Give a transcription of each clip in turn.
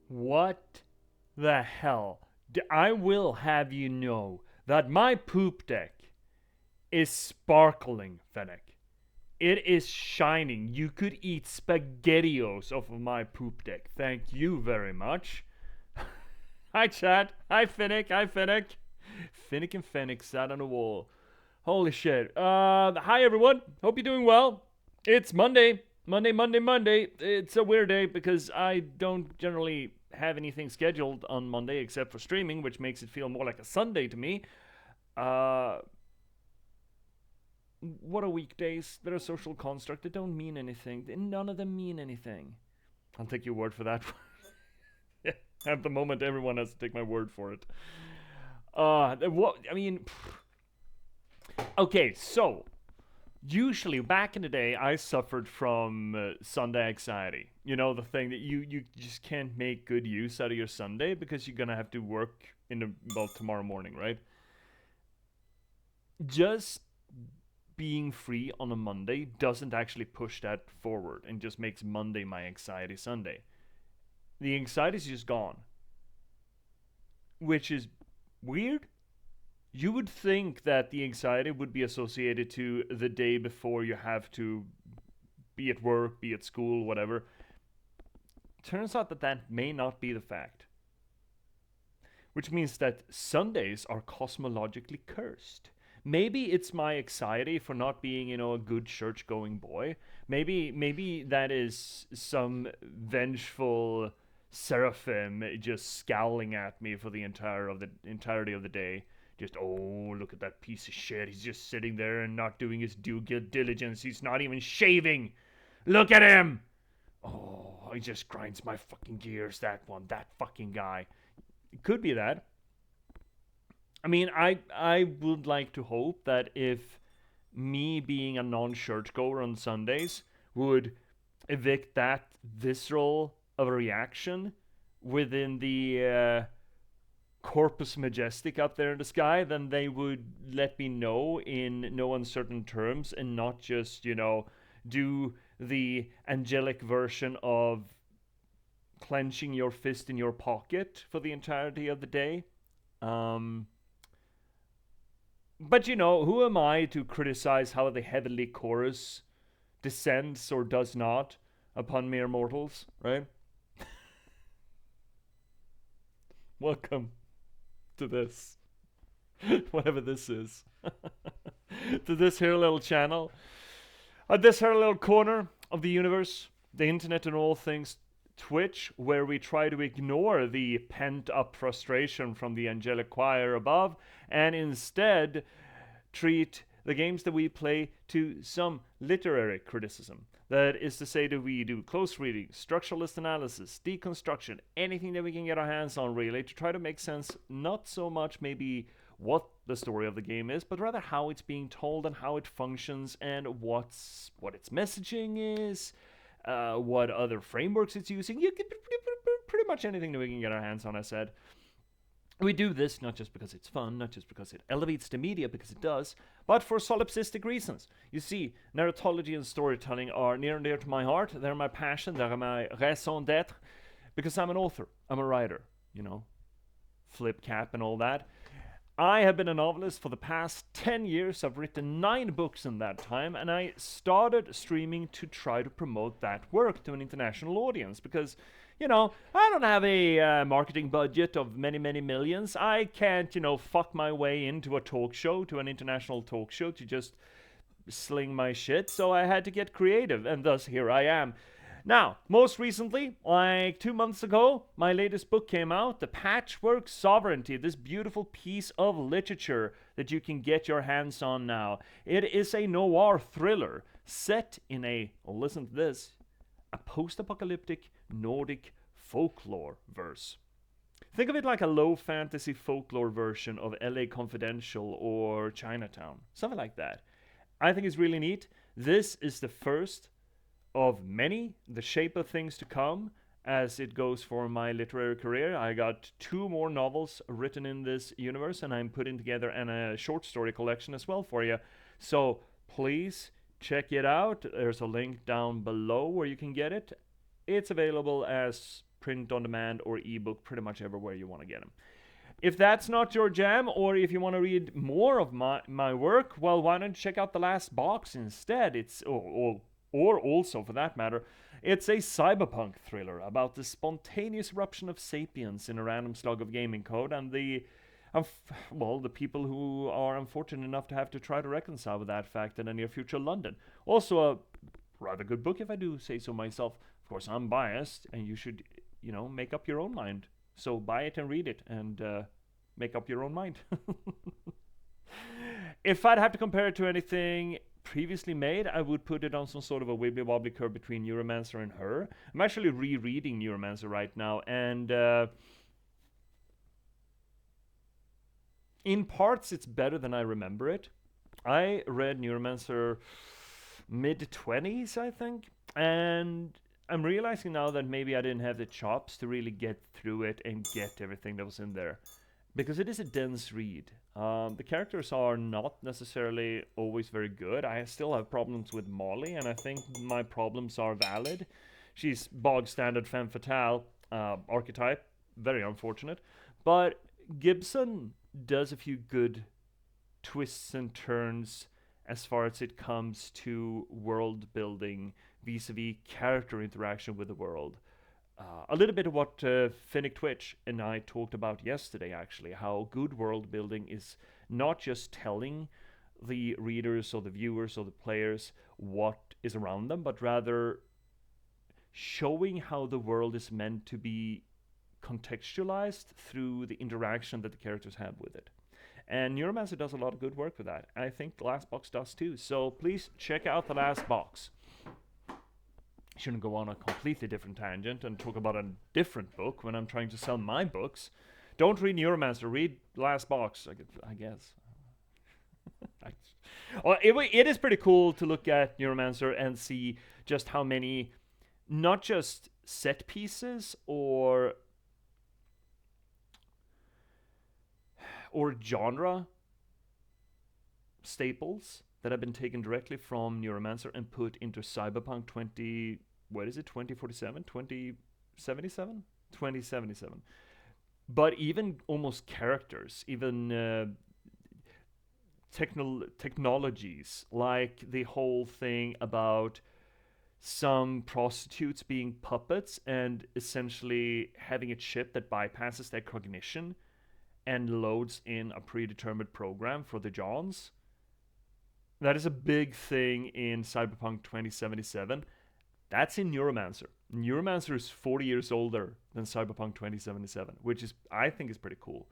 What the hell? I will have you know that my poop deck is sparkling, Fennec. It is shining. You could eat spaghettios off of my poop deck. Thank you very much. Hi, chat. Hi, Finnick. Hi, Finnick. Finnick and Fennec sat on the wall. Holy shit. Hi, everyone. Hope you're doing well. It's Monday. Monday. It's a weird day because I don't generally have anything scheduled on Monday except for streaming, which makes it feel more like a Sunday to me. Uh, what are weekdays? They're a social construct. They don't mean anything. None of them mean anything. I'll take your word for that. At the moment, everyone has to take my word for it. What? I mean, okay, so usually back in the day, I suffered from Sunday anxiety. You know, the thing that you just can't make good use out of your Sunday because you're gonna have to work in the tomorrow morning, right? Just being free on a Monday doesn't actually push that forward and just makes Monday my anxiety Sunday. The anxiety is just gone, which is weird. You would think that the anxiety would be associated to the day before you have to be at work, be at school, whatever. Turns out that that may not be the fact. Which means that Sundays are cosmologically cursed. Maybe it's my anxiety for not being, a good church-going boy. Maybe that is some vengeful seraphim just scowling at me for the entirety of the day. Just, oh, look at that piece of shit. He's just sitting there and not doing his due diligence. He's not even shaving. Look at him. Oh, he just grinds my fucking gears. That fucking guy. It could be that. I mean, I would like to hope that if me being a non-churchgoer on Sundays would evict that visceral of a reaction within the corpus majestic up there in the sky, then they would let me know in no uncertain terms and not just, do the angelic version of clenching your fist in your pocket for the entirety of the day. But who am I to criticize how the heavenly chorus descends or does not upon mere mortals, right? Welcome to this, whatever this is, to this here little channel, at this here little corner of the universe, the internet and all things Twitch, where we try to ignore the pent-up frustration from the angelic choir above and instead treat the games that we play to some literary criticism. That is to say that we do close reading, structuralist analysis, deconstruction, anything that we can get our hands on really to try to make sense, not so much maybe what the story of the game is, but rather how it's being told and how it functions and what its messaging is, what other frameworks it's using. You can pretty much anything that we can get our hands on, I said. We do this not just because it's fun, not just because it elevates the media, because it does, but for solipsistic reasons. You see, narratology and storytelling are near and dear to my heart. They're my passion. They're my raison d'etre. Because I'm an author. I'm a writer. Flip cap and all that. I have been a novelist for the past 10 years. I've written 9 books in that time, and I started streaming to try to promote that work to an international audience because, I don't have a marketing budget of many, many millions. I can't, fuck my way into a talk show, to an international talk show, to just sling my shit, so I had to get creative, and thus here I am. Now, most recently, like 2 months ago, my latest book came out, The Patchwork Sovereignty, this beautiful piece of literature that you can get your hands on now. It is a noir thriller set in listen to this, a post-apocalyptic Nordic folklore verse. Think of it like a low fantasy folklore version of LA Confidential or Chinatown, something like that. I think it's really neat. This is the first of many, the shape of things to come as it goes for my literary career. I got 2 more novels written in this universe, and I'm putting together a short story collection as well for you. So please check it out. There's a link down below where you can get it. It's available as print on demand or ebook, pretty much everywhere you want to get them. If that's not your jam, or if you want to read more of my work, well, why don't you check out The Last Box instead? It's or also, for that matter, it's a cyberpunk thriller about the spontaneous eruption of sapiens in a random slug of gaming code and the people who are unfortunate enough to have to try to reconcile with that fact in a near future London. Also a rather good book, if I do say so myself. Of course, I'm biased, and you should, make up your own mind. So buy it and read it, and make up your own mind. If I'd have to compare it to anything previously made, I would put it on some sort of a wibbly wobbly curve between Neuromancer and Her. I'm actually rereading Neuromancer right now, and in parts it's better than I remember it. I read Neuromancer mid-20s, I think, and I'm realizing now that maybe I didn't have the chops to really get through it and get everything that was in there, because it is a dense read. The characters are not necessarily always very good. I still have problems with Molly, and I think my problems are valid. She's bog standard femme fatale archetype, very unfortunate. But Gibson does a few good twists and turns as far as it comes to world building vis-a-vis character interaction with the world. A little bit of what Finnick Twitch and I talked about yesterday, actually, how good world building is not just telling the readers or the viewers or the players what is around them, but rather showing how the world is meant to be contextualized through the interaction that the characters have with it. And Neuromancer does a lot of good work with that. I think The Last Box does too. So please check out The Last Box. Shouldn't go on a completely different tangent and talk about a different book when I'm trying to sell my books. Don't read Neuromancer, read Last Box, I guess. Well, it is pretty cool to look at Neuromancer and see just how many, not just set pieces or genre staples that have been taken directly from Neuromancer and put into Cyberpunk 2047? 2077? 2077. But even almost characters, even technologies, like the whole thing about some prostitutes being puppets and essentially having a chip that bypasses their cognition and loads in a predetermined program for the Johns. That is a big thing in Cyberpunk 2077. That's in Neuromancer. Neuromancer is 40 years older than Cyberpunk 2077, which is, I think, is pretty cool.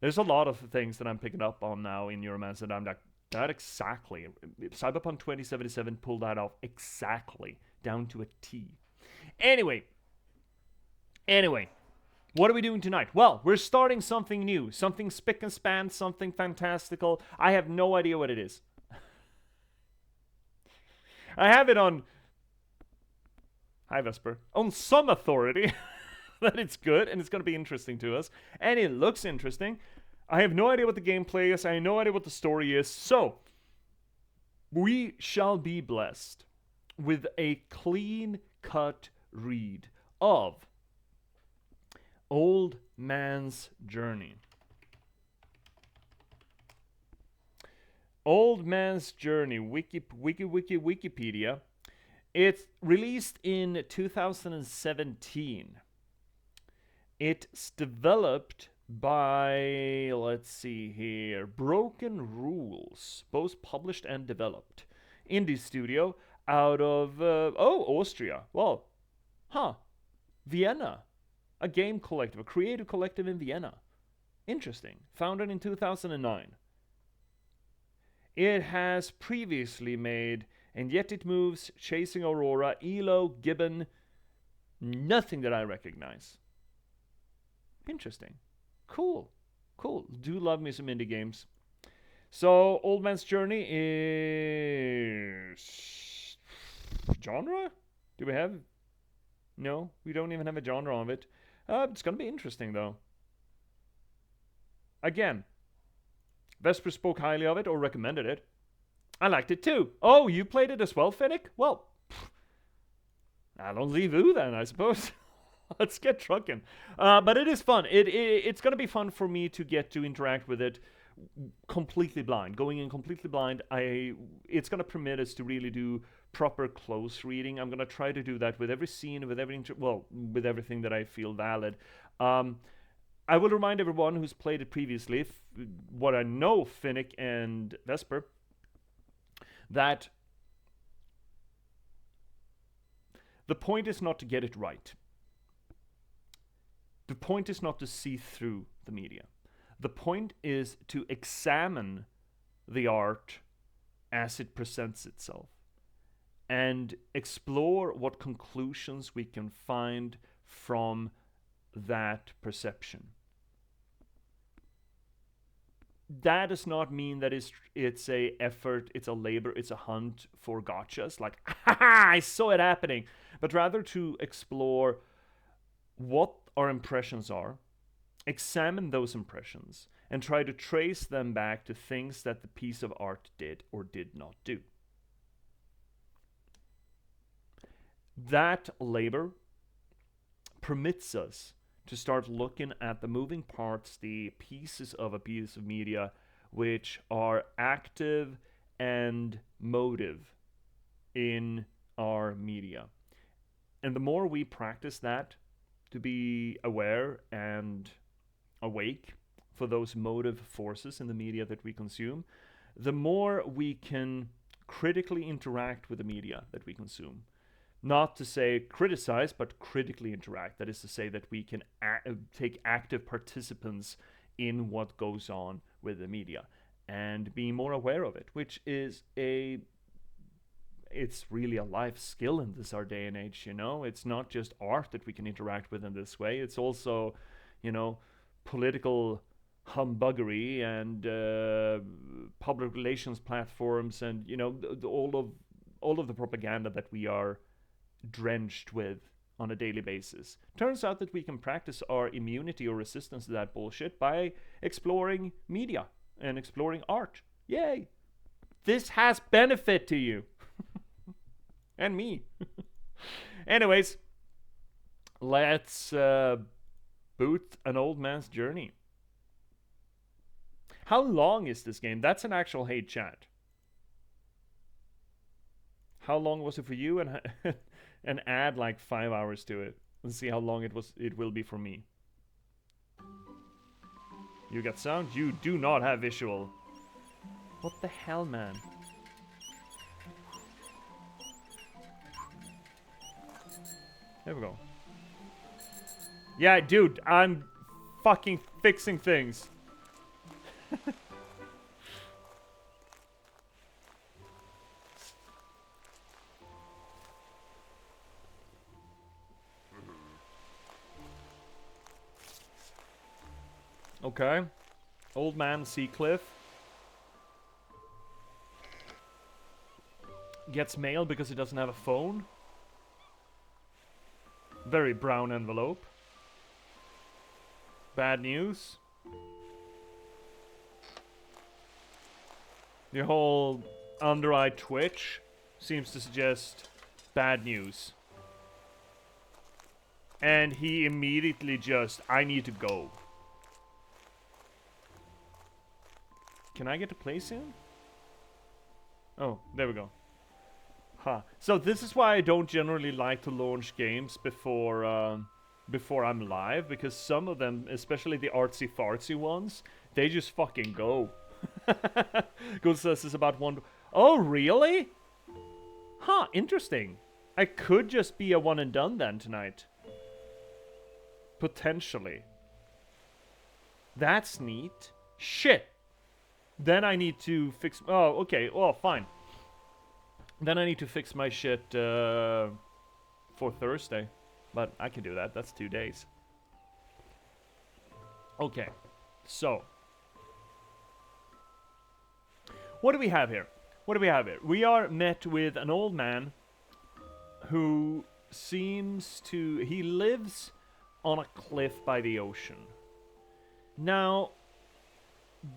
There's a lot of things that I'm picking up on now in Neuromancer that I'm like, that exactly. Cyberpunk 2077 pulled that off exactly, down to a T. Anyway, what are we doing tonight? Well, we're starting something new, something spick and span, something fantastical. I have no idea what it is. I have it on, hi Vesper, on some authority that it's good and it's going to be interesting to us. And it looks interesting. I have no idea what the gameplay is. I have no idea what the story is. So, we shall be blessed with a clean-cut read of Old Man's Journey. Old Man's Journey, Wikipedia. It's released in 2017. It's developed by, let's see here, Broken Rules, both published and developed. Indie studio out of, Austria. Well, Vienna. A game collective, a creative collective in Vienna. Interesting. Founded in 2009. It has previously made And Yet It Moves, Chasing Aurora, Elo, Gibbon. Nothing that I recognize. Interesting. Cool. Do love me some indie games. So, Old Man's Journey is... genre? Do we have... No, we don't even have a genre of it. It's going to be interesting, though. Again, Vesper spoke highly of it or recommended it. I liked it too. Oh, you played it as well, Finnick? Well, allons-y vous then, I suppose. Let's get trucking. But it is fun. It's gonna be fun for me to get to interact with it completely blind. Going in completely blind, it's gonna permit us to really do proper close reading. I'm gonna try to do that with every scene, with with everything that I feel valid. I will remind everyone who's played it previously, what I know, Finnick and Vesper, that the point is not to get it right. The point is not to see through the media. The point is to examine the art as it presents itself and explore what conclusions we can find from that perception. That does not mean that it's a effort, it's a labor, it's a hunt for gotchas, like, I saw it happening, but rather to explore what our impressions are, examine those impressions, and try to trace them back to things that the piece of art did or did not do. That labor permits us to start looking at the moving parts, the pieces of a piece of media which are active and motive in our media. And the more we practice that, to be aware and awake for those motive forces in the media that we consume, the more we can critically interact with the media that we consume. Not to say criticize, but critically interact. That is to say that we can take active participants in what goes on with the media and be more aware of it, which is it's really a life skill in this our day and age, you know. It's not just art that we can interact with in this way. It's also, you know, political humbuggery and public relations platforms and, you know, all of the propaganda that we are drenched with on a daily basis. Turns out that we can practice our immunity or resistance to that bullshit by exploring media and exploring art. Yay! This has benefit to you. And me. Anyways, let's boot an old man's journey. How long is this game? That's an actual hate chat. How long was it for you? And add like 5 hours to it and see how long it will be for me. You got sound? You do not have visual. What the hell, man? There we go. Yeah, dude, I'm fucking fixing things. Okay. Old man Seacliff gets mail because he doesn't have a phone. Very brown envelope. Bad news. The whole under-eye twitch seems to suggest bad news. And he immediately just, I need to go. Can I get to play soon? Oh, there we go. Huh. So this is why I don't generally like to launch games before I'm live, because some of them, especially the artsy-fartsy ones, they just fucking go. Good says is about one. Oh, really? Huh, interesting. I could just be a one and done then tonight. Potentially. That's neat. Shit. Then I need to fix... Oh, okay. Oh, fine. Then I need to fix my shit for Thursday. But I can do that. That's 2 days. Okay. So. What do we have here? What do we have here? We are met with an old man who seems to... He lives on a cliff by the ocean. Now...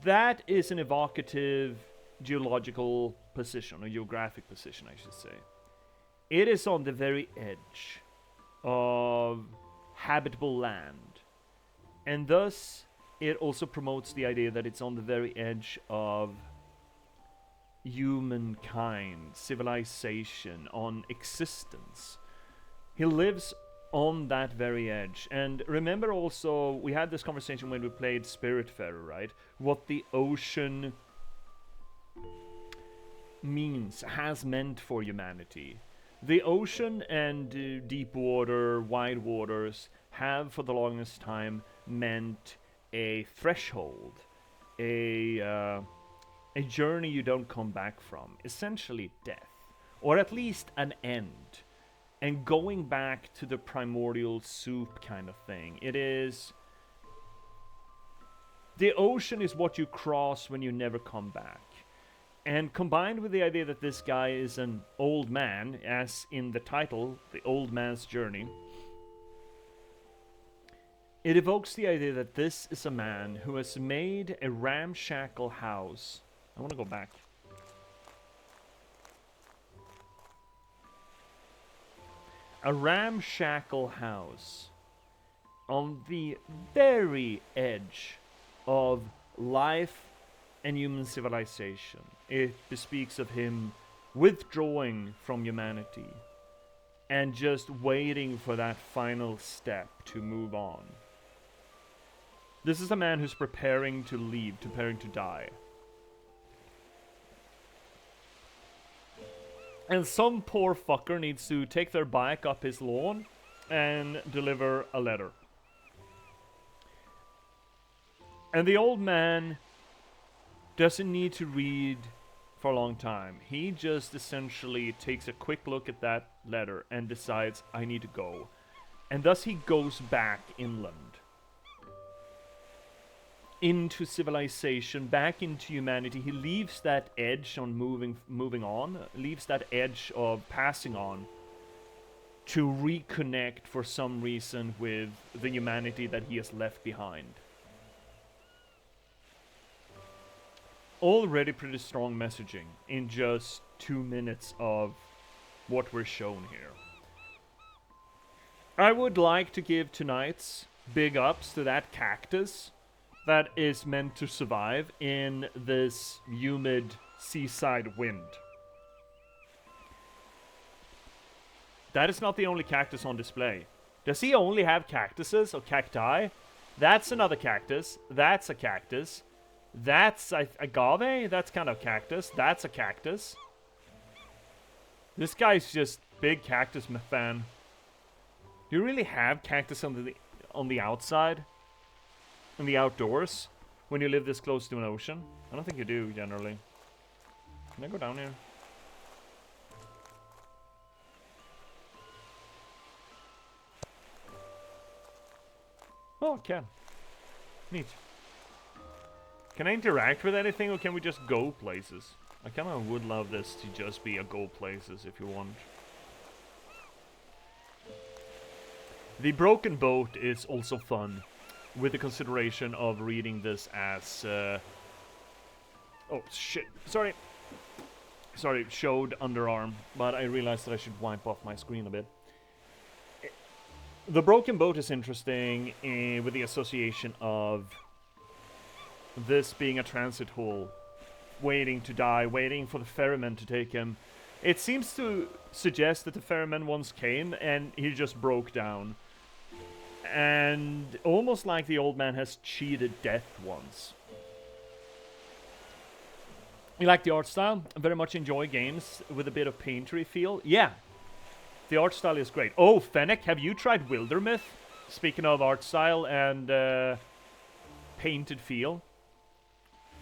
That is an evocative geological position, or geographic position, I should say. It is on the very edge of habitable land. And thus, it also promotes the idea that it's on the very edge of humankind, civilization, on existence. He lives on that very edge. And remember also, we had this conversation when we played Spiritfarer, right? What the ocean means, has meant for humanity. The ocean and deep water, wide waters, have for the longest time meant a threshold, a journey you don't come back from, essentially death, or at least an end, and going back to the primordial soup kind of thing. It is... The ocean is what you cross when you never come back. And combined with the idea that this guy is an old man, as in the title, The Old Man's Journey, it evokes the idea that this is a man who has made a ramshackle house. I want to go back. A ramshackle house on the very edge of life and human civilization. It bespeaks of him withdrawing from humanity and just waiting for that final step to move on. This is a man who's preparing to leave, preparing to die. And some poor fucker needs to take their bike up his lawn and deliver a letter. And the old man doesn't need to read for a long time. He just essentially takes a quick look at that letter and decides, I need to go. And thus he goes back inland. Into civilization, back into humanity. He leaves that edge on moving on, leaves that edge of passing on to reconnect for some reason with the humanity that he has left behind. Already pretty strong messaging in just 2 minutes of what we're shown here. I would like to give tonight's big ups to that cactus that is meant to survive in this humid seaside wind. That is not the only cactus on display. Does he only have cactuses or cacti? That's another cactus. That's a cactus. That's agave. That's kind of cactus. That's a cactus. This guy's just big cactus fan. Do you really have cactus on the outside? In the outdoors? When you live this close to an ocean? I don't think you do, generally. Can I go down here? Oh, I can. Neat. Can I interact with anything, or can we just go places? I kind of would love this to just be a go places, if you want. The broken boat is also fun, with the consideration of reading this as... oh, shit. Sorry, showed underarm, but I realized that I should wipe off my screen a bit. The broken boat is interesting with the association of this being a transit hall, waiting to die, waiting for the ferryman to take him. It seems to suggest that the ferryman once came and he just broke down. And almost like the old man has cheated death once. You like the art style? I very much enjoy games with a bit of paintery feel. Yeah, the art style is great. Oh, Fennec, have you tried Wildermyth? Speaking of art style and painted feel.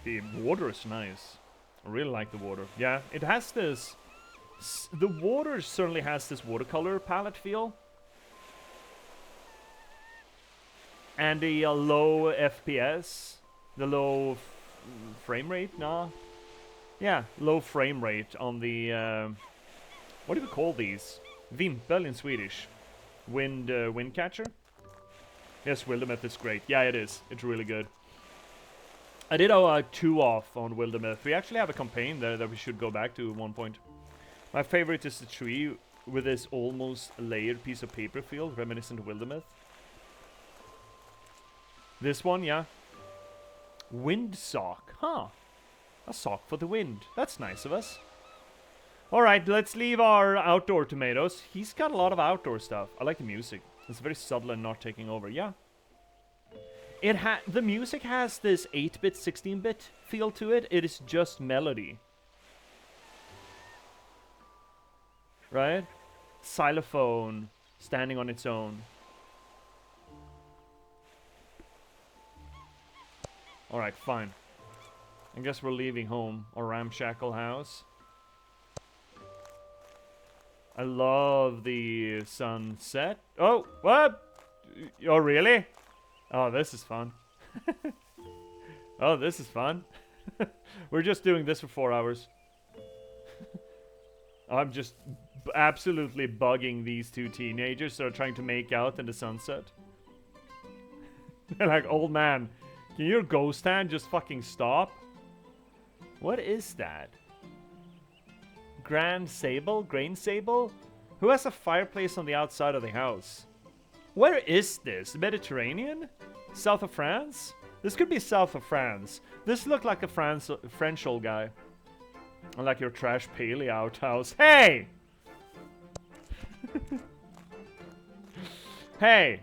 The water is nice. I really like the water. Yeah, it has this... The water certainly has this watercolor palette feel. And the low FPS, the low frame rate, no? Yeah, low frame rate on the, what do we call these? Vimpel in Swedish. Wind catcher? Yes, Wildermyth is great. Yeah, it is. It's really good. I did a 2-off on Wildermyth. We actually have a campaign there that we should go back to at one point. My favorite is the tree with this almost layered piece of paper feel, reminiscent of Wildermyth. This one, yeah. Wind sock. Huh. A sock for the wind. That's nice of us. Alright, let's leave our outdoor tomatoes. He's got a lot of outdoor stuff. I like the music. It's very subtle and not taking over. Yeah. The music has this 8-bit, 16-bit feel to it. It is just melody. Right? Xylophone standing on its own. Alright, fine. I guess we're leaving home. Our ramshackle house. I love the sunset. Oh, what? Oh, really? Oh, this is fun. Oh, this is fun. We're just doing this for 4 hours. I'm just absolutely bugging these two teenagers that are trying to make out in the sunset. They're like, old man, can your ghost hand just fucking stop? What is that? Grain sable? Who has a fireplace on the outside of the house? Where is this? Mediterranean? South of France? This could be south of France. This looked like a French old guy. Like your trash paley outhouse. Hey! Hey!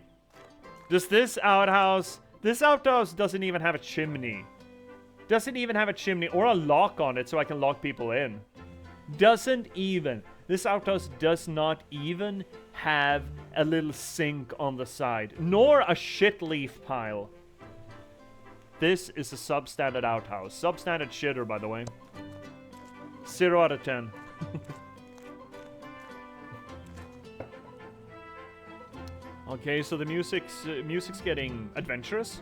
Does this outhouse... This outhouse doesn't even have a chimney. Doesn't even have a chimney or a lock on it so I can lock people in. Doesn't even. This outhouse does not even have a little sink on the side. Nor a shit leaf pile. This is a substandard outhouse. Substandard shitter, by the way. 0 out of 10. Okay, so the music's getting adventurous.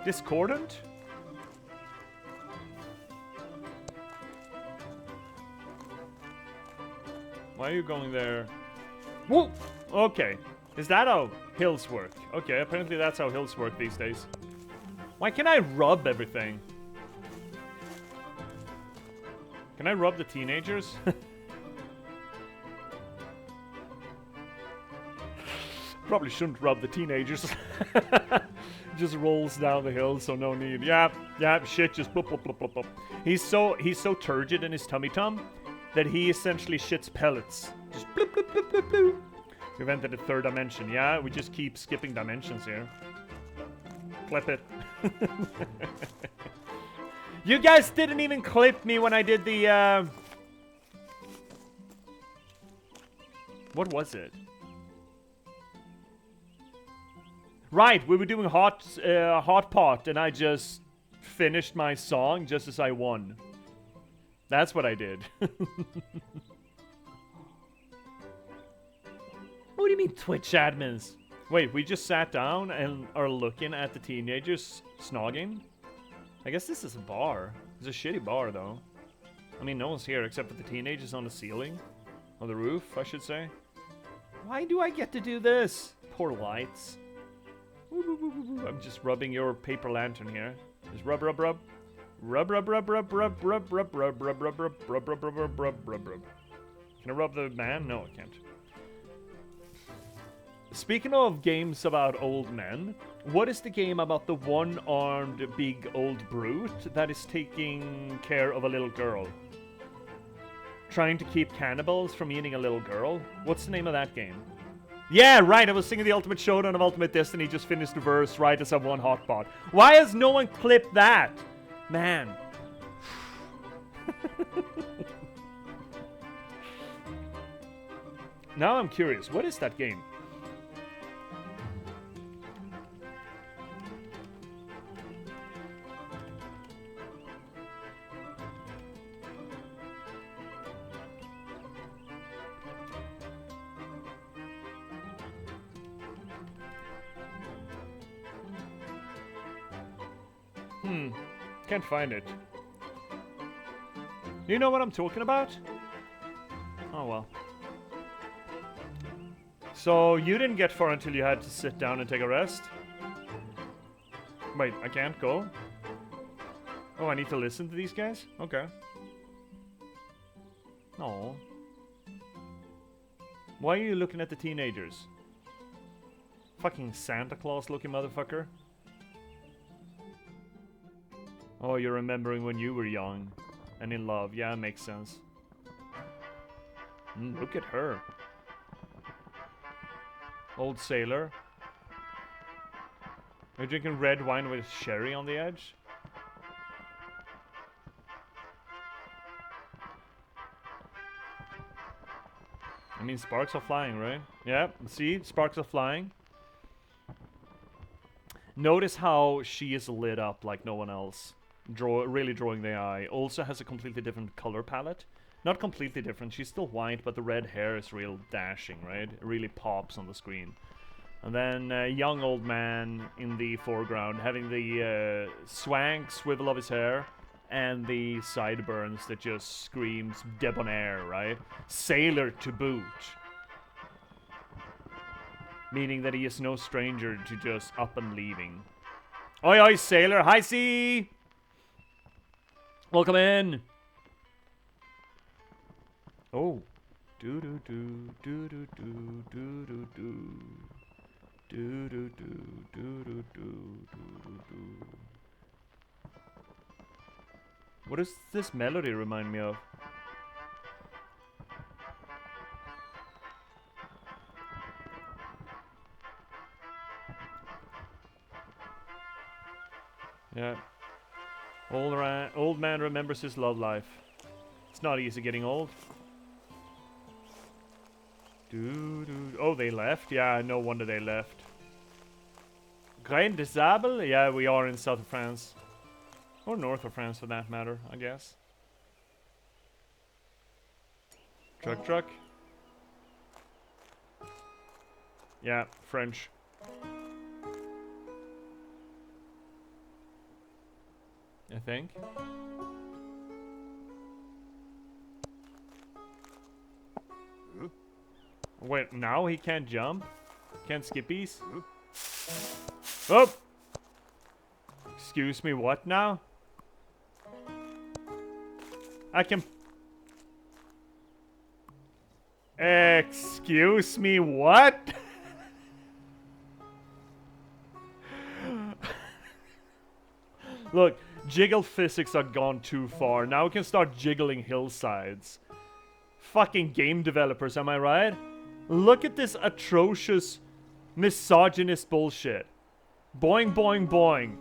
Discordant? Why are you going there? Whoa! Okay. Is that how hills work? Okay, apparently that's how hills work these days. Why can't I rub everything? Can I rub the teenagers? Probably shouldn't rub the teenagers. Just rolls down the hill, so no need. Yeah, shit, just blop, blop, blop, blop, blop. He's so turgid in his tummy tum that he essentially shits pellets. Just bloop, bloop, bloop, bloop, bloop. We've entered the 3rd dimension. Yeah, we just keep skipping dimensions here. Clip it. You guys didn't even clip me when I did the, What was it? Right, we were doing hot pot, and I just finished my song just as I won. That's what I did. What do you mean Twitch admins? Wait, we just sat down and are looking at the teenagers snogging? I guess this is a bar. It's a shitty bar, though. I mean, no one's here except for the teenagers on the ceiling. On the roof, I should say. Why do I get to do this? Poor lights. I'm just rubbing your paper lantern here. Just rub, rub, rub. Rub, rub, rub, rub, rub, rub, rub, rub, rub, rub, rub, rub, rub, rub, rub, rub, rub, rub. Can I rub the man? No, I can't. Speaking of games about old men, what is the game about the one-armed big old brute that is taking care of a little girl? Trying to keep cannibals from eating a little girl? What's the name of that game? Yeah, right, I was singing the Ultimate Showdown of Ultimate Destiny, just finished the verse right as I won Hotbot. Why has no one clipped that? Man. Now I'm curious, what is that game? Can't find it. Do you know what I'm talking about? Oh well. So you didn't get far until you had to sit down and take a rest? Wait, I can't go? Oh, I need to listen to these guys? Okay. No. Why are you looking at the teenagers? Fucking Santa Claus looking motherfucker. Oh, you're remembering when you were young and in love. Yeah, it makes sense. Look at her. Old sailor. Are you drinking red wine with sherry on the edge? I mean, sparks are flying, right? Yeah, see? Sparks are flying. Notice how she is lit up like no one else. Really drawing the eye. Also has a completely different color palette. Not completely different, she's still white, but the red hair is real dashing, right? It really pops on the screen. And then a young old man in the foreground having the swank swivel of his hair and the sideburns that just screams debonair, right? Sailor to boot. Meaning that he is no stranger to just up and leaving. Oi, oi, sailor. Hi, sea. Welcome in. Oh. Do do do do do do do do do. Do do do do do do do. What does this melody remind me of? Yeah. Old man remembers his love life. It's not easy getting old. Oh, they left? Yeah, no wonder they left. Grain de Sable? Yeah, we are in south of France. Or north of France, for that matter, I guess. Truck. Yeah, French. I think. Wait, now he can't jump? Can't skippies? Oh! Excuse me, what now? I can... Excuse me, what? Look, jiggle physics are gone too far. Now we can start jiggling hillsides. Fucking game developers, am I right? Look at this atrocious, misogynist bullshit. Boing, boing, boing.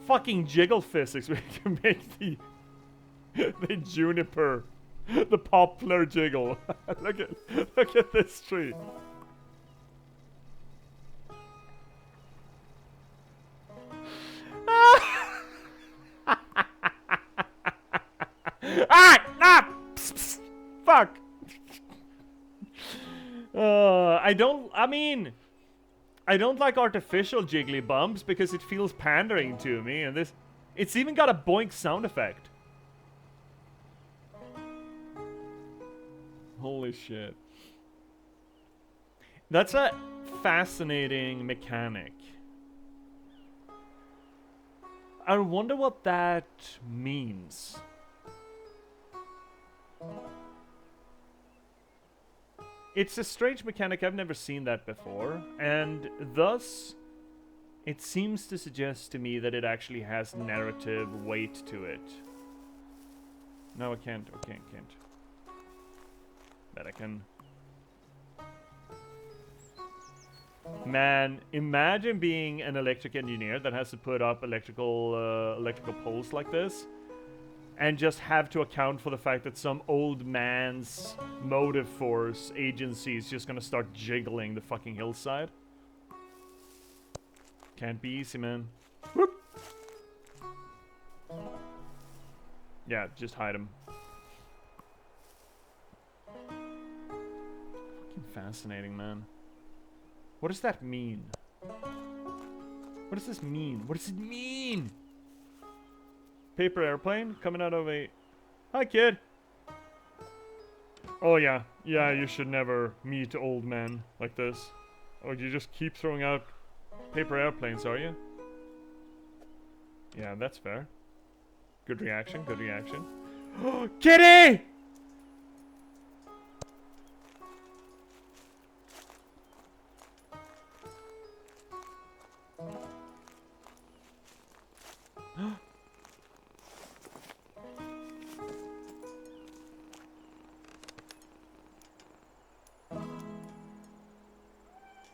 Fucking jiggle physics. We can make the juniper, the poplar jiggle. look at this tree. Psst, psst, fuck. I don't like artificial jiggly bumps because it feels pandering to me, and it's even got a boink sound effect. Holy shit. That's a fascinating mechanic. I wonder what that means. It's a strange mechanic, I've never seen that before, and thus, it seems to suggest to me that it actually has narrative weight to it. No, I can't. Okay, I can't. Bet I can. Man, imagine being an electric engineer that has to put up electrical poles like this, and just have to account for the fact that some old man's motive force agency is just gonna start jiggling the fucking hillside. Can't be easy, man. Whoop. Yeah, just hide him. Fucking fascinating, man. What does that mean? What does this mean? What does it mean? Paper airplane coming out of a... Hi, kid. Oh, yeah. Yeah, you should never meet old men like this. Oh, you just keep throwing out paper airplanes, are you? Yeah, that's fair. Good reaction, good reaction. Kitty!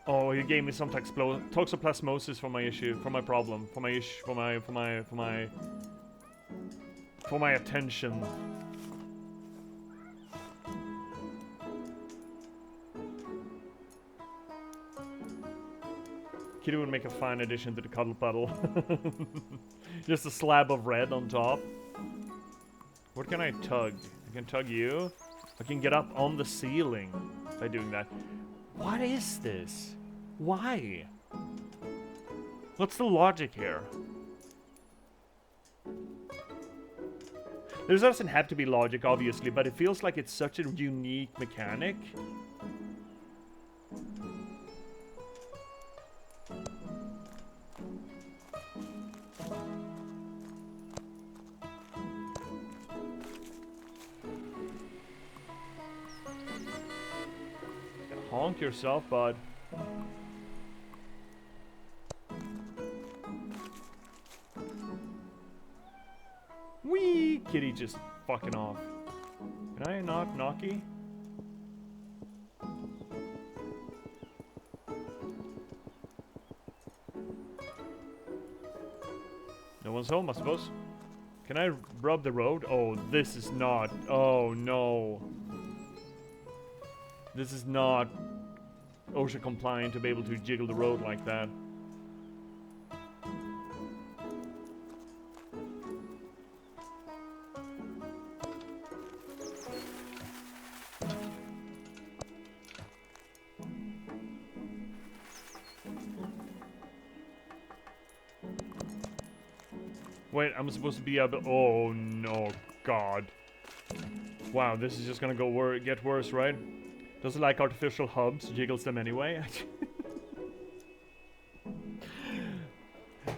Oh, he gave me some toxoplasmosis for my issue, for my problem, for my attention. Kitty would make a fine addition to the cuddle puddle. Just a slab of red on top. What can I tug? I can tug you. I can get up on the ceiling by doing that. What is this? Why? What's the logic here? There doesn't have to be logic, obviously, but it feels like it's such a unique mechanic. Honk yourself, bud. Whee! Kitty just fucking off. Can I not knocky? No one's home, I suppose. Can I rub the road? Oh, this is not. Oh, no. This is not OSHA compliant to be able to jiggle the road like that. Wait, I'm supposed to be able. Oh no, God! Wow, this is just gonna get worse, right? Does it like artificial hubs? Jiggles them anyway.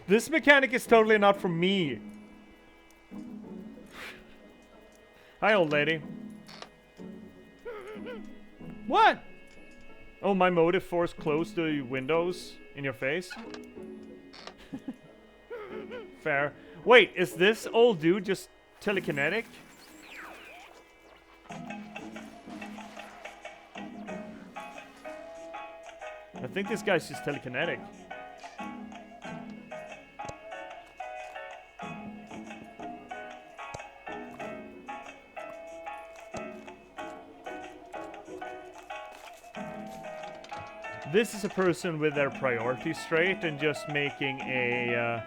This mechanic is totally not for me. Hi, old lady. What? Oh, my motive force closed the windows in your face. Fair. Wait, is this old dude just telekinetic? I think this guy's just telekinetic. This is a person with their priorities straight and just making a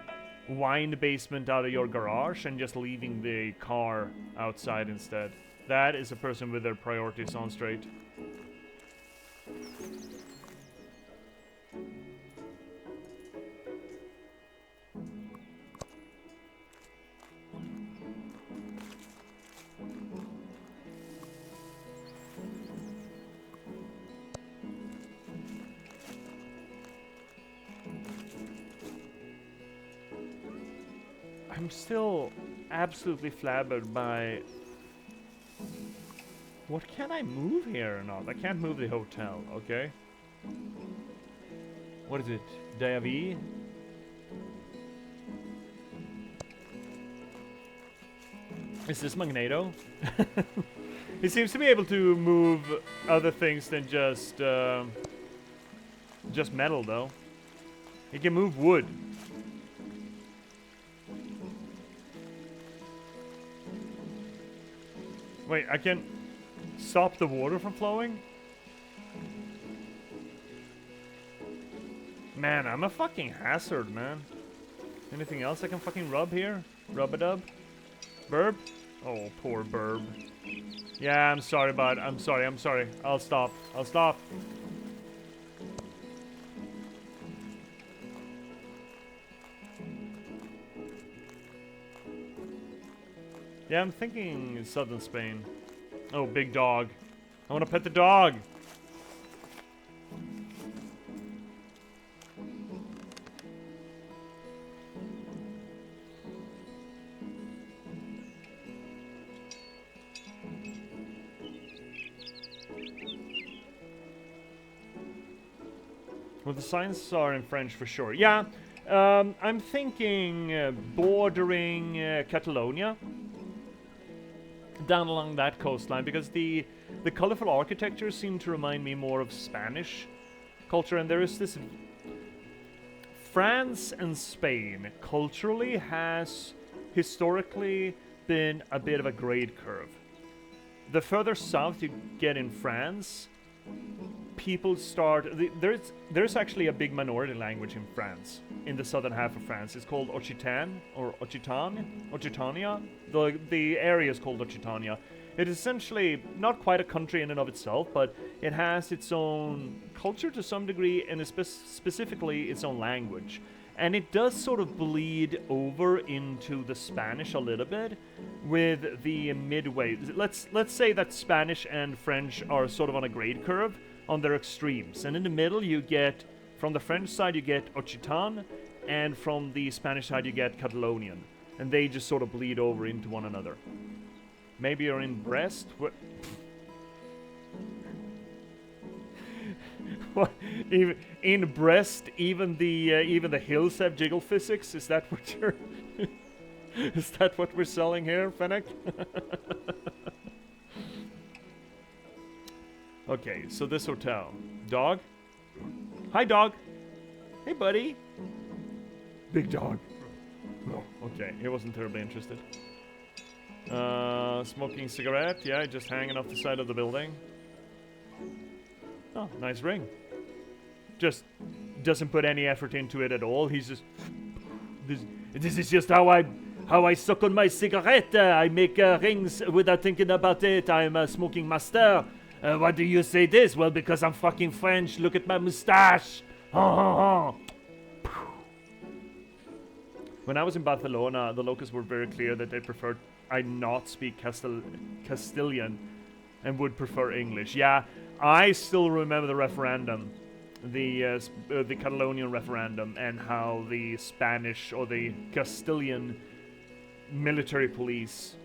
wine basement out of your garage and just leaving the car outside instead. That is a person with their priorities on straight. I'm still absolutely flabbered by... What can I move here or not? I can't move the hotel, okay? What is it? Diavi? Is this Magneto? He seems to be able to move other things than just metal, though. He can move wood. Wait, I can stop the water from flowing? Man, I'm a fucking hazard, man. Anything else I can fucking rub here? Rub-a-dub? Burb? Oh, poor Burb. Yeah, I'm sorry, bud. I'm sorry. I'll stop. Yeah, I'm thinking southern Spain. Oh, big dog. I want to pet the dog. Well, the signs are in French for sure. Yeah, I'm thinking bordering Catalonia. Down along that coastline, because the colorful architecture seemed to remind me more of Spanish culture, and there is this. France and Spain culturally has historically been a bit of a grade curve. The further south you get in France, people start. There's actually a big minority language in France, in the southern half of France. It's called Occitan or Occitania. The area is called Occitania. It is essentially not quite a country in and of itself, but it has its own culture to some degree, and specifically its own language. And it does sort of bleed over into the Spanish a little bit with the midway. Let's say that Spanish and French are sort of on a grade curve on their extremes. And in the middle you get, from the French side you get Occitan, and from the Spanish side you get Catalonian. And they just sort of bleed over into one another. Maybe you're in Brest? What? Even in Brest, even the hills have jiggle physics. Is that what you're? Is that what we're selling here, Fennec? Okay, so this hotel, dog. Hi, dog. Hey, buddy. Big dog. Oh, okay, he wasn't terribly interested. Smoking cigarette. Yeah, just hanging off the side of the building. Oh, nice ring. Just doesn't put any effort into it at all. He's just this is just how I suck on my cigarette. I make rings without thinking about it. I'm a smoking master. Why do you say this? Well, because I'm fucking French. Look at my mustache. When I was in Barcelona, the locals were very clear that they preferred I not speak Castilian and would prefer English. Yeah, I still remember the referendum, the Catalonian referendum, and how the Spanish or the Castilian military police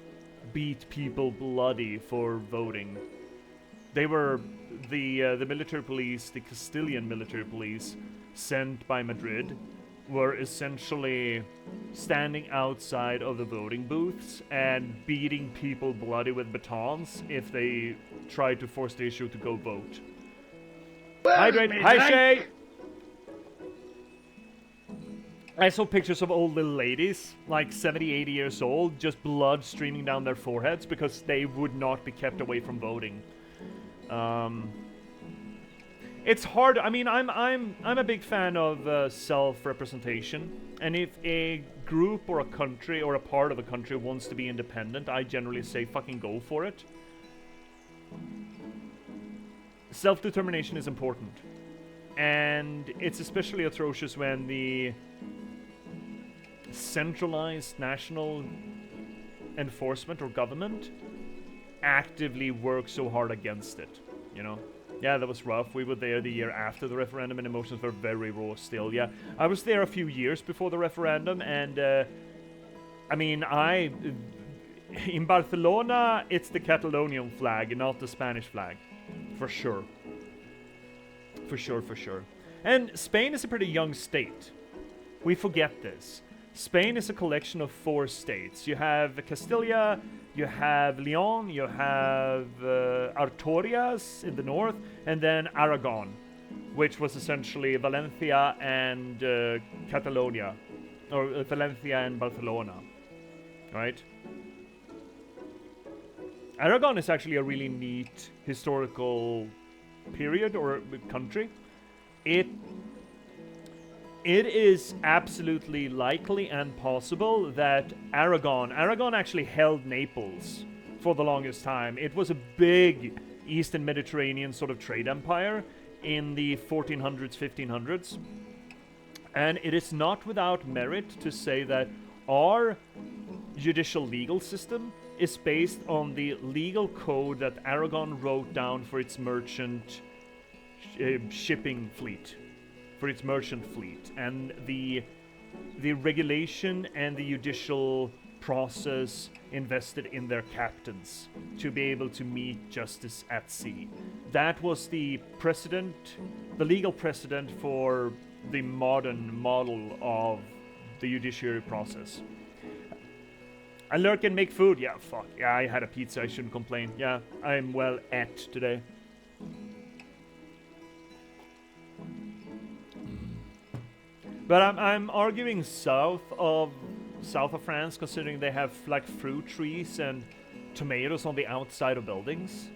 beat people bloody for voting. They were the military police, the Castilian military police, sent by Madrid, were essentially standing outside of the voting booths and beating people bloody with batons if they tried to force the issue to go vote. Hydrate! Hi, Shay! I saw pictures of old little ladies, like 70, 80 years old, just blood streaming down their foreheads because they would not be kept away from voting. It's hard. I mean, I'm a big fan of self-representation, and if a group or a country or a part of a country wants to be independent, I generally say fucking go for it. Self-determination is important, and it's especially atrocious when the centralized national enforcement or government actively works so hard against it, you know? Yeah, that was rough. We were there the year after the referendum, and emotions were very raw still. Yeah, I was there a few years before the referendum, and I mean, in Barcelona, it's the Catalonian flag, not the Spanish flag, for sure. For sure. And Spain is a pretty young state. We forget this. Spain is a collection of 4 states. You have Castilla, you have Leon, you have Asturias in the north, and then Aragon, which was essentially Valencia and Catalonia, or Valencia and Barcelona, right? Aragon is actually a really neat historical period or country. It is absolutely likely and possible that Aragon actually held Naples for the longest time. It was a big Eastern Mediterranean sort of trade empire in the 1400s, 1500s. And it is not without merit to say that our judicial legal system is based on the legal code that Aragon wrote down for its merchant shipping fleet. For its merchant fleet, and the regulation and the judicial process invested in their captains to be able to meet justice at sea. That was the precedent, the legal precedent for the modern model of the judiciary process. I lurk and make food. Yeah, fuck. Yeah, I had a pizza. I shouldn't complain. Yeah, I'm well ate today. But I'm arguing south of France, considering they have like fruit trees and tomatoes on the outside of buildings.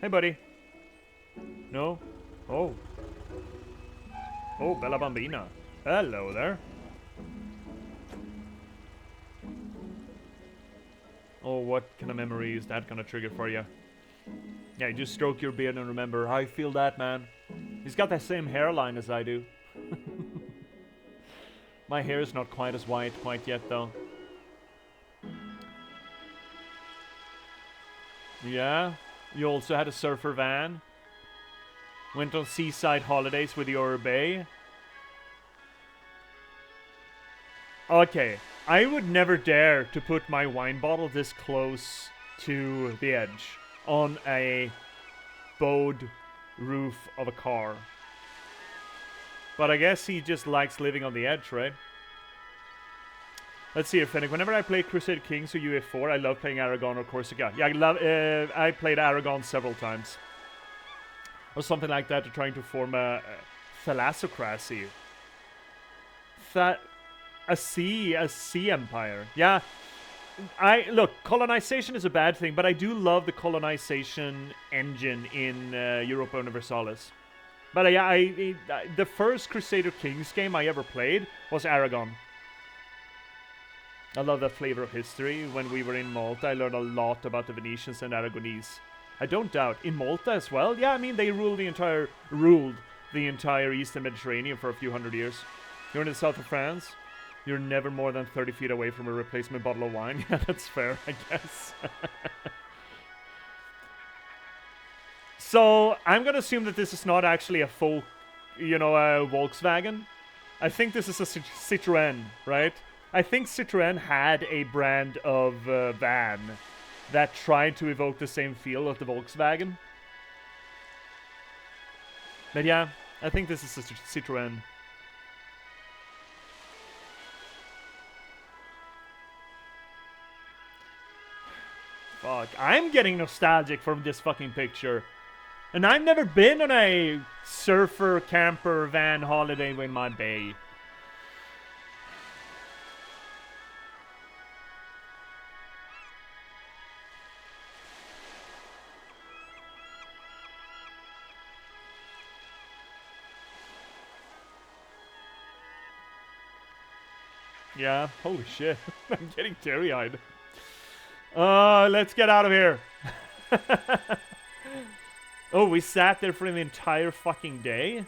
Hey, buddy. No? Oh. Oh, Bella Bambina. Hello there. Oh, what kind of memory is that gonna trigger for you? Yeah, you just stroke your beard and remember, I feel that, man. He's got that same hairline as I do. My hair is not quite as white quite yet, though. Yeah, you also had a surfer van. Went on seaside holidays with your bae. Okay, I would never dare to put my wine bottle this close to the edge on a bowed roof of a car. But I guess he just likes living on the edge, right? Let's see here, Fennec. Whenever I play Crusader Kings or UF4, I love playing Aragon or Corsica. Yeah, I played Aragon several times. Or something like that, to trying to form a thalassocracy. A sea empire. Yeah. Look, colonization is a bad thing, but I do love the colonization engine in Europa Universalis. But the first Crusader Kings game I ever played was Aragon. I love that flavor of history. When we were in Malta, I learned a lot about the Venetians and Aragonese. I don't doubt. In Malta as well? Yeah, I mean, they ruled the entire Eastern Mediterranean for a few hundred years. You're in the south of France. You're never more than 30 feet away from a replacement bottle of wine. Yeah, that's fair, I guess. So, I'm gonna assume that this is not actually a a Volkswagen. I think this is a Citroën, right? I think Citroën had a brand of van that tried to evoke the same feel of the Volkswagen. But yeah, I think this is a Citroën. Fuck, I'm getting nostalgic from this fucking picture. And I've never been on a surfer, camper, van holiday with my bae. Yeah, holy shit. I'm getting teary-eyed. Let's get out of here. Oh, we sat there for the entire fucking day?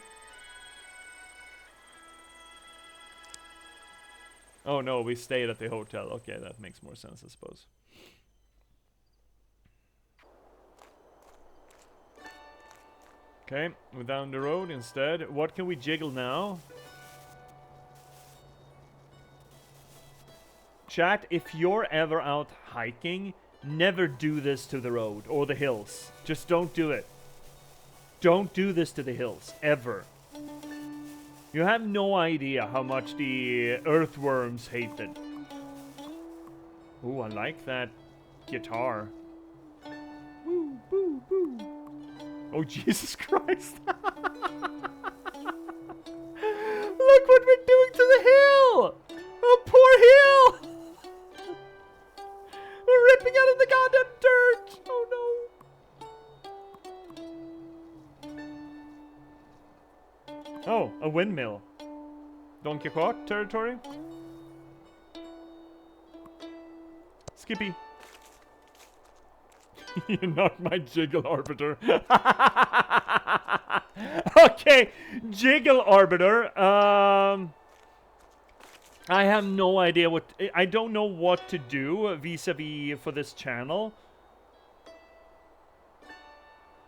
Oh no, we stayed at the hotel. Okay, that makes more sense, I suppose. Okay, we're down the road instead. What can we jiggle now? Chat, if you're ever out hiking, never do this to the road or the hills. Just don't do it. Don't do this to the hills, ever. You have no idea how much the earthworms hate it. Ooh, I like that guitar. Woo, woo, woo. Oh, Jesus Christ. Look what we're doing to the hill! Oh, poor hill! We're ripping out of the goddamn dirt! Oh, no. Oh, a windmill. Don Quixote territory? Skippy. You're not my jiggle arbiter. Okay, jiggle arbiter. I have no idea what... I don't know what to do vis-a-vis for this channel.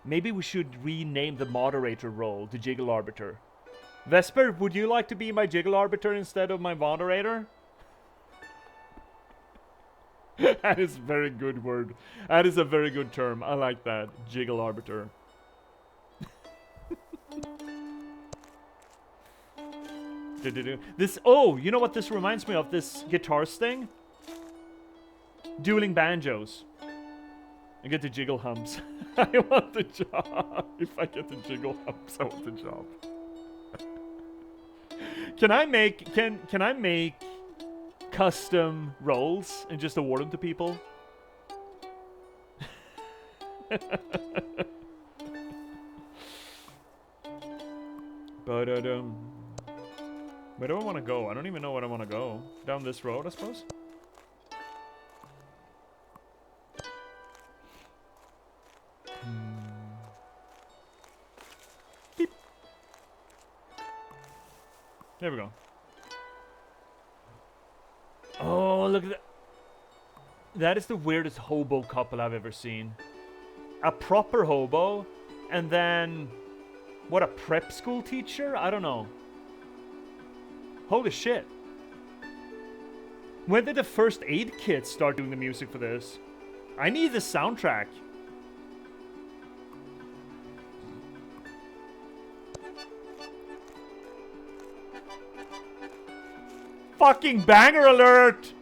Maybe we should rename the moderator role to Jiggle Arbiter. Vesper, would you like to be my Jiggle Arbiter instead of my moderator? That is a very good word. That is a very good term. I like that. Jiggle Arbiter. This, oh, you know what this reminds me of? This guitar sting? Dueling banjos. I get the jiggle hums. I want the job. If I get the jiggle hums, I want the job. Can I make custom rolls and just award them to people? But where do I want to go? I don't even know where I want to go. Down this road, I suppose. Beep. There we go. Oh, look at that. That is the weirdest hobo couple I've ever seen. A proper hobo, and then what, a prep school teacher? I don't know. Holy shit. When did the first aid kit start doing the music for this? I need the soundtrack. Fucking banger alert!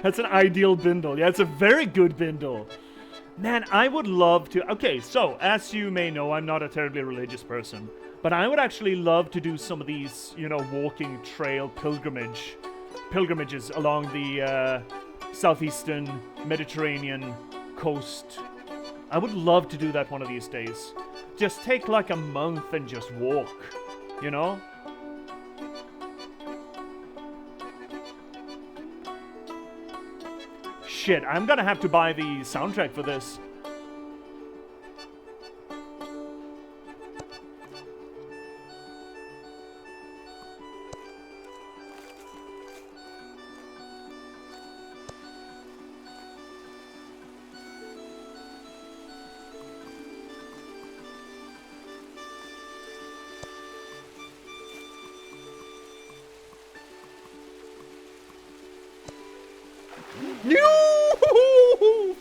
That's an ideal bindle. Yeah, it's a very good bindle. Man, I would love to... Okay, so, as you may know, I'm not a terribly religious person. But I would actually love to do some of these, you know, walking trail pilgrimages along the southeastern Mediterranean coast. I would love to do that one of these days. Just take like a month and just walk, you know? Shit, I'm gonna have to buy the soundtrack for this.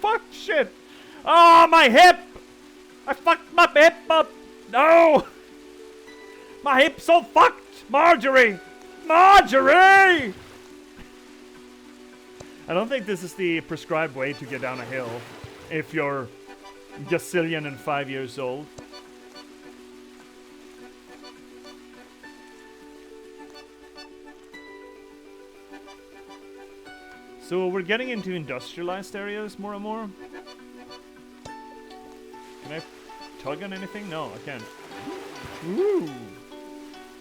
Fuck shit! Oh, my hip! I fucked my hip up! No! My hip's so fucked! Marjorie! Marjorie! I don't think this is the prescribed way to get down a hill if you're gazillion and 5 years old. So we're getting into industrialized areas more and more. Can I tug on anything? No, I can't. Ooh.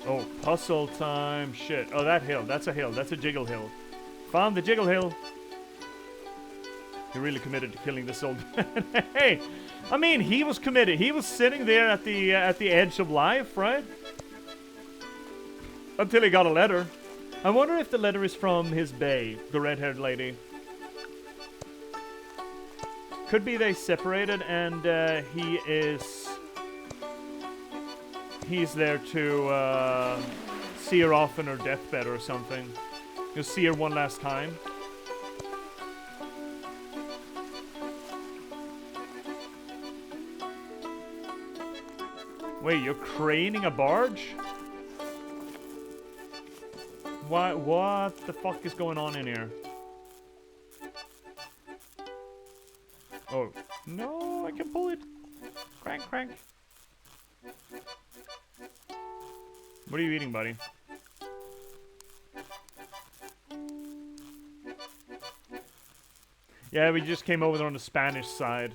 Oh, puzzle time. Shit. Oh, that hill. That's a hill. That's a jiggle hill. Found the jiggle hill. He really committed to killing this old man. Hey, I mean, he was committed. He was sitting there at the edge of life, right? Until he got a letter. I wonder if the letter is from his bae, the red-haired lady. Could be they separated and he's there to see her off on her deathbed or something. You'll see her one last time. Wait, you're craning a barge? What the fuck is going on in here? Oh, no, I can pull it. Crank, crank. What are you eating, buddy? Yeah, we just came over there on the Spanish side.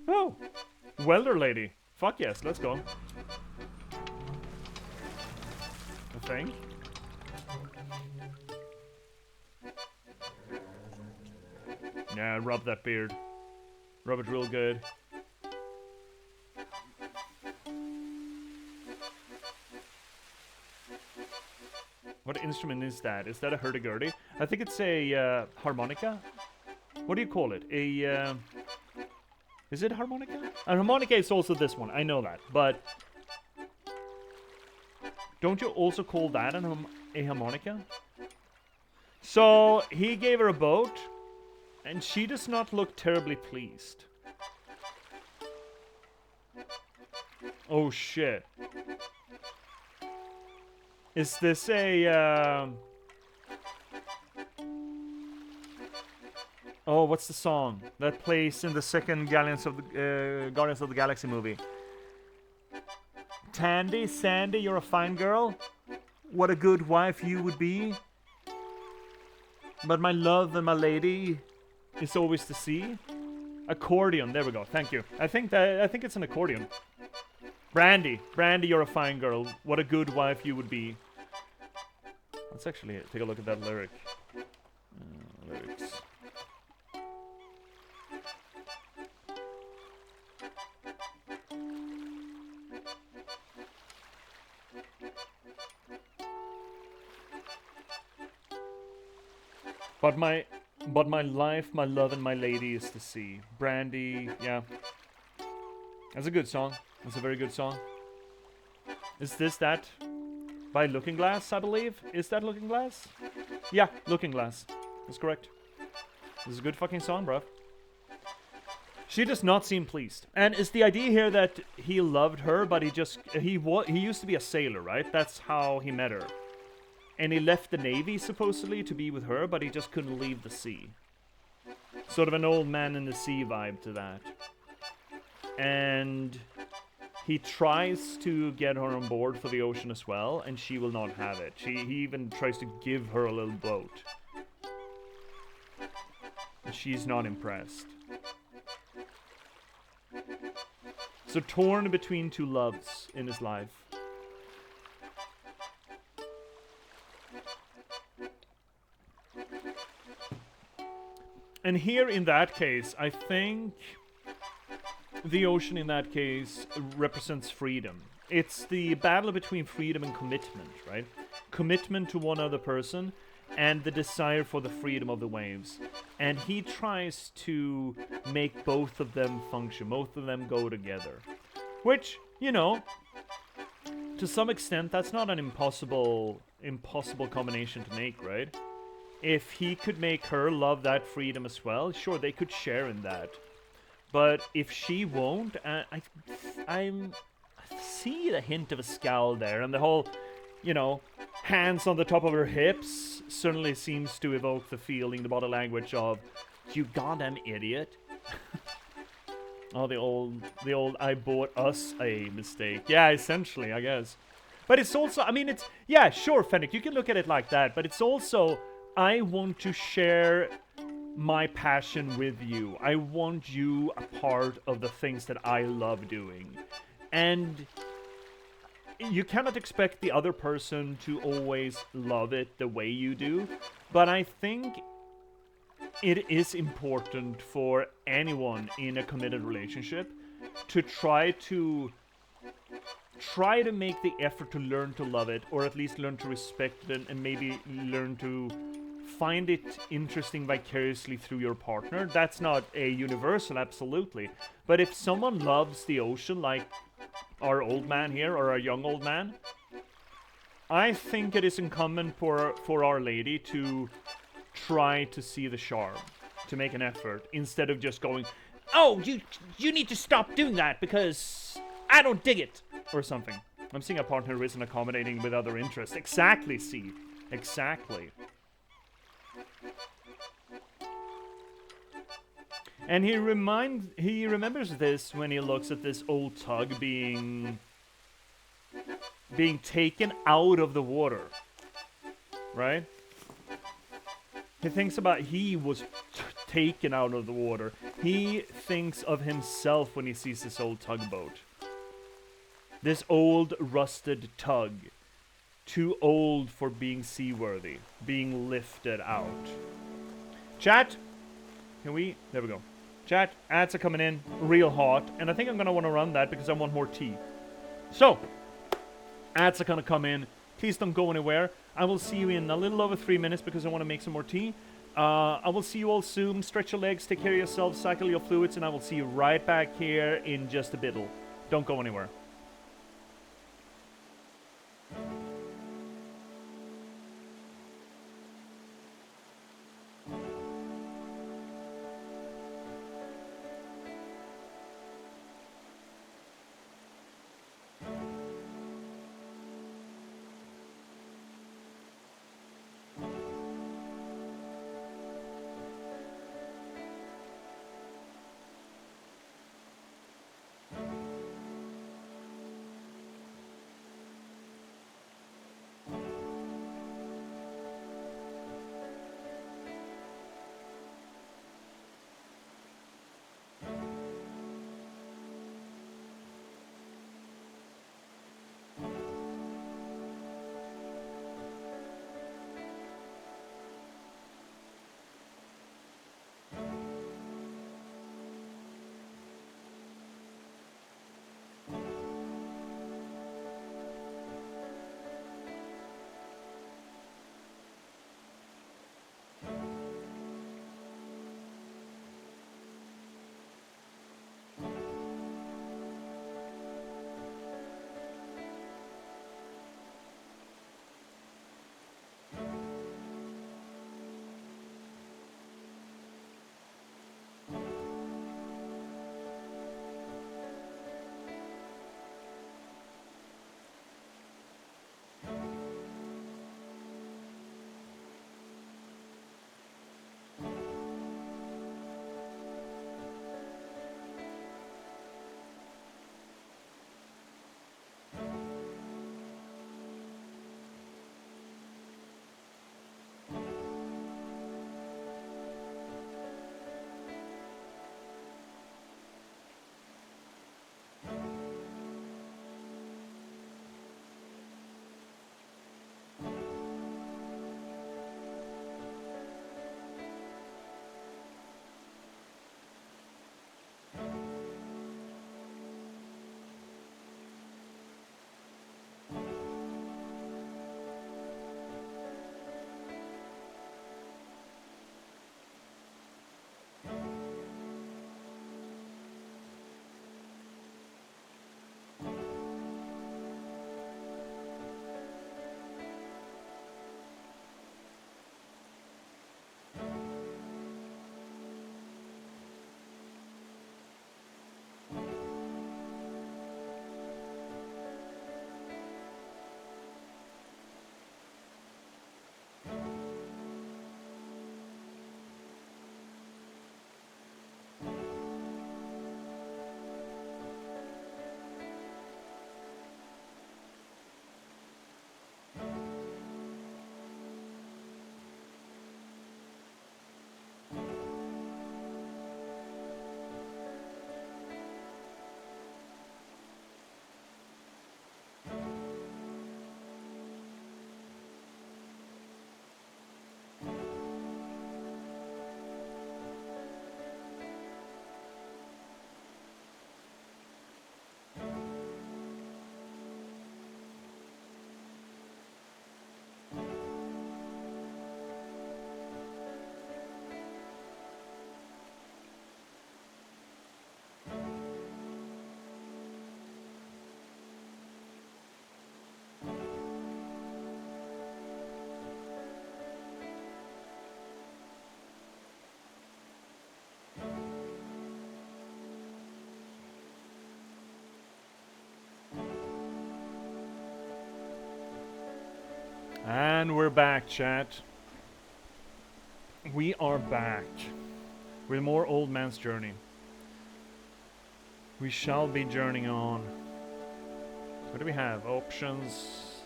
Oh, welder lady. Fuck yes, let's go. I think. Yeah, rub that beard. Rub it real good. What instrument is that? Is that a hurdy-gurdy? I think it's a harmonica. What do you call it? A is it harmonica? A harmonica is also this one. I know that, but Don't you also call that a harmonica? So he gave her a boat, and she does not look terribly pleased. Oh shit. Is this a... Oh, what's the song that plays in the second Guardians of the Galaxy movie? Tandy, Sandy, you're a fine girl. What a good wife you would be. But my love and my lady is always the sea. Accordion, there we go. Thank you. I think it's an accordion. Brandy, Brandy, you're a fine girl. What a good wife you would be. Let's actually take a look at that lyric. Lyrics. But my life, my love, and my lady is the sea. Brandy, yeah. That's a good song. That's a very good song. Is this that? By Looking Glass, I believe? Is that Looking Glass? Yeah, Looking Glass. That's correct. This is a good fucking song, bruv. She does not seem pleased. And is the idea here that he loved her, but he used to be a sailor, right? That's how he met her. And he left the Navy, supposedly, to be with her, but he just couldn't leave the sea. Sort of an old man in the sea vibe to that. And he tries to get her on board for the ocean as well, and she will not have it. He even tries to give her a little boat. And she's not impressed. So torn between two loves in his life. And here in that case, I think the ocean in that case represents freedom. It's the battle between freedom and commitment, right? Commitment to one other person and the desire for the freedom of the waves. And he tries to make both of them function, both of them go together. Which, you know, to some extent, that's not an impossible combination to make, right? If he could make her love that freedom as well, sure, they could share in that. But if she won't, I see the hint of a scowl there, and the whole, you know, hands on the top of her hips certainly seems to evoke the feeling, the body language of, you goddamn idiot. Oh, the old I bought us a mistake. Yeah, essentially, I guess. But it's also, I mean, it's, yeah, sure, Fennec, you can look at it like that, but it's also, I want to share my passion with you. I want you a part of the things that I love doing. And you cannot expect the other person to always love it the way you do, but I think it is important for anyone in a committed relationship to try to make the effort to learn to love it, or at least learn to respect it, and maybe learn to find it interesting vicariously through your partner. That's not a universal, absolutely. But if someone loves the ocean, like our old man here, or our young old man, I think it is incumbent for Our Lady to try to see the charm, to make an effort, instead of just going, oh, you need to stop doing that because I don't dig it, or something. I'm seeing a partner who isn't accommodating with other interests. Exactly, see. Exactly. And he remembers this when he looks at this old tug being taken out of the water. Right? He thinks about he was taken out of the water. He thinks of himself when he sees this old tugboat. This old rusted tug. Too old for being seaworthy. Being lifted out. Chat, can we? There we go. Chat, ads are coming in real hot, and I think I'm going to want to run that because I want more tea. So, ads are going to come in. Please don't go anywhere. I will see you in a little over 3 minutes because I want to make some more tea. I will see you all soon. Stretch your legs, take care of yourselves, cycle your fluids, and I will see you right back here in just a bit. Don't go anywhere. And we're back, chat. We are back with more Old Man's Journey. We shall be journeying on. What do we have? Options.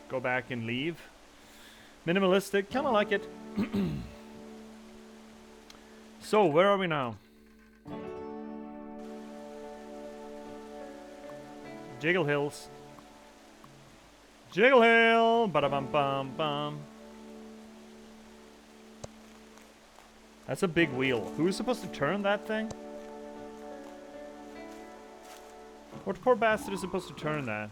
Go back and leave. Minimalistic. Kind of like it. So, where are we now? Jiggle Hills. Jiggle Hill! Ba-da-bum-bum-bum. That's a big wheel. Who's supposed to turn that thing? What poor bastard is supposed to turn that?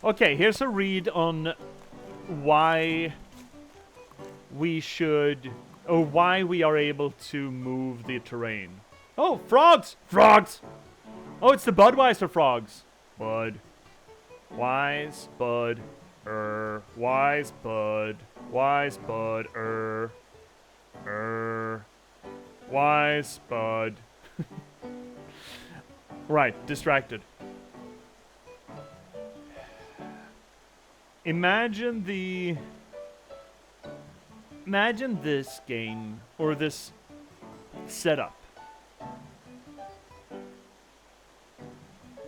Okay, here's a read on why we should, or why we are able to move the terrain. Oh, frogs! Frogs! Oh, it's the Budweiser frogs. Bud. Wise Bud. Wise Bud. Wise Bud. Wise Bud. Right, distracted. Imagine this game, or this setup,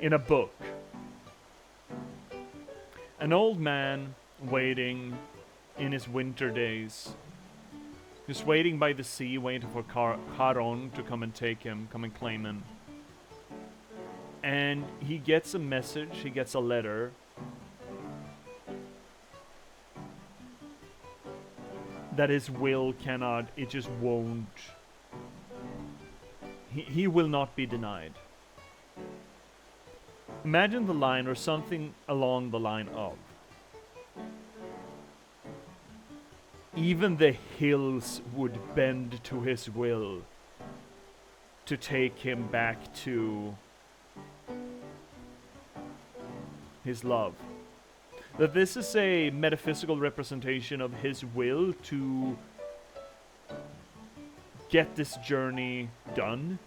in a book. An old man waiting in his winter days. Just waiting by the sea, waiting for Caron to come and take him, come and claim him. And he gets a message, he gets a letter. That his will cannot, it just won't. He will not be denied. Imagine the line, or something along the line of: even the hills would bend to his will to take him back to his love. That this is a metaphysical representation of his will to get this journey done.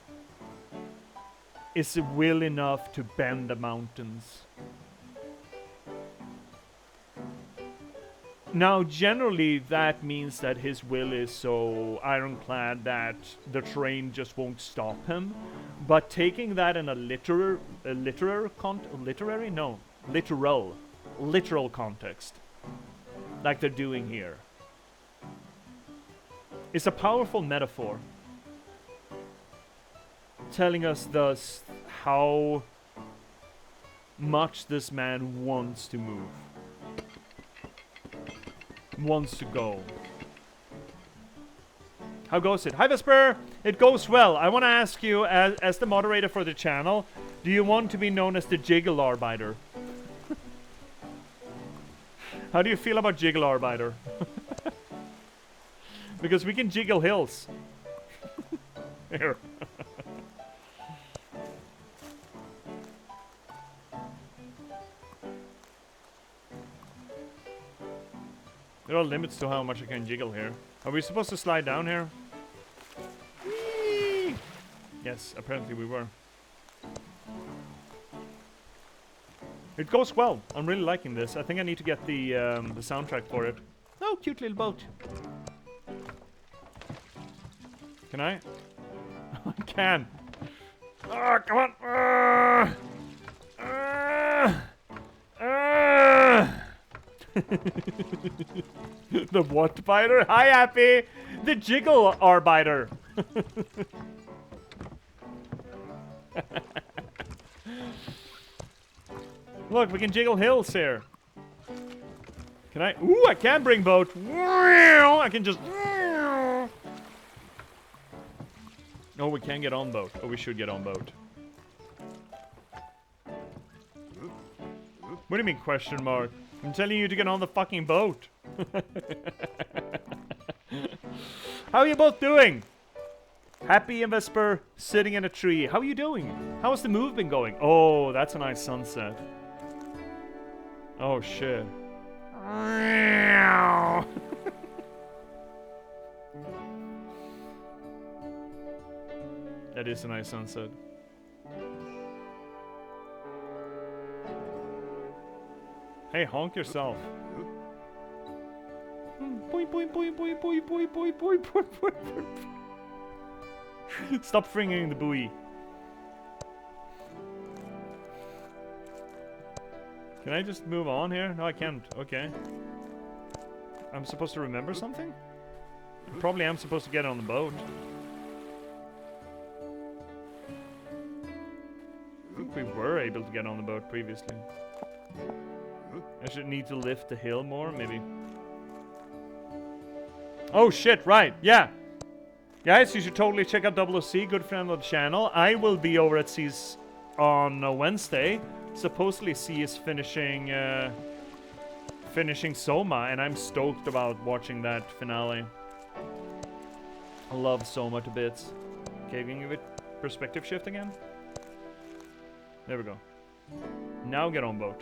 Is a will enough to bend the mountains. Now, generally, that means that his will is so ironclad that the terrain just won't stop him. But taking that in a literal context, like they're doing here, is a powerful metaphor, telling us thus how much this man wants to move, wants to go. How goes it? Hi Vesper! It goes well. I want to ask you, as the moderator for the channel, do you want to be known as the Jiggle Arbiter? How do you feel about Jiggle Arbiter? Because we can jiggle hills. Here. There are limits to how much I can jiggle here. Are we supposed to slide down here? Whee! Yes, apparently we were. It goes well. I'm really liking this. I think I need to get the soundtrack for it. Oh, cute little boat. Can I? I can. Oh, come on. The what biter? Hi, Happy. The Jiggle Arbiter. Look, we can jiggle hills here. Can I? Ooh, I can bring boat. I can just. Oh, we can get on boat. Oh, we should get on boat. What do you mean, question mark? I'm telling you to get on the fucking boat. How are you both doing? Happy and Vesper sitting in a tree. How are you doing? How's the move been going? Oh, that's a nice sunset. Oh, shit. That is a nice sunset. Hey, honk yourself. Boing, boing, boing, boing, boing, boing, boing, boing, boing, boing. Stop fringing the buoy. Can I just move on here? No, I can't. Okay. I'm supposed to remember something? Probably am supposed to get on the boat. I think we were able to get on the boat previously. I should need to lift the hill more, maybe. Oh shit, right, yeah. Guys, you should totally check out Double OC, good friend of the channel. I will be over at C's on Wednesday. Supposedly C is finishing Soma, and I'm stoked about watching that finale. I love Soma to bits. Okay, can you give it perspective shift again? There we go. Now get on boat.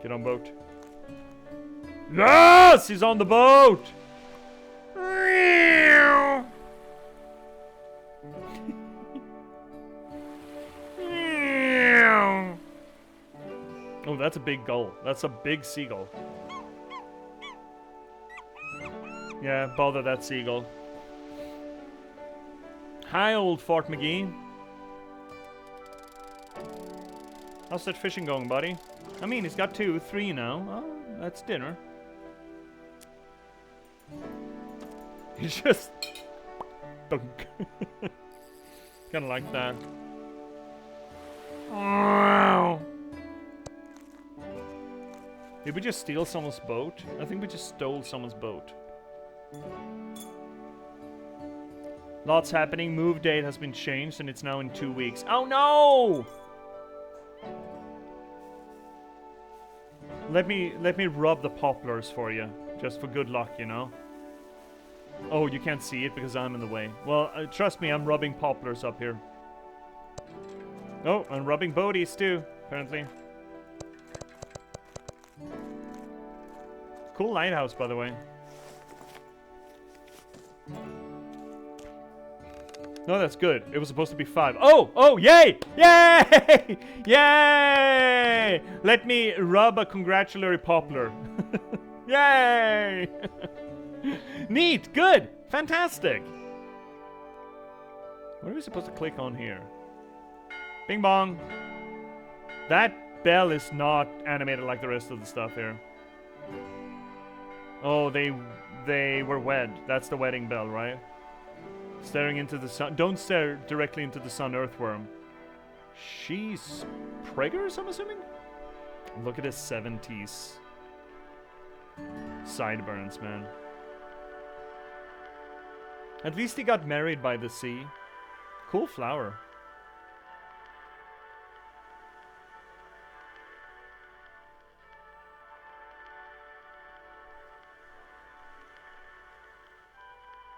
Get on boat. Yes! He's on the boat! Oh, that's a big gull. That's a big seagull. Yeah, bother that seagull. Hi, old Fort McGee. How's that fishing going, buddy? I mean, he's got 2, 3 now. Oh, that's dinner. He's just... dunk. Kinda like that. Wow. Did we just steal someone's boat? I think we just stole someone's boat. Lots happening. Move date has been changed and it's now in 2 weeks. Oh no! Let me rub the poplars for you, just for good luck, you know. Oh, you can't see it because I'm in the way. Well, trust me, I'm rubbing poplars up here. Oh, I'm rubbing boaties too, apparently. Cool lighthouse, by the way. No, that's good. It was supposed to be 5. Oh! Oh, yay! Yay! Yay! Let me rub a congratulatory poplar. Yay! Neat! Good! Fantastic! What are we supposed to click on here? Bing bong! That bell is not animated like the rest of the stuff here. Oh, they were wed. That's the wedding bell, right? Staring into the sun. Don't stare directly into the sun, earthworm. She's preggers, I'm assuming? Look at his 70s. Sideburns, man. At least he got married by the sea. Cool flower.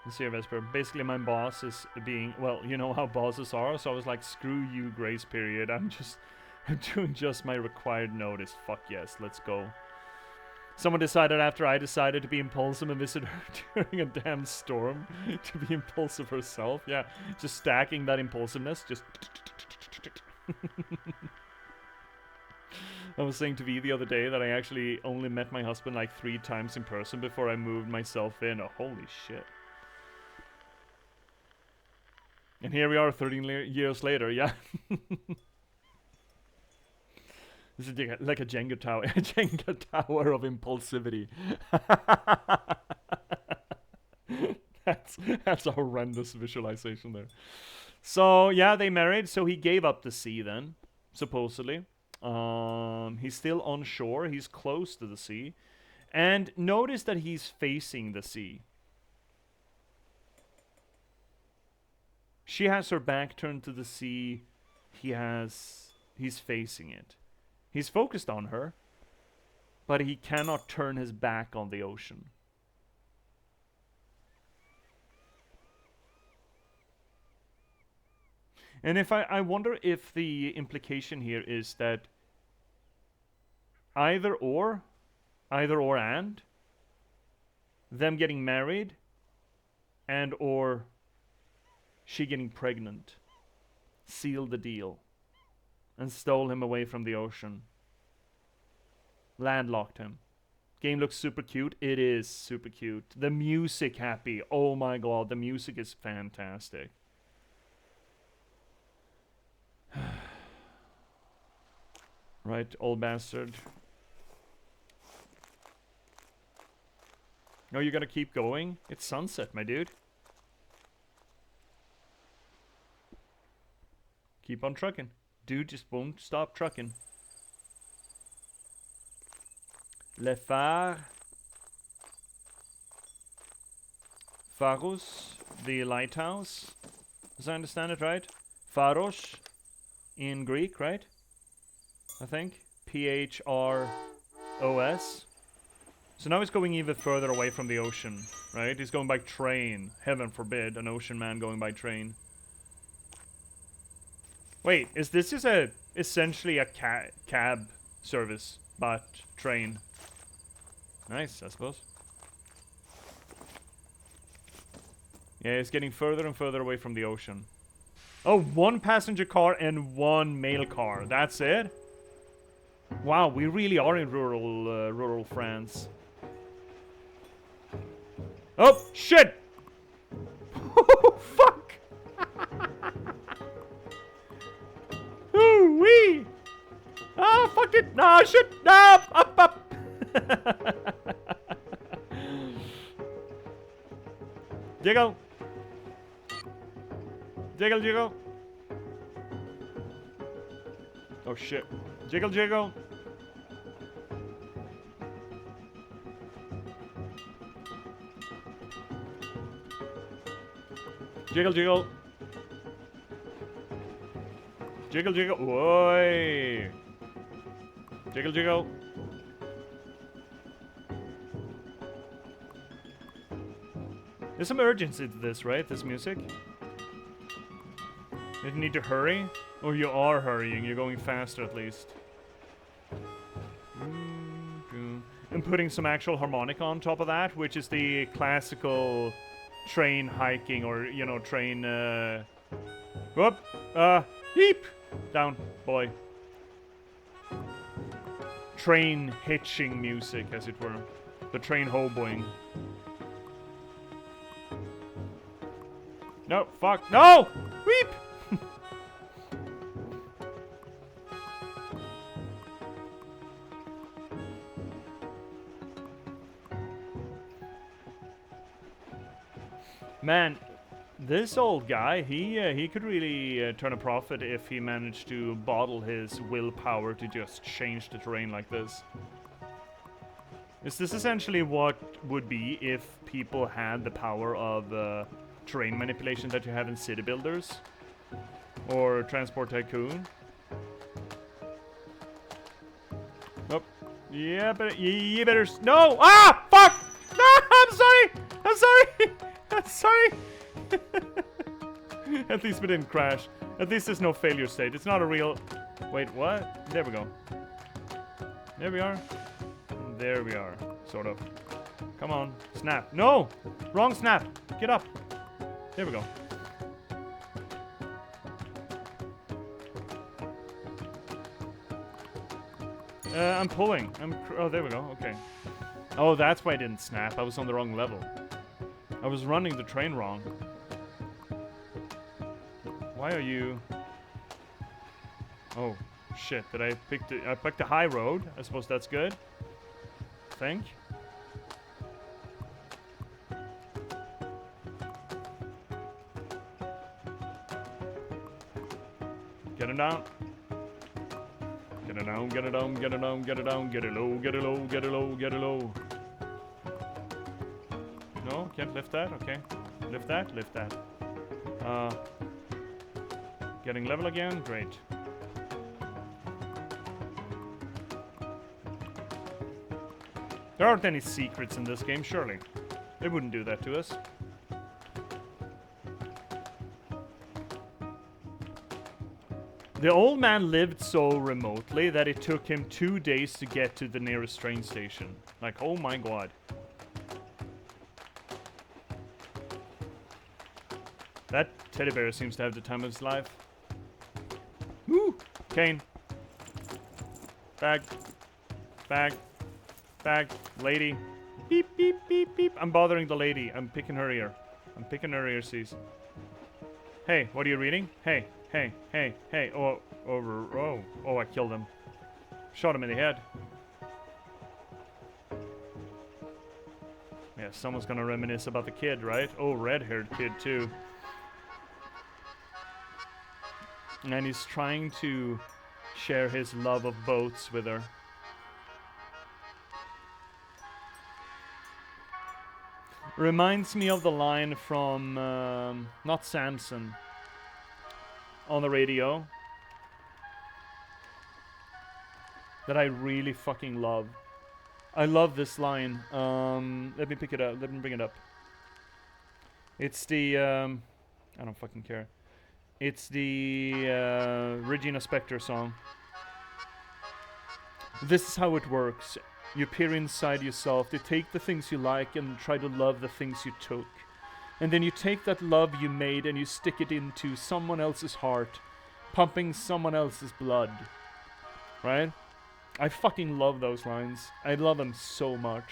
Let's see, Vesper. Basically, my boss is being, well, you know how bosses are, so I was like, screw you, grace period. I'm doing just my required notice. Fuck yes, let's go. Someone decided after I decided to be impulsive and visit her during a damn storm to be impulsive herself. Yeah, just stacking that impulsiveness. Just. I was saying to V the other day that I actually only met my husband like 3 times in person before I moved myself in. Oh, holy shit. And here we are 13 years later, yeah. This is like a Jenga tower, a Jenga tower of impulsivity. That's a horrendous visualization there. So yeah, they married. So he gave up the sea then, supposedly. He's still on shore. He's close to the sea, and notice that he's facing the sea. She has her back turned to the sea. He's facing it. He's focused on her, but he cannot turn his back on the ocean. And if I wonder if the implication here is that either or and, them getting married, and or she getting pregnant, sealed the deal, and stole him away from the ocean. Landlocked him. Game looks super cute. It is super cute. The music happy. Oh my god, the music is fantastic. Right, old bastard. No, you gotta keep going. It's sunset, my dude. Keep on trucking. Dude just won't stop trucking. Le phare. Pharos, the lighthouse. As I understand it, right? Pharos in Greek, right? I think. Phros. So now he's going even further away from the ocean, right? He's going by train. Heaven forbid, an ocean man going by train. Wait, is this just essentially a cab service, but train? Nice, I suppose. Yeah, it's getting further and further away from the ocean. Oh, one passenger car and one mail car. That's it? Wow, we really are in rural France. Oh, shit! Fuck! Ooh-wee! Ah, fuck it! No, shit! No! Up! Jiggle! Jiggle! Oh, shit. Jiggle! Jiggle! Jiggle! Oi! Jiggle! There's some urgency to this, right? This music. You need to hurry? Or you are hurrying, you're going faster at least. And putting some actual harmonica on top of that, which is the classical train hiking, or, you know, train, whoop, heap, down, boy. Train hitching music, as it were. The train hoboing. No, fuck, no! Weep! Man, this old guy, he could really turn a profit if he managed to bottle his willpower to just change the terrain like this. Is this essentially what would be if people had the power of terrain manipulation that you have in City Builders? Or Transport Tycoon? Nope. Yeah, but you better... No! Ah! Fuck! No! I'm sorry! At least we didn't crash. At least there's no failure state. It's not a real... Wait, what? There we go. There we are. There we are. Sort of. Come on. Snap. No! Wrong snap. Get up. There we go. I'm pulling. Oh, there we go. Okay. Oh, that's why I didn't snap. I was on the wrong level. I was running the train wrong. Why are you... Oh, shit. Did I pick the... I picked the high road. I suppose that's good. I think. Get him down. Get it down, get it down, get it down, get it down, get it low, get it low, get it low, get it low. No, can't lift that, okay. Lift that, lift that. Getting level again, great. There aren't any secrets in this game, surely. They wouldn't do that to us. The old man lived so remotely that it took him 2 days to get to the nearest train station. Like, oh my god. That teddy bear seems to have the time of his life. Woo! Kane. Back. Back. Back. Lady. Beep, beep, beep, beep. I'm bothering the lady. I'm picking her ear. I'm picking her ear, sees. Hey, what are you reading? Hey, hey, hey, hey. Oh, I killed him. Shot him in the head. Yeah, someone's gonna reminisce about the kid, right? Oh, red-haired kid, too. And he's trying to share his love of boats with her. Reminds me of the line from, not Samson, on the radio. That I really fucking love. I love this line. Let me pick it up. Let me bring it up. It's the, I don't fucking care. It's the Regina Spektor song. This is how it works. You peer inside yourself. You take the things you like and try to love the things you took. And then you take that love you made and you stick it into someone else's heart, pumping someone else's blood. Right? I fucking love those lines. I love them so much.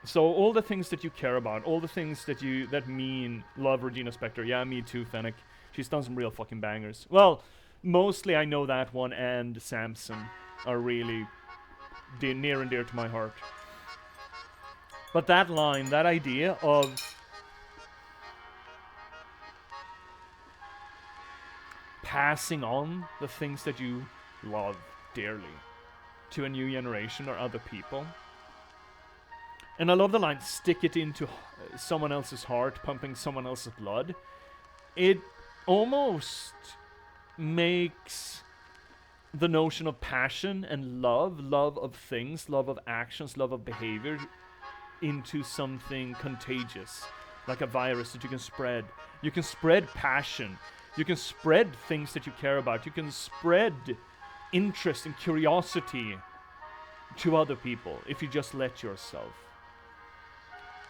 So all the things that you care about, all the things that mean love Regina Spektor. Yeah, me too, Fennec. She's done some real fucking bangers. Well, mostly I know that one and Samson are really near and dear to my heart. But that line, that idea of passing on the things that you love dearly to a new generation or other people. And I love the line, stick it into someone else's heart, pumping someone else's blood. It almost makes the notion of passion and love of things, love of actions, love of behavior, into something contagious, like a virus that you can spread. You can spread passion. You can spread things that you care about. You can spread interest and curiosity to other people if you just let yourself.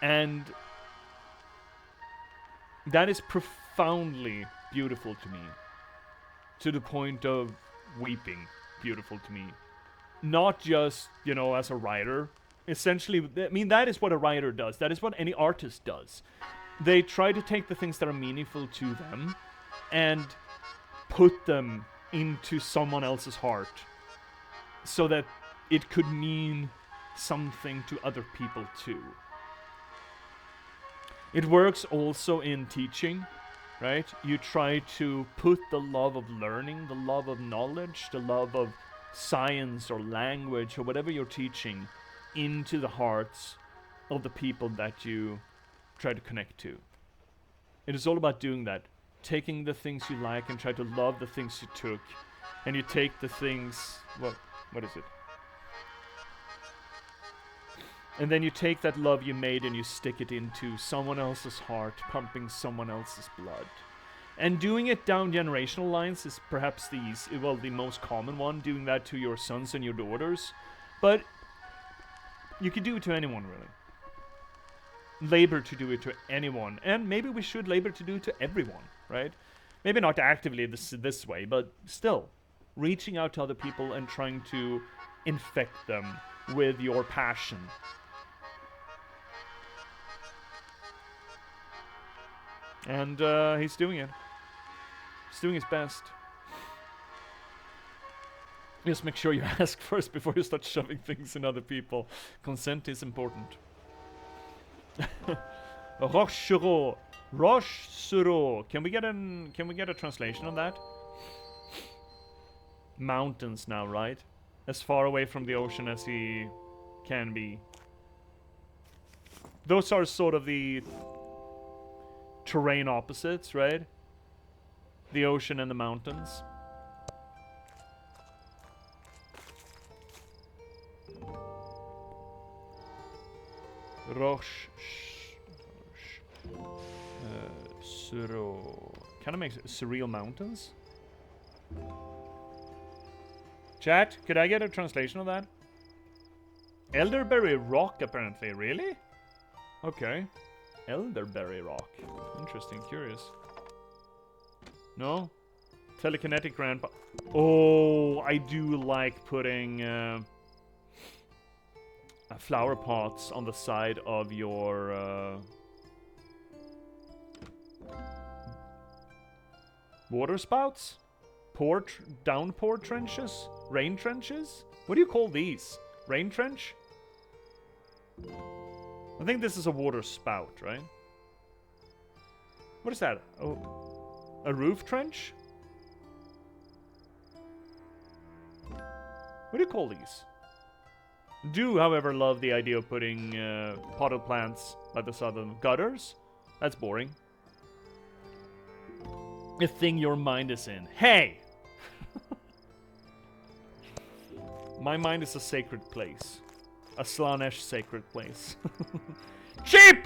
And that is profoundly beautiful to me, to the point of weeping beautiful to me. Not just, as a writer. Essentially, I mean, that is what a writer does. That is what any artist does. They try to take the things that are meaningful to them and put them into someone else's heart so that it could mean something to other people too. It works also in teaching, right? You try to put the love of learning, the love of knowledge, the love of science or language or whatever you're teaching into the hearts of the people that you try to connect to. It is all about doing that. Taking the things you like and try to love the things you took. And you take the things... What is it? And then you take that love you made and you stick it into someone else's heart, pumping someone else's blood. And doing it down generational lines is perhaps the most common one, doing that to your sons and your daughters. But you could do it to anyone, really. Labor to do it to anyone. And maybe we should labor to do it to everyone, right? Maybe not actively this way, but still. Reaching out to other people and trying to infect them with your passion. And he's doing it. He's doing his best. Just make sure you ask first before you start shoving things in other people. Consent is important. Rochero. Rochero. Can we get a translation of that? Mountains now, right? As far away from the ocean as he can be. Those are sort of the terrain opposites, right? The ocean and the mountains. Kind of makes it surreal mountains. Chat, could I get a translation of that? Elderberry rock, apparently. Really? Okay. Elderberry rock. Interesting, curious. No? Telekinetic grandpa. Oh, I do like putting flower pots on the side of your water spouts? Downpour trenches? Rain trenches? What do you call these? Rain trench? I think this is a water spout, right? What is that? Oh, a roof trench? What do you call these? Do, however, love the idea of putting potted plants by the side of gutters. That's boring. A thing your mind is in. Hey! My mind is a sacred place. A Slaanesh sacred place. Cheap!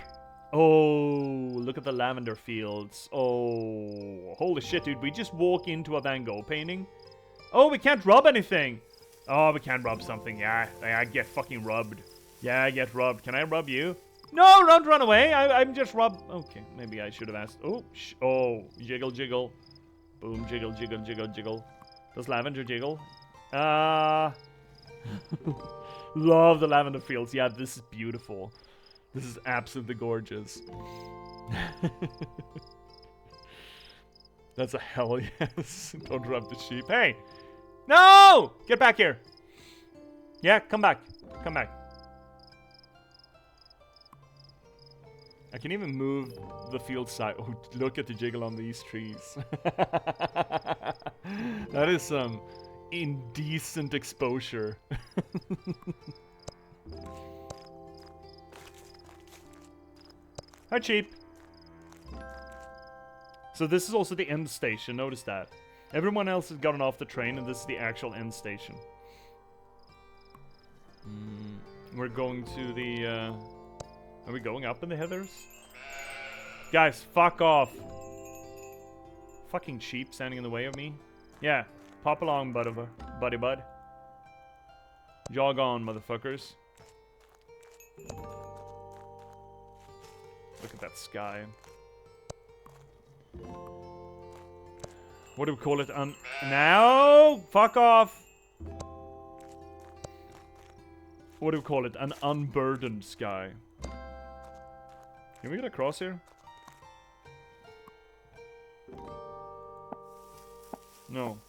Oh, look at the lavender fields. Oh, holy shit, dude. We just walk into a Van Gogh painting. Oh, we can't rub anything. Oh, we can't rub something. Yeah, I get fucking rubbed. Yeah, I get rubbed. Can I rub you? No, don't run away. I'm just rubbed. Okay, maybe I should have asked. Oh, oh, jiggle, jiggle. Boom, jiggle, jiggle, jiggle, jiggle. Does lavender jiggle? Love the lavender fields. Yeah, this is beautiful. This is absolutely gorgeous. That's a hell yes. Don't rub the sheep. Hey! No! Get back here. Yeah, come back. Come back. I can even move the field side. Oh, look at the jiggle on these trees. That is some indecent exposure. Hi, cheap. So this is also the end station. Notice that. Everyone else has gotten off the train, and this is the actual end station. We're going to the... Are we going up in the heathers? Guys, fuck off. Fucking sheep standing in the way of me. Yeah, pop along, buddy bud. Jog on, motherfuckers. Look at that sky. What do we call it? Now! Fuck off! What do we call it? An unburdened sky. Can we get across here? No.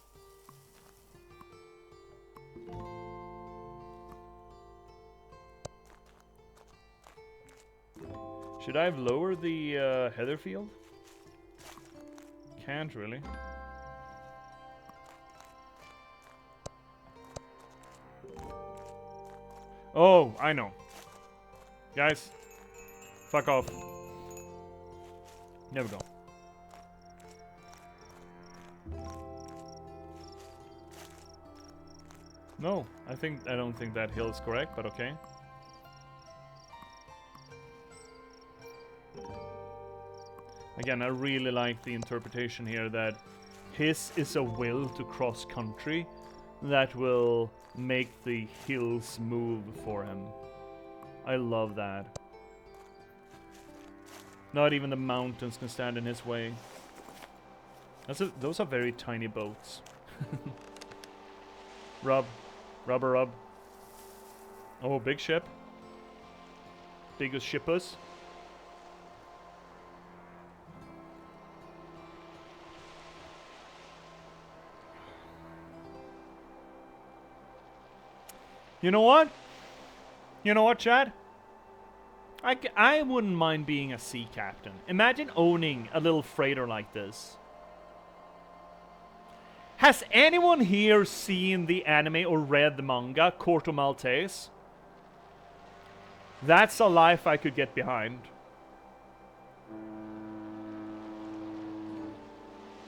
Should I have lowered the heather field? Can't really. Oh, I know. Guys, fuck off. There we go. No, I don't think that hill is correct, but okay. Again, I really like the interpretation here that his is a will to cross country that will make the hills move for him. I love that. Not even the mountains can stand in his way. Those are very tiny boats. Rub. Rubber rub. Oh, big ship. Biggest shippers. You know what? You know what, Chad? I wouldn't mind being a sea captain. Imagine owning a little freighter like this. Has anyone here seen the anime or read the manga, Corto Maltese? That's a life I could get behind.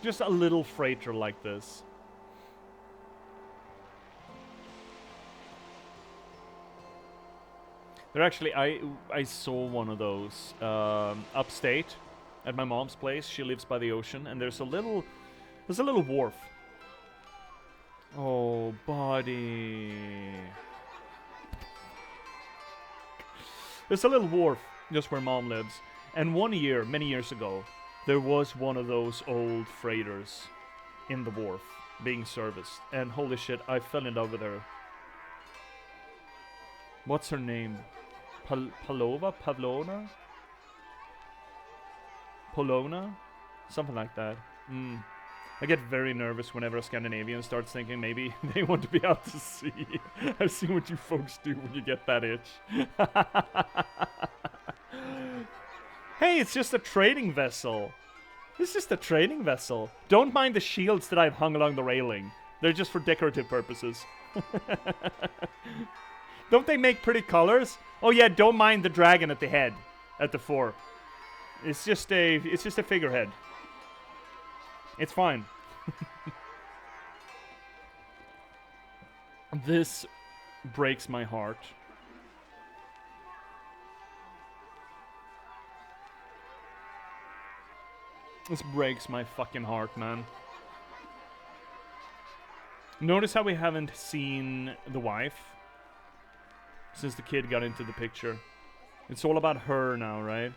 Just a little freighter like this. There actually, I saw one of those upstate at my mom's place. She lives by the ocean, and there's a little wharf. Oh, buddy. There's a little wharf just where mom lives, And one year, many years ago, there was one of those old freighters in the wharf being serviced. And holy shit, I fell in love with her. What's her name? Pavlona? Polona? Something like that. I get very nervous whenever a Scandinavian starts thinking maybe they want to be out to sea. I've seen what you folks do when you get that itch. Hey, it's just a trading vessel. It's just a trading vessel. Don't mind the shields that I've hung along the railing. They're just for decorative purposes. Don't they make pretty colors? Oh yeah, don't mind the dragon at the head, at the fore. It's just a figurehead. It's fine. This breaks my heart. This breaks my fucking heart, man. Notice how we haven't seen the wife since the kid got into the picture. It's all about her now, right?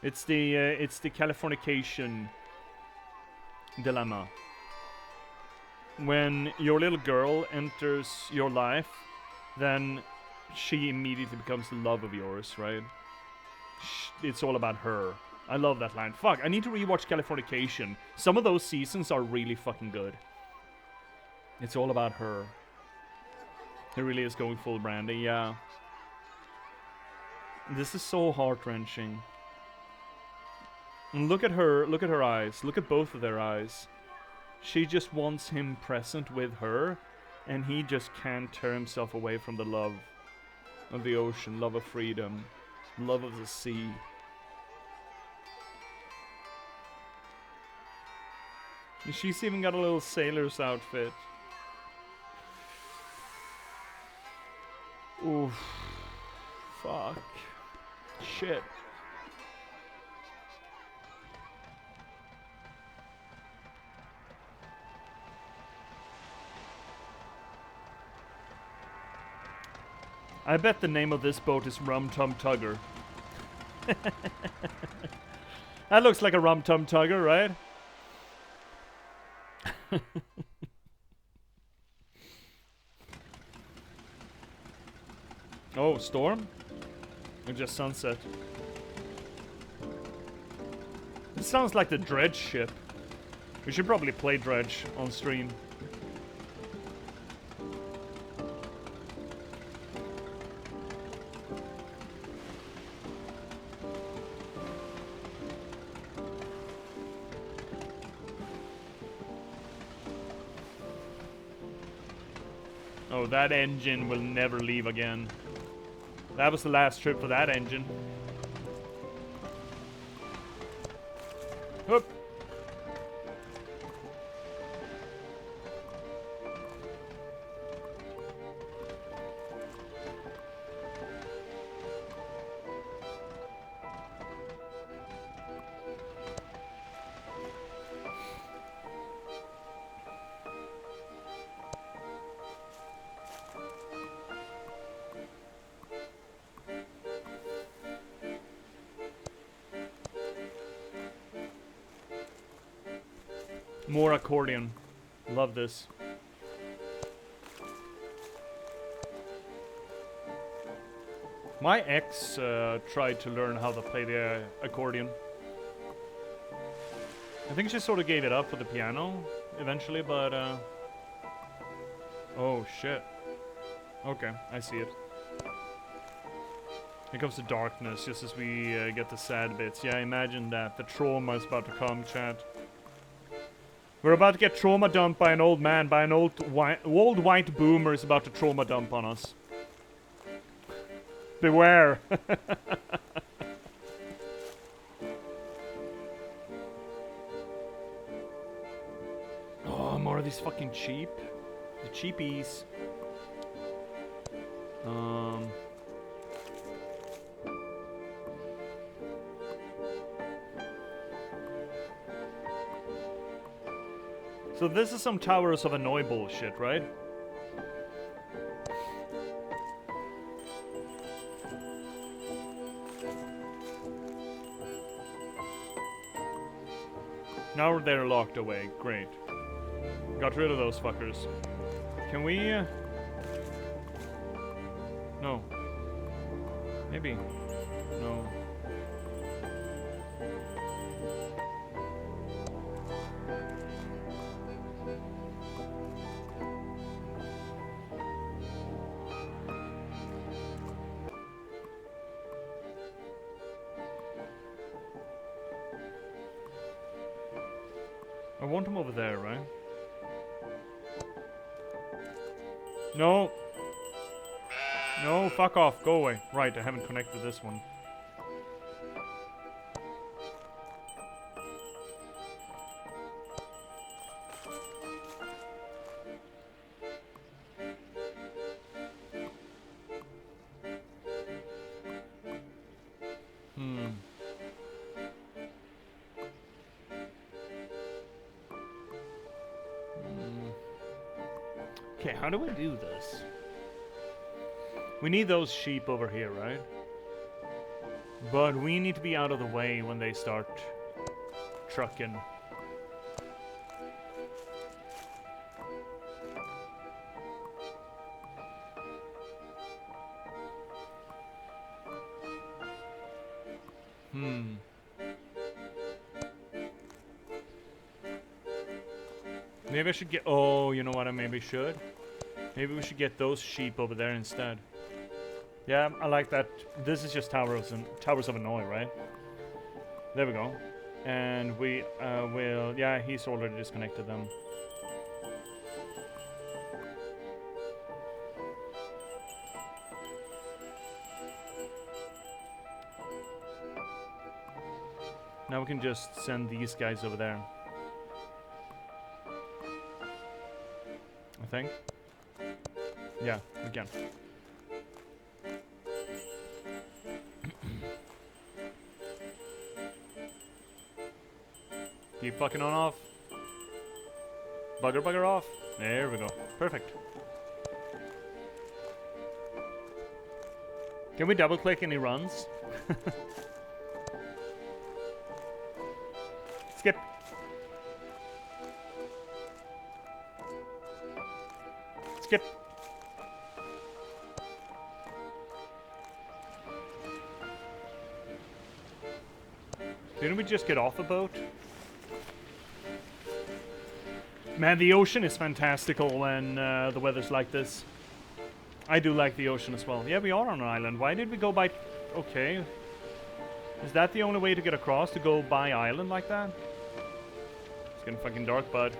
It's the Californication dilemma. When your little girl enters your life, then she immediately becomes the love of yours, right? It's all about her. I love that line. Fuck, I need to rewatch Californication. Some of those seasons are really fucking good. It's all about her. It really is going full Brandy, yeah. This is so heart-wrenching. And look at her eyes. Look at both of their eyes. She just wants him present with her, and he just can't tear himself away from the love of the ocean, love of freedom, love of the sea. And she's even got a little sailor's outfit. Oof. Fuck. Shit. I bet the name of this boat is Rum Tum Tugger. That looks like a Rum Tum Tugger, right? Oh, storm? Or just sunset? It sounds like the Dredge ship. We should probably play Dredge on stream. Oh, that engine will never leave again. That was the last trip for that engine. Hoop. More accordion. Love this. My ex tried to learn how to play the accordion. I think she sort of gave it up for the piano eventually, but oh shit. Okay, I see it. Here comes the darkness just as we get the sad bits. Yeah, imagine that. The trauma is about to come, chat. We're about to get trauma dumped by an old man, by an old white boomer is about to trauma dump on us. Beware. Oh, more of these fucking cheap. The cheapies. So this is some Towers of Hanoi bullshit, right? Now they're locked away. Great. Got rid of those fuckers. Can we... No. Maybe. No. I want him over there, right? No. No, fuck off. Go away. Right, I haven't connected this one. Okay, how do I do this? We need those sheep over here, right? But we need to be out of the way when they start trucking. Maybe I should get... Oh, you know what I maybe should? Maybe we should get those sheep over there instead. Yeah, I like that. This is just Towers of Hanoi, right? There we go. And we will... Yeah, he's already disconnected them. Now we can just send these guys over there. I think. Yeah, we can. Keep fucking on off. Bugger off. There we go. Perfect. Can we double click any runs? Skip. Skip. Didn't we just get off a boat? Man, the ocean is fantastical when the weather's like this. I do like the ocean as well. Yeah, we are on an island. Why did we go by... Okay. Is that the only way to get across? To go by island like that? It's getting fucking dark, bud.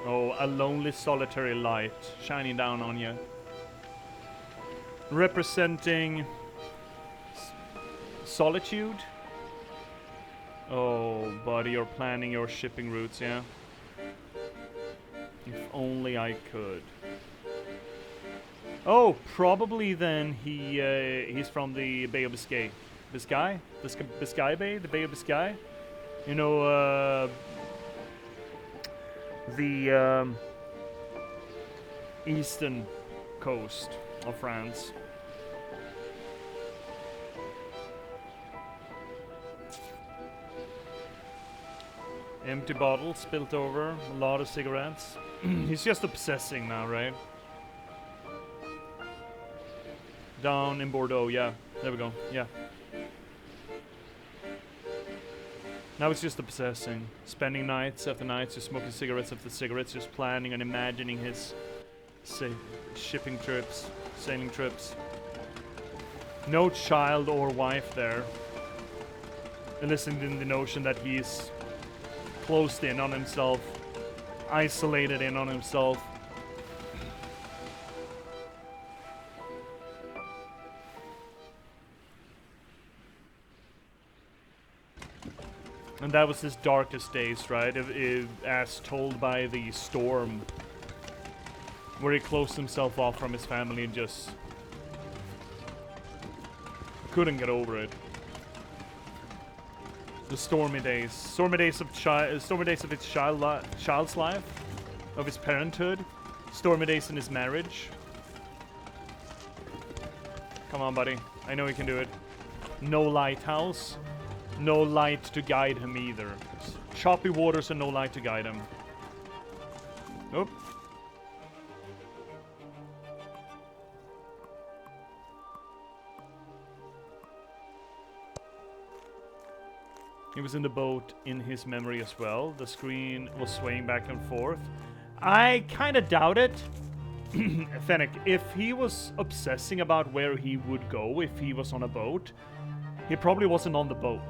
Oh, a lonely solitary light shining down on you. Representing... solitude? Oh, buddy, you're planning your shipping routes, yeah? If only I could. Oh, probably then he's from the Bay of Biscay. Biscay? Biscay Bay? The Bay of Biscay? You know, the eastern coast of France. Empty bottle spilt over, a lot of cigarettes. He's just obsessing now, right? Down in Bordeaux, yeah. There we go, yeah. Now it's just obsessing. Spending nights after nights, just smoking cigarettes after cigarettes, just planning and imagining his shipping trips, sailing trips. No child or wife there. Listening in the notion that he's closed in on himself, isolated in on himself. And that was his darkest days, right? As told by the storm, where he closed himself off from his family and just couldn't get over it. The stormy days of his child's life, of his parenthood, stormy days in his marriage. Come on, buddy. I know you can do it. No lighthouse. no light to guide him either. Choppy waters and no light to guide him. Oop. He was in the boat in his memory as well. The screen was swaying back and forth. I kind of doubt it. Fennec, if he was obsessing about where he would go if he was on a boat, he probably wasn't on the boat.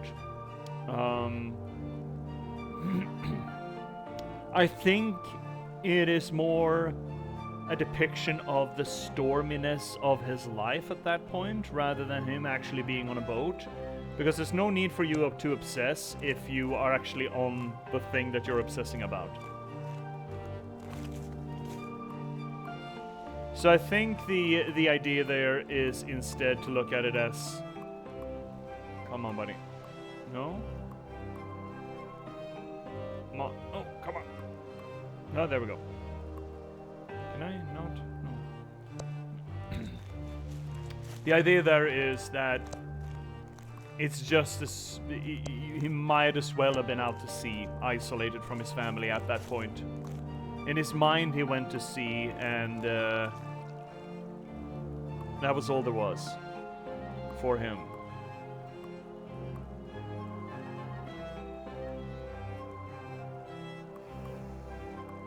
I think it is more a depiction of the storminess of his life at that point, rather than him actually being on a boat. Because there's no need for you to obsess if you are actually on the thing that you're obsessing about. So I think the idea there is instead to look at it as... Come on, buddy. No? Come on. Oh, come on. No, there we go. Can I not? No. The idea there is that it's just this... He might as well have been out to sea, isolated from his family at that point. In his mind, he went to sea, and that was all there was for him.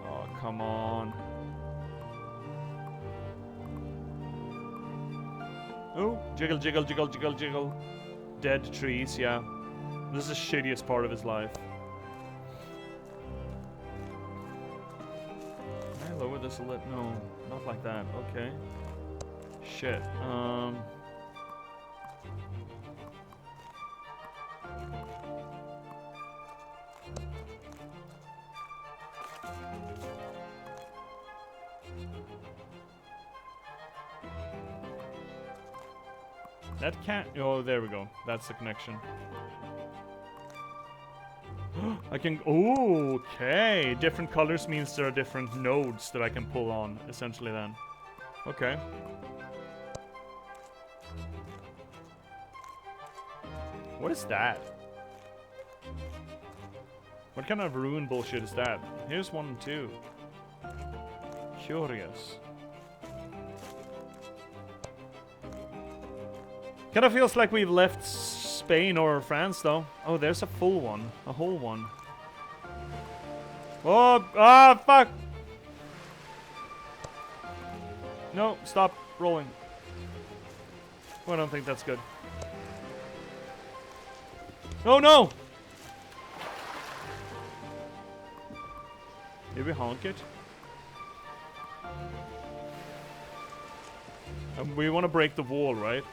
Oh, come on. Oh, jiggle, jiggle, jiggle, jiggle, jiggle. Dead trees, yeah. This is the shittiest part of his life. Can I lower this a little? No, not like that. Okay. Shit. That can't... Oh, there we go. That's the connection. I can... Oh, okay. Different colors means there are different nodes that I can pull on, essentially, then. Okay. What is that? What kind of rune bullshit is that? Here's one, too. Curious. Kind of feels like we've left Spain or France, though. Oh, there's a full one. A whole one. Oh, ah, fuck! No, stop rolling. Oh, I don't think that's good. Oh, no! Did we honk it? We want to break the wall, right?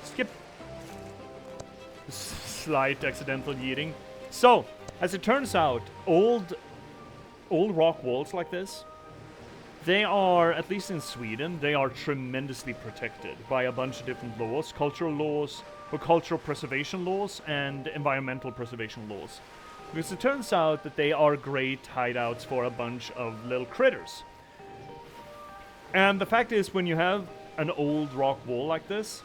Skip. Slight accidental yeeting. So, as it turns out, old rock walls like this, they are, at least in Sweden, they are tremendously protected by a bunch of different laws, or cultural preservation laws, and environmental preservation laws. Because it turns out that they are great hideouts for a bunch of little critters. And the fact is, when you have an old rock wall like this,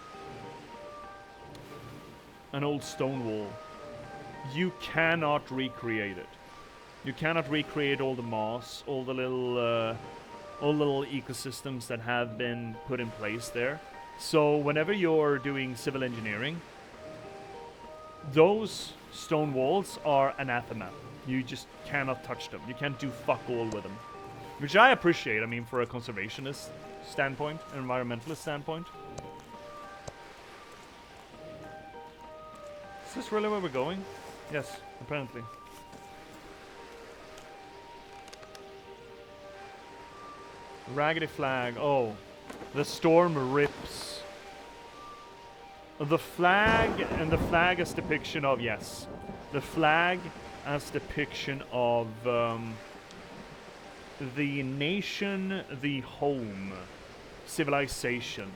an old stone wall, you cannot recreate it. You cannot recreate all the moss, all the little ecosystems that have been put in place there. So whenever you're doing civil engineering, those stone walls are anathema. You just cannot touch them. You can't do fuck all with them. Which I appreciate, I mean, for a conservationist standpoint, an environmentalist standpoint. Is this really where we're going? Yes, apparently. Raggedy flag. Oh, the storm rips. The flag, and the flag as depiction of, yes. The flag as depiction of the nation, the home, civilization.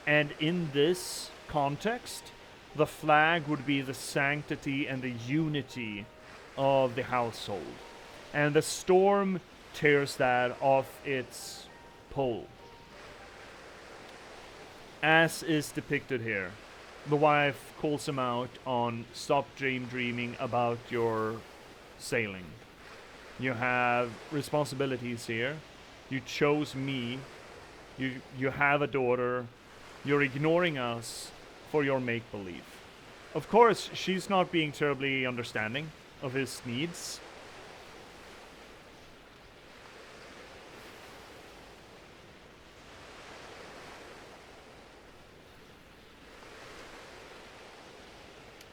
And in this context, The flag would be the sanctity and the unity of the household. And the storm tears that off its pole. As is depicted here. The wife calls him out on stop dreaming about your sailing. You have responsibilities here. You chose me. You have a daughter. You're ignoring us for your make-believe. Of course, she's not being terribly understanding of his needs.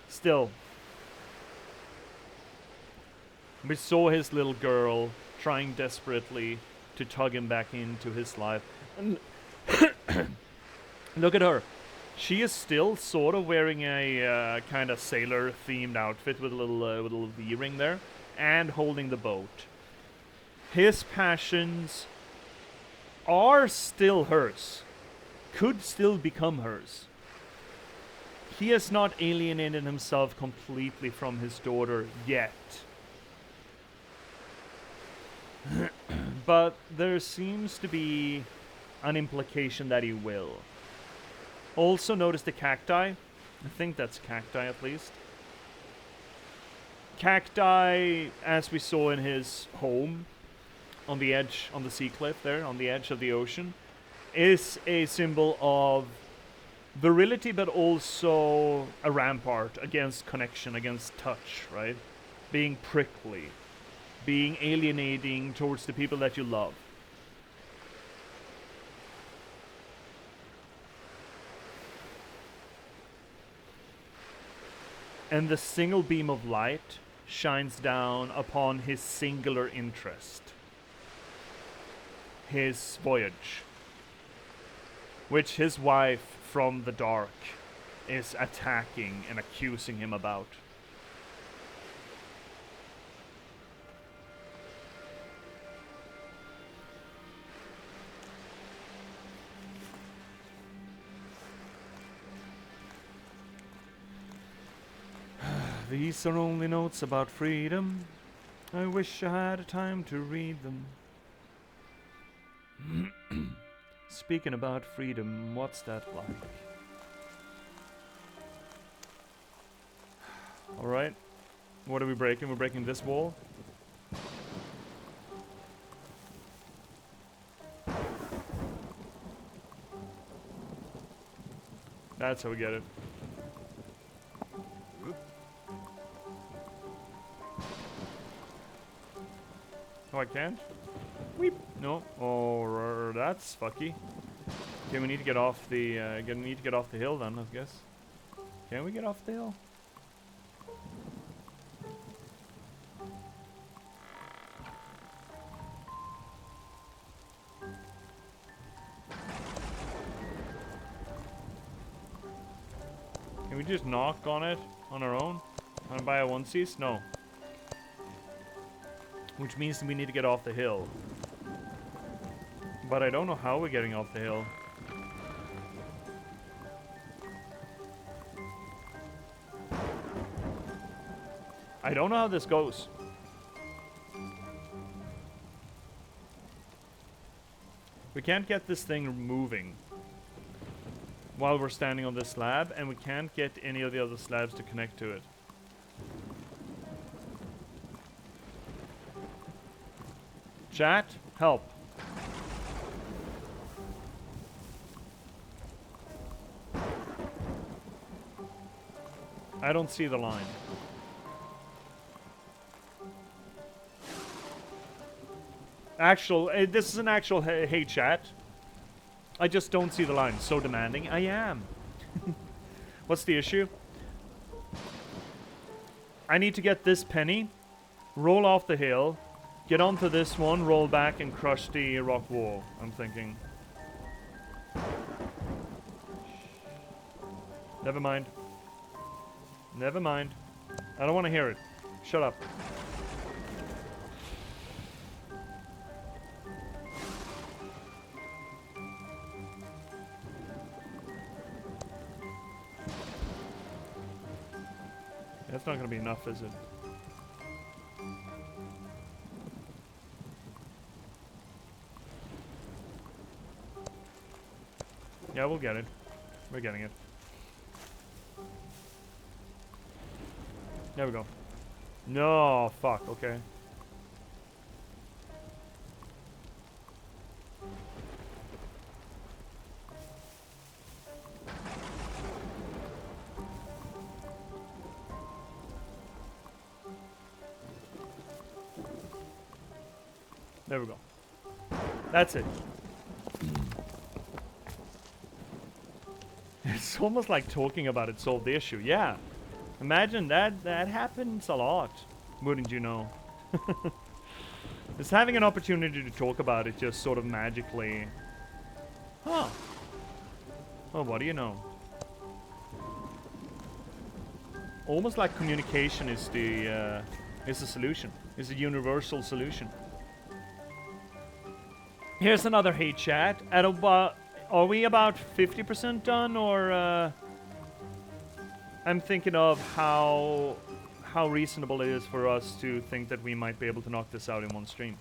Still, we saw his little girl trying desperately to tug him back into his life. And look at her. She is still sort of wearing a kind of sailor-themed outfit with a little V-ring there, and holding the boat. His passions are still hers. Could still become hers. He has not alienated himself completely from his daughter yet. But there seems to be an implication that he will. Also notice the cacti. I think that's cacti at least. Cacti, as we saw in his home, on the edge, on the sea cliff there, on the edge of the ocean, is a symbol of virility, but also a rampart against connection, against touch, right? Being prickly, being alienating towards the people that you love. And the single beam of light shines down upon his singular interest. His voyage. Which his wife from the dark is attacking and accusing him about. These are only notes about freedom. I wish I had a time to read them. Speaking about freedom, what's that like? Alright. What are we breaking? We're breaking this wall. That's how we get it. Oh, I can't? Weep. No. Oh, that's fucky. Okay, we need to get off the. Need to get off the hill then, I guess. Can we get off the hill? Can we just knock on it on our own? And buy a onesies? No. Which means we need to get off the hill. But I don't know how we're getting off the hill. I don't know how this goes. We can't get this thing moving while we're standing on this slab, and we can't get any of the other slabs to connect to it. Chat, help. I don't see the line. This is an actual hey chat. I just don't see the line. So demanding. I am. What's the issue? I need to get this penny, roll off the hill, get onto this one, roll back, and crush the rock wall, I'm thinking. Never mind. Never mind. I don't want to hear it. Shut up. That's not gonna be enough, is it? Yeah, we'll get it. We're getting it. There we go. No, fuck, okay. There we go. That's it. It's almost like talking about it solved the issue. Yeah. Imagine that happens a lot. Wouldn't you know? Just having an opportunity to talk about it just sort of magically. Huh. Oh, what do you know? Almost like communication is the solution. Is a universal solution. Here's another hate chat. At about, are we about 50% done, or I'm thinking of how reasonable it is for us to think that we might be able to knock this out in one stream.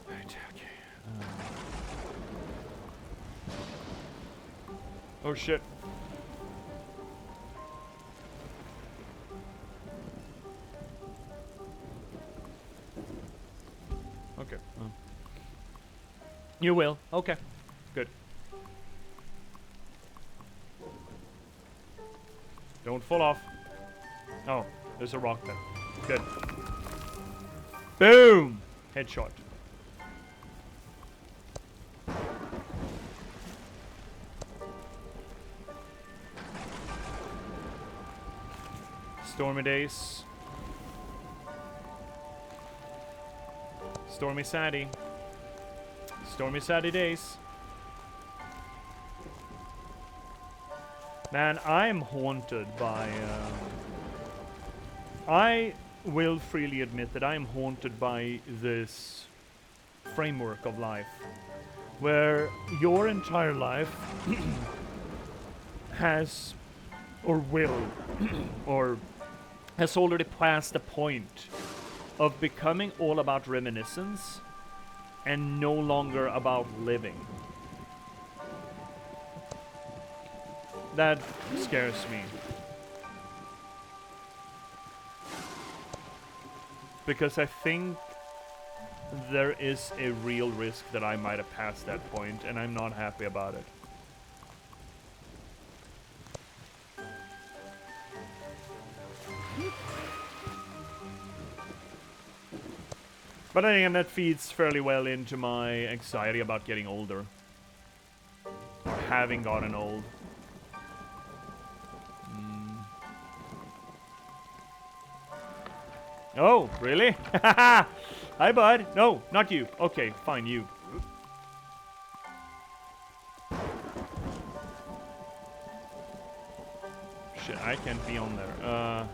Right, okay. Oh shit. Okay. You will. Okay. Good. Don't fall off. Oh, there's a rock there. Good. Boom! Headshot. Stormy days. Stormy Saddy. Stormy Saddy days. Man, I'm haunted by... I will freely admit that I'm haunted by this framework of life. Where your entire life has, or will, or has already passed the point of becoming all about reminiscence and no longer about living. That scares me. Because I think there is a real risk that I might have passed that point, and I'm not happy about it. But again, that feeds fairly well into my anxiety about getting older. Or having gotten old. Oh, really? Hi, bud. No, not you. Okay, fine, you. Shit, I can't be on there.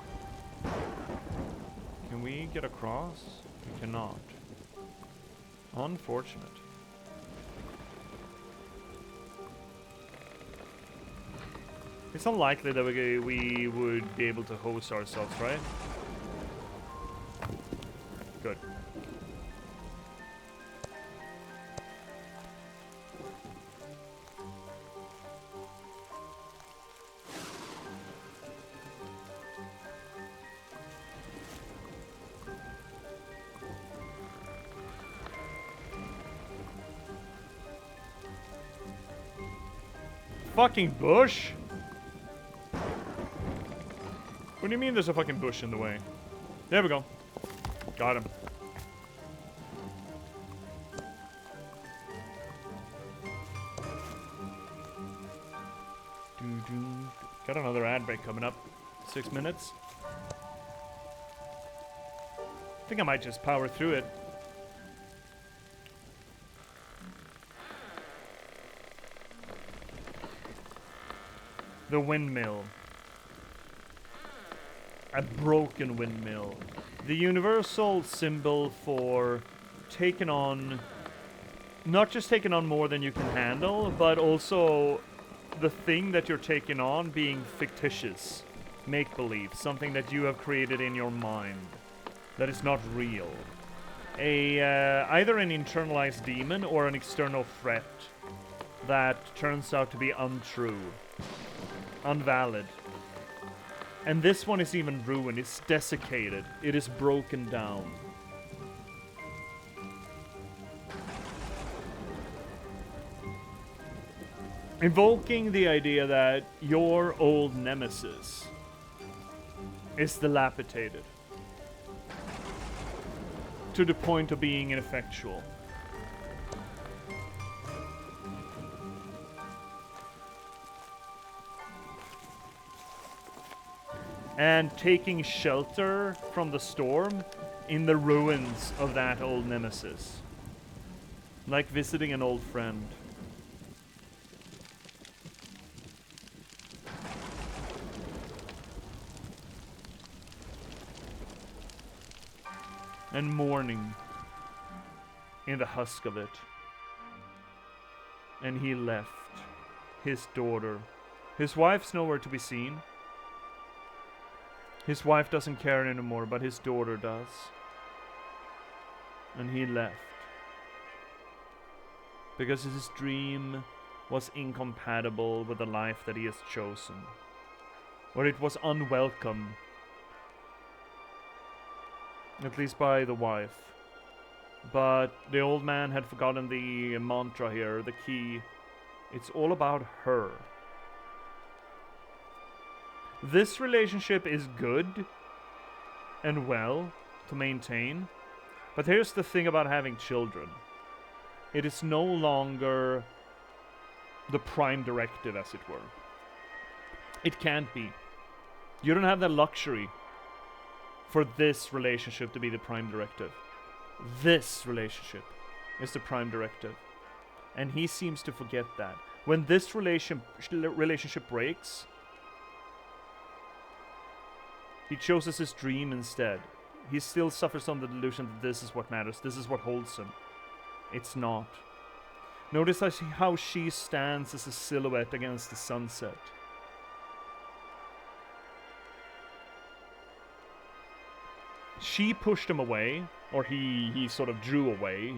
Can we get across? We cannot. Unfortunate. It's unlikely that we would be able to host ourselves, right? Good. Fucking bush? What do you mean there's a fucking bush in the way? There we go. Got him. Got another ad break coming up. 6 minutes. I think I might just power through it. The windmill. A broken windmill. The universal symbol for taking on, not just taking on more than you can handle, but also the thing that you're taking on being fictitious, make-believe, something that you have created in your mind that is not real. Either an internalized demon or an external threat that turns out to be untrue, unvalid. And this one is even ruined, it's desiccated, it is broken down. Invoking the idea that your old nemesis is dilapidated to the point of being ineffectual. And taking shelter from the storm in the ruins of that old nemesis. Like visiting an old friend. And mourning in the husk of it. And he left his daughter. His wife's nowhere to be seen. His wife doesn't care anymore, but his daughter does. And he left. Because his dream was incompatible with the life that he has chosen. Or it was unwelcome. At least by the wife. But the old man had forgotten the mantra here, the key. It's all about her. This relationship is good and well to maintain. But here's the thing about having children. It is no longer the prime directive, as it were. It can't be. You don't have the luxury for this relationship to be the prime directive. This relationship is the prime directive. And he seems to forget that. When this relationship breaks, he chooses his dream instead. He still suffers from the delusion that this is what matters, this is what holds him. It's not. Notice how she stands as a silhouette against the sunset. She pushed him away, or he sort of drew away.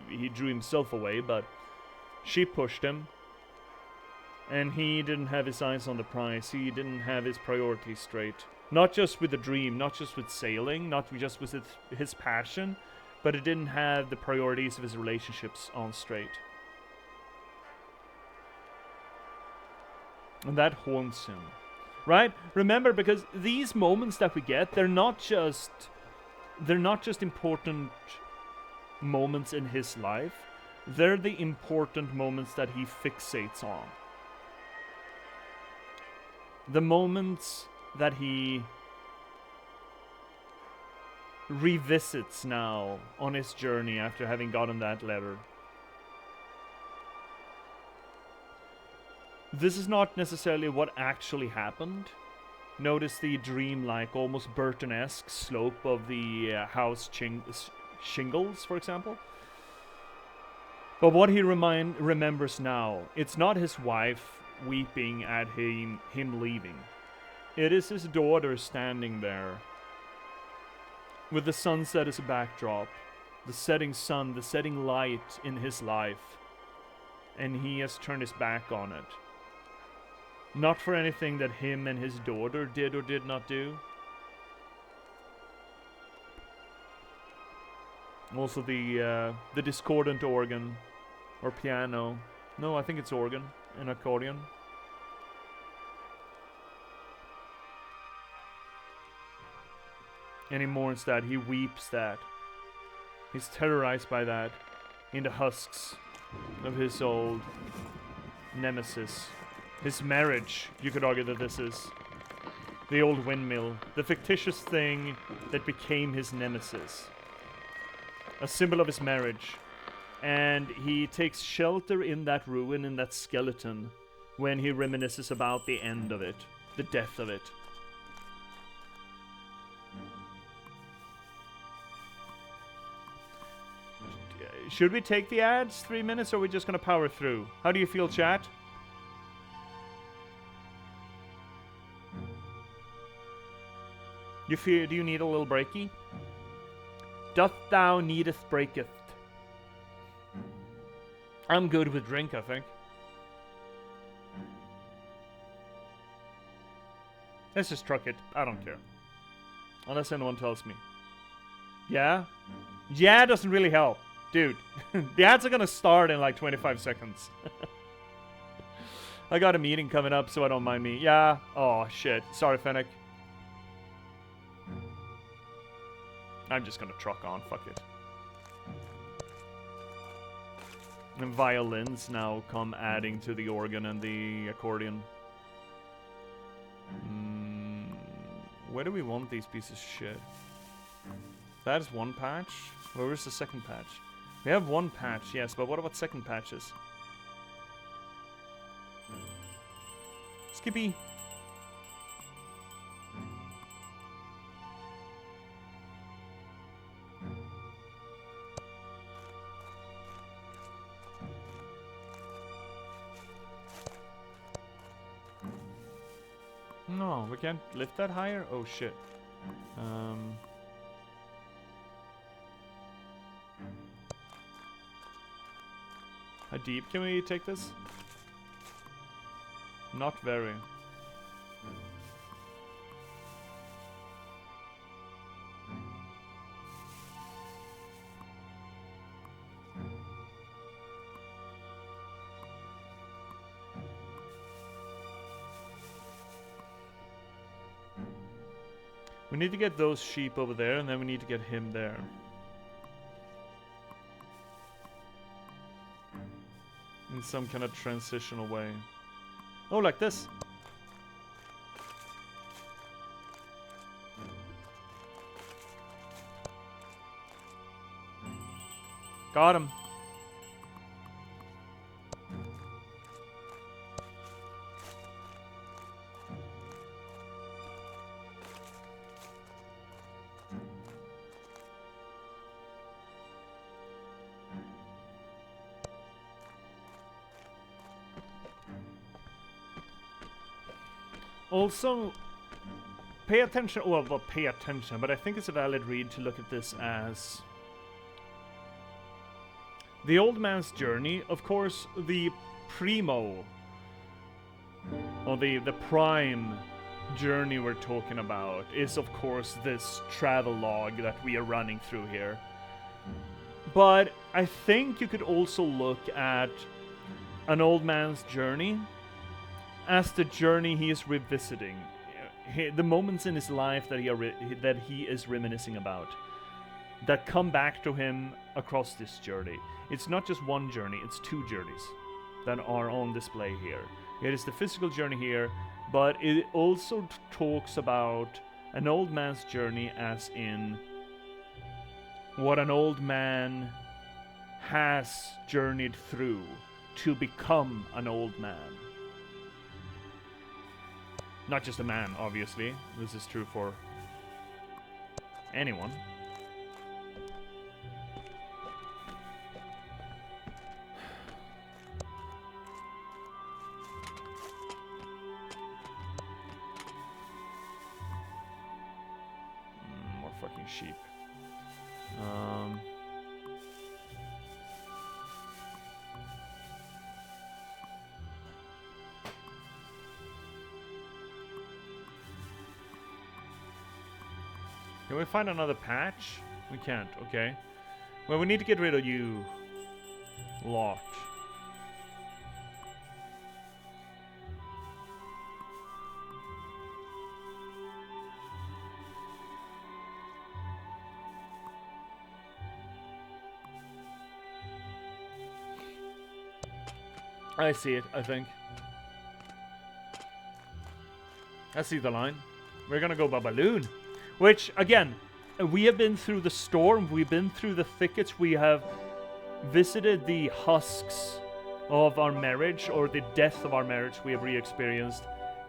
He drew himself away, but she pushed him. And he didn't have his eyes on the prize. He didn't have his priorities straight. Not just with the dream, not just with sailing, not just with his passion, but it didn't have the priorities of his relationships on straight. And that haunts him. Right? Remember, because these moments that we get, they're not just important moments in his life. They're the important moments that he fixates on. The moments that he revisits now on his journey after having gotten that letter. This is not necessarily what actually happened. Notice the dreamlike, almost Burton-esque slope of the house shingles, for example. But what he remembers now, it's not his wife weeping at him leaving. It is his daughter standing there, with the sunset as a backdrop, the setting sun, the setting light in his life, and he has turned his back on it. Not for anything that him and his daughter did or did not do. Also the discordant organ, or piano. No, I think it's organ, an accordion. And he mourns that, he weeps that. He's terrorized by that in the husks of his old nemesis. His marriage, you could argue that this is. The old windmill, the fictitious thing that became his nemesis. A symbol of his marriage. And he takes shelter in that ruin, in that skeleton, when he reminisces about the end of it, the death of it. Should we take the ads? 3 minutes, or are we just gonna power through? How do you feel, chat? Do you need a little breaky? Doth thou needeth breaketh? I'm good with drink, I think. Let's just truck it. I don't care. Unless anyone tells me. Yeah? Yeah doesn't really help. Dude, the ads are gonna start in like 25 seconds. I got a meeting coming up, so I don't mind me. Yeah? Oh, shit. Sorry, Fennec. I'm just gonna truck on. Fuck it. And violins now come adding to the organ and the accordion. Where do we want these pieces of shit? That is one patch. Where is the second patch? We have one patch, yes, but what about second patches? Skippy. No, we can't lift that higher? Oh shit. How deep can we take this? Not very. We need to get those sheep over there, and then we need to get him there. In some kind of transitional way. Oh, like this. Got him. Also, pay attention, well, pay attention, but I think it's a valid read to look at this as the old man's journey. Of course, the primo, or the prime journey we're talking about is, of course, this travel log that we are running through here. But I think you could also look at an old man's journey as the journey he is revisiting, the moments in his life that he is reminiscing about, that come back to him across this journey. It's not just one journey; it's two journeys that are on display here. It is the physical journey here, but it also talks about an old man's journey, as in what an old man has journeyed through to become an old man. Not just a man, obviously. This is true for anyone. More fucking sheep. Can we find another patch? We can't, okay. Well, we need to get rid of you lot. I see it, I think. I see the line. We're gonna go by balloon. Which, again, we have been through the storm, we've been through the thickets, we have visited the husks of our marriage, or the death of our marriage we have re-experienced,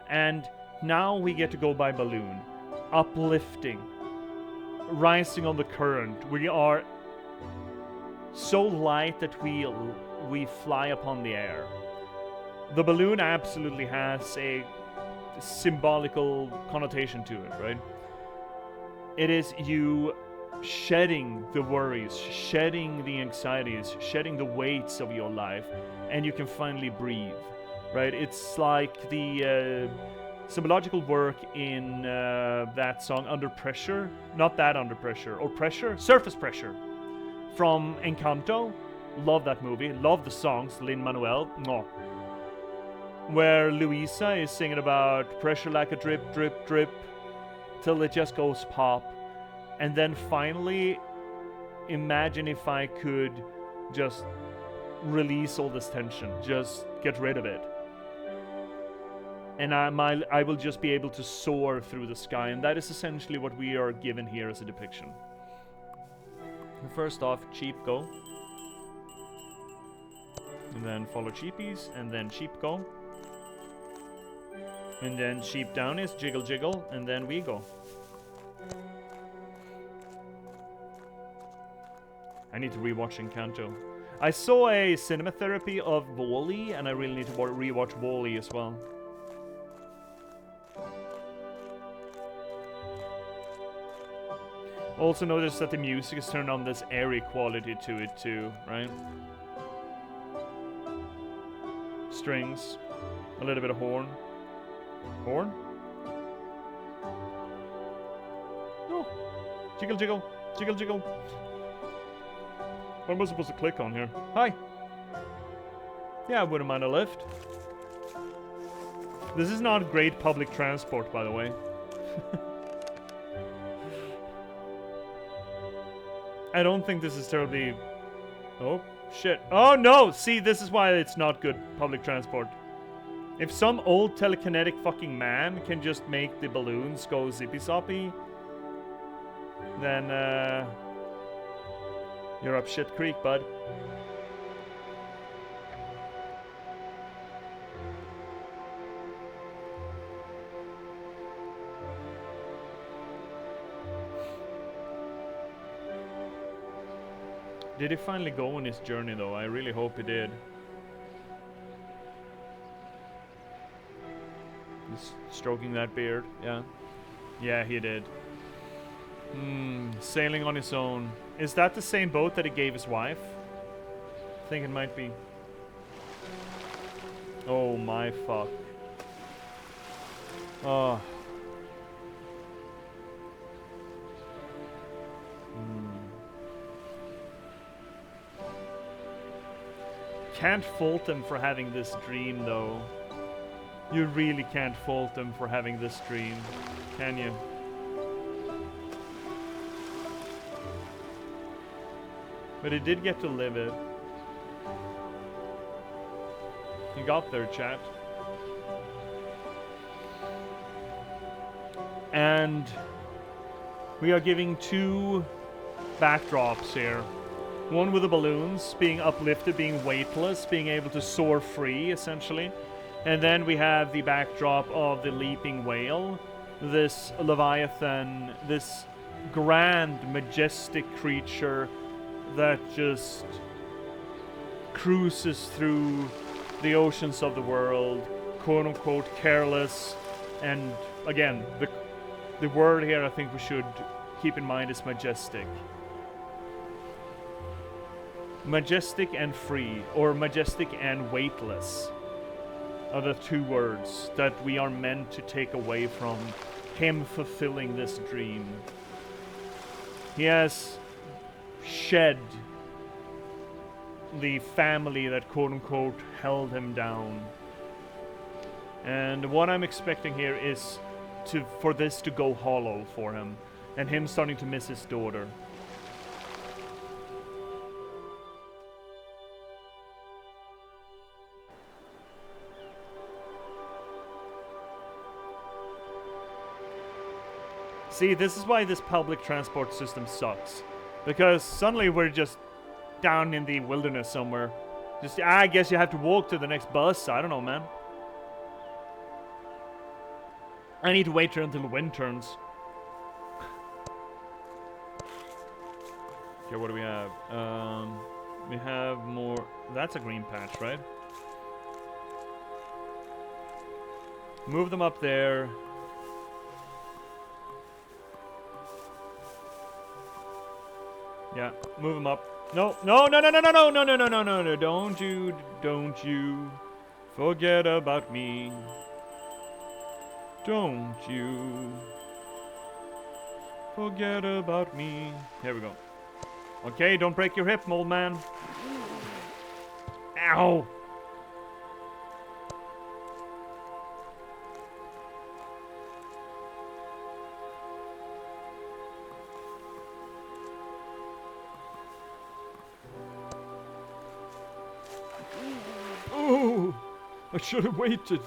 and now we get to go by balloon. Uplifting. Rising on the current. We are so light that we fly upon the air. The balloon absolutely has a symbolical connotation to it, right? It is you shedding the worries, shedding the anxieties, shedding the weights of your life, and you can finally breathe, right? It's like the symbological work in that song Under Pressure, not that Under Pressure, or Pressure, Surface Pressure from Encanto. Love that movie, love the songs, Lin-Manuel, no. Where Luisa is singing about pressure like a drip, drip, drip, till it just goes pop. And then finally, imagine if I could just release all this tension, just get rid of it. And I will just be able to soar through the sky, and that is essentially what we are given here as a depiction. First off, cheap go. And then follow cheapies, and then cheap go. And then sheep down is jiggle jiggle, and then we go. I need to rewatch Encanto. I saw a cinema therapy of WALL-E, and I really need to rewatch WALL-E as well. Also notice that the music is turned on this airy quality to it too, right? Strings, a little bit of horn. Horn? No. Jiggle jiggle, jiggle jiggle. What am I supposed to click on here? Hi. Yeah, I wouldn't mind a lift. This is not great public transport, by the way. I don't think this is terribly... Oh, shit. Oh, no! See, this is why it's not good public transport. If some old telekinetic fucking man can just make the balloons go zippy-soppy, then, you're up shit creek, bud. Did he finally go on his journey, though? I really hope he did. He's stroking that beard, yeah. Yeah, he did. Sailing on his own. Is that the same boat that he gave his wife? I think it might be. Oh my fuck. Oh. Can't fault them for having this dream, though. You really can't fault them for having this dream, can you? But he did get to live it. He got there, chat. And we are giving two backdrops here. One with the balloons being uplifted, being weightless, being able to soar free, essentially. And then we have the backdrop of the leaping whale. This Leviathan, this grand, majestic creature that just cruises through the oceans of the world, quote-unquote careless. And again, the word here I think we should keep in mind is majestic. Majestic and free, or majestic and weightless, are the two words that we are meant to take away from him fulfilling this dream. He has shed the family that quote-unquote held him down. And what I'm expecting here is for this to go hollow for him, and him starting to miss his daughter. See, this is why this public transport system sucks. Because suddenly we're just down in the wilderness somewhere. Just, I guess you have to walk to the next bus. I don't know, man. I need to wait here until the wind turns. Okay, what do we have? We have more. That's a green patch, right? Move them up there. Yeah, move them up. No, no, no, no, no, no, no, no, no, no, no, no, no. Don't you forget about me. Don't you forget about me. Here we go. Okay, don't break your hip, old man. Ow! Oh! I should have waited.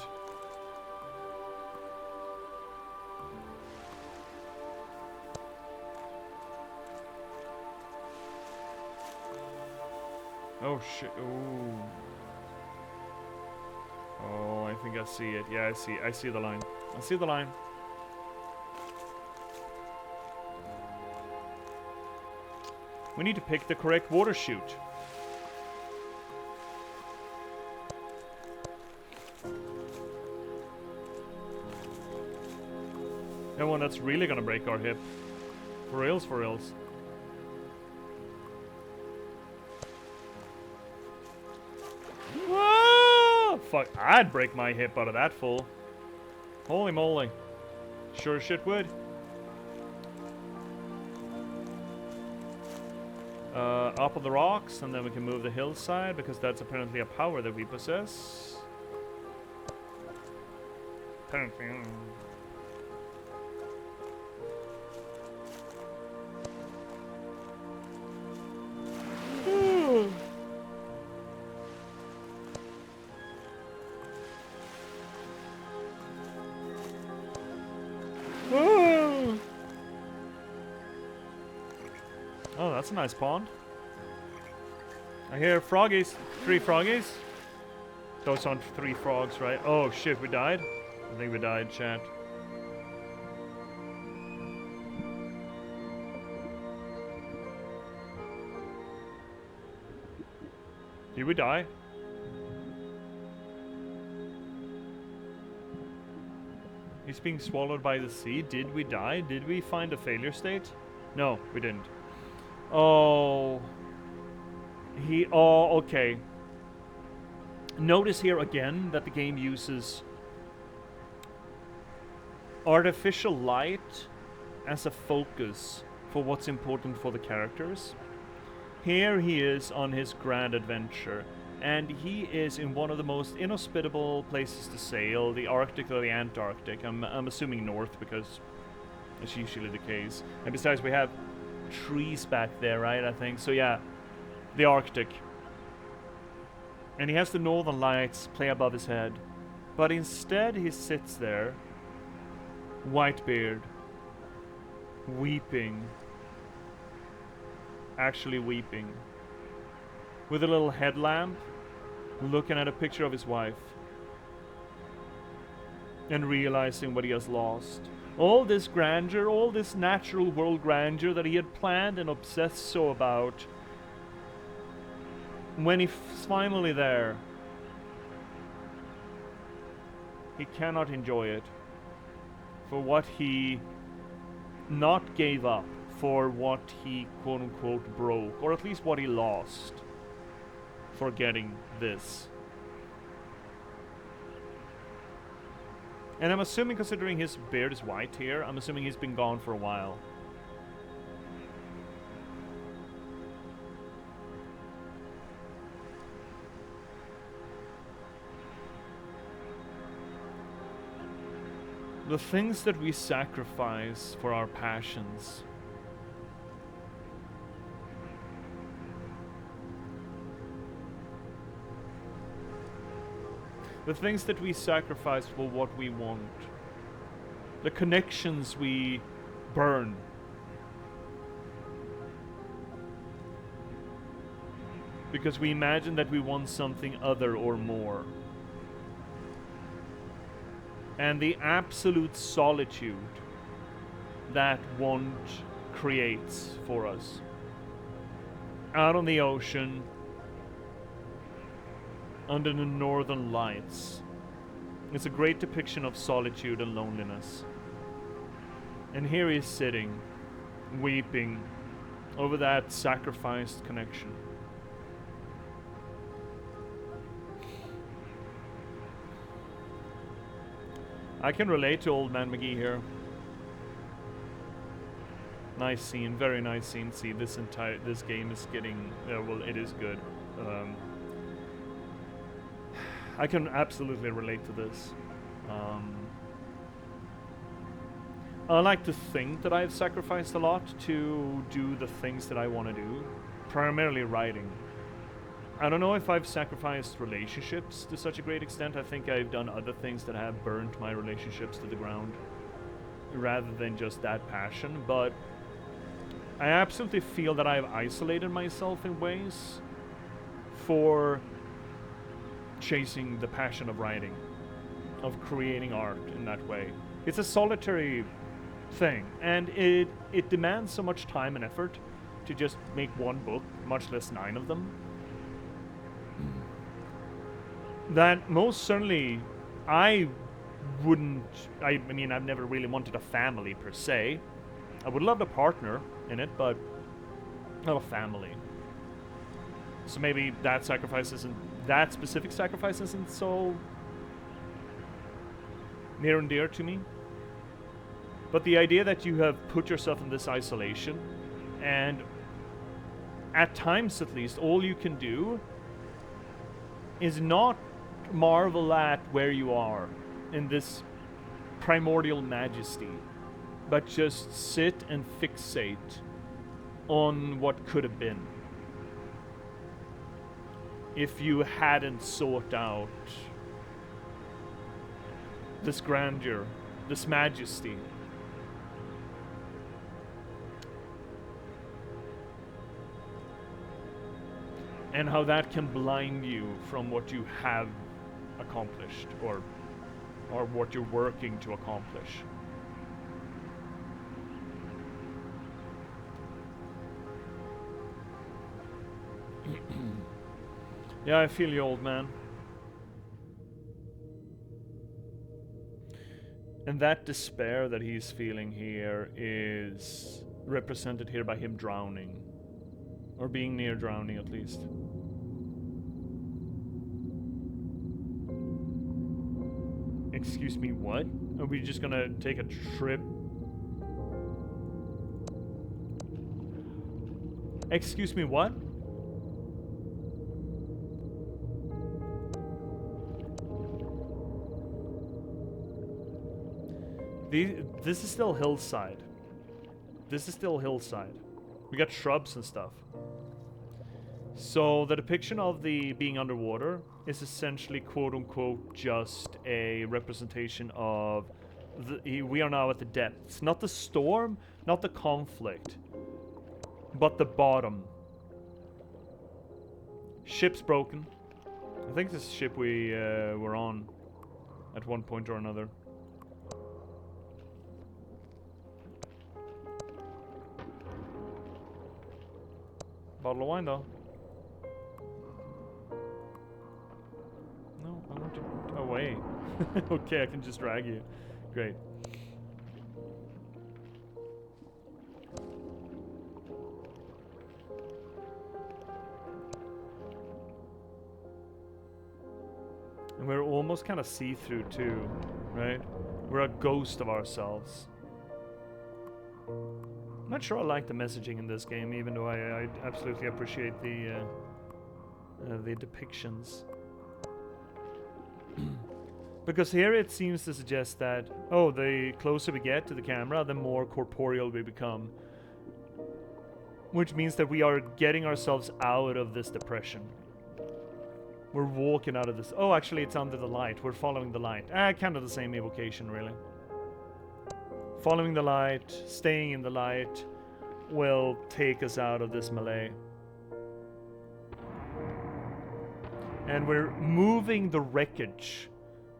Oh shit! Oh. Oh, I think I see it. Yeah, I see the line. I see the line. We need to pick the correct water chute. The one that's really gonna break our hip. For reals, for reals. Fuck, I'd break my hip out of that fool. Holy moly. Sure as shit would. Up on the rocks, and then we can move the hillside, because that's apparently a power that we possess. Apparently. Oh, that's a nice pond. I hear froggies. 3 froggies. Those aren't 3 frogs, right? Oh shit, we died? I think we died, chat. Did we die? He's being swallowed by the sea. Did we die? Did we find a failure state? No, we didn't. Oh. Oh, okay. Notice here again that the game uses artificial light as a focus for what's important for the characters. Here he is on his grand adventure, and he is in one of the most inhospitable places to sail, the Arctic or the Antarctic. I'm assuming north, because that's usually the case. And besides, we have trees back there, right, I think. So yeah, the Arctic. And he has the northern lights play above his head. But instead he sits there, Whitebeard, weeping. Actually weeping. With a little headlamp, looking at a picture of his wife. And realizing what he has lost. All this grandeur, all this natural world grandeur that he had planned and obsessed so about, when he's finally there, he cannot enjoy it for what he not gave up, for what he quote-unquote broke, or at least what he lost for getting this. And I'm assuming, considering his beard is white here, I'm assuming he's been gone for a while. The things that we sacrifice for our passions. The things that we sacrifice for what we want. The connections we burn. Because we imagine that we want something other or more. And the absolute solitude that want creates for us. Out on the ocean, under the northern lights. It's a great depiction of solitude and loneliness. And here he is sitting, weeping over that sacrificed connection. I can relate to Old Man McGee here. Nice scene, very nice scene. See, this game is getting, well, it is good. I can absolutely relate to this. I like to think that I've sacrificed a lot to do the things that I want to do, primarily writing. I don't know if I've sacrificed relationships to such a great extent. I think I've done other things that have burnt my relationships to the ground, rather than just that passion, but I absolutely feel that I've isolated myself in ways for chasing the passion of writing, of creating art in that way. It's a solitary thing, and it demands so much time and effort to just make one book, much less 9 of them, that most certainly I mean, I've never really wanted a family per se. I would love a partner in it, but not a family. So maybe that specific sacrifice isn't so near and dear to me. But the idea that you have put yourself in this isolation, and at times at least, all you can do is not marvel at where you are in this primordial majesty, but just sit and fixate on what could have been if you hadn't sought out this grandeur, this majesty. And how that can blind you from what you have accomplished, or what you're working to accomplish. Yeah, I feel you, old man. And that despair that he's feeling here is represented here by him drowning. Or being near drowning, at least. Excuse me, what? Are we just gonna take a trip? Excuse me, what? This is still hillside. This is still hillside. We got shrubs and stuff. So the depiction of the being underwater is essentially, quote unquote, just a representation of we are now at the depths. Not the storm, not the conflict, but the bottom. Ship's broken. I think this ship we were on at one point or another. Bottle of wine, though. No, I want you away. Okay, I can just drag you. Great. And we're almost kind of see-through too, right? We're a ghost of ourselves. I'm not sure I like the messaging in this game, even though I absolutely appreciate the depictions. Because here it seems to suggest that, oh, the closer we get to the camera, the more corporeal we become. Which means that we are getting ourselves out of this depression. We're walking out of this. Oh, actually, it's under the light. We're following the light. Kind of the same evocation, really. Following the light, staying in the light, will take us out of this melee. And we're moving the wreckage.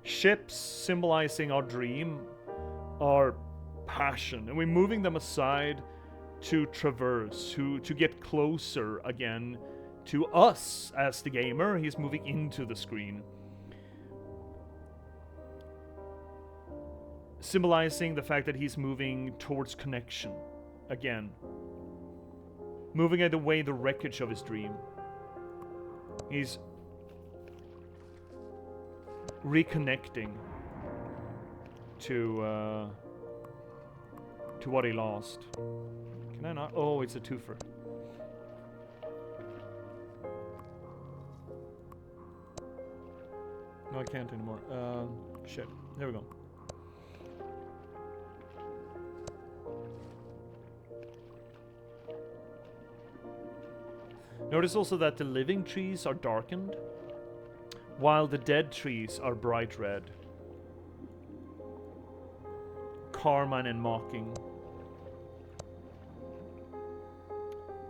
Ships symbolizing our dream, our passion. And we're moving them aside to traverse, to get closer again to us as the gamer. He's moving into the screen, symbolizing the fact that he's moving towards connection again, moving away the wreckage of his dream. He's reconnecting to what he lost. Can I not? Oh, it's a twofer. No, I can't anymore. Shit. There we go. Notice also that the living trees are darkened, while the dead trees are bright red. Carmine and mocking.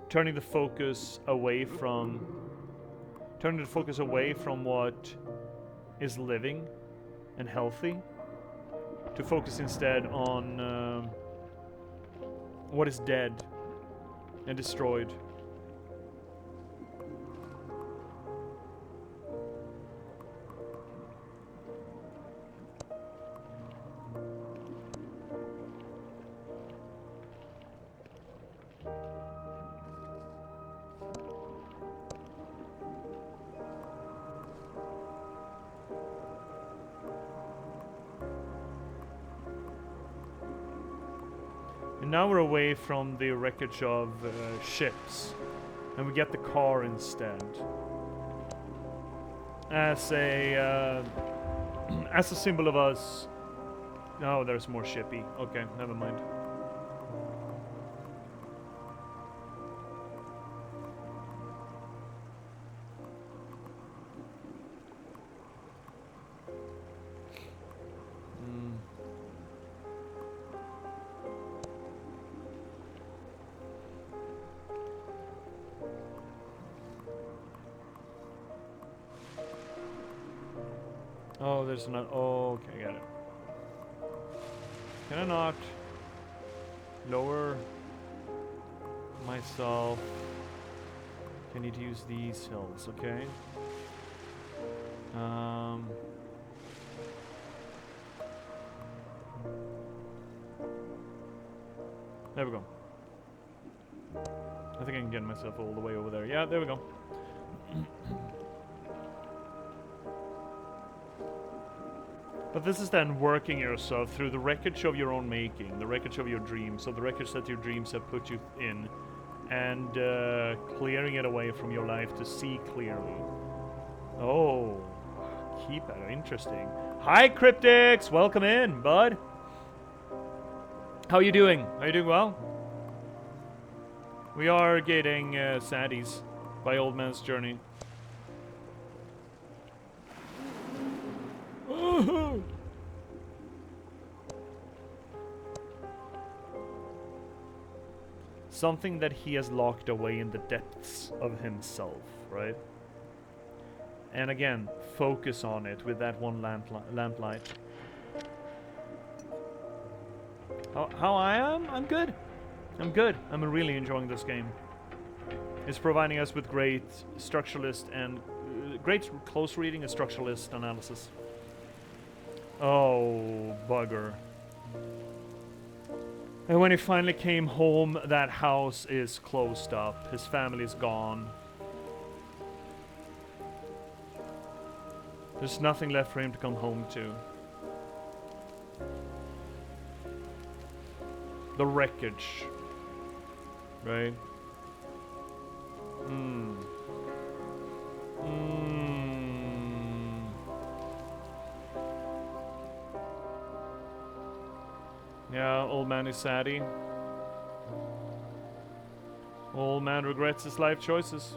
Turning the focus away from what is living and healthy, to focus instead on what is dead and destroyed. Now we're away from the wreckage of ships, and we get the car instead as a symbol of us. Oh, there's more shippy. Okay, never mind. Oh, there's not. Oh, okay, got it. Can I not lower myself? I need to use these hills, okay? There we go. I think I can get myself all the way over there. Yeah, there we go. But this is then working yourself through the wreckage of your own making, the wreckage of your dreams, so the wreckage that your dreams have put you in, and clearing it away from your life to see clearly. Oh, keep that interesting. Hi, Cryptics! Welcome in, bud. How you doing? Are you doing well? We are getting Saddies by Old Man's Journey. Something that he has locked away in the depths of himself, right? And again, focus on it with that one lamplight. How I am? I'm good. I'm good. I'm really enjoying this game. It's providing us with great structuralist and great close reading and structuralist analysis. Oh, bugger. And when he finally came home, that house is closed up. His family's gone. There's nothing left for him to come home to. The wreckage. Right? Yeah, old man is saddy. Old man regrets his life choices.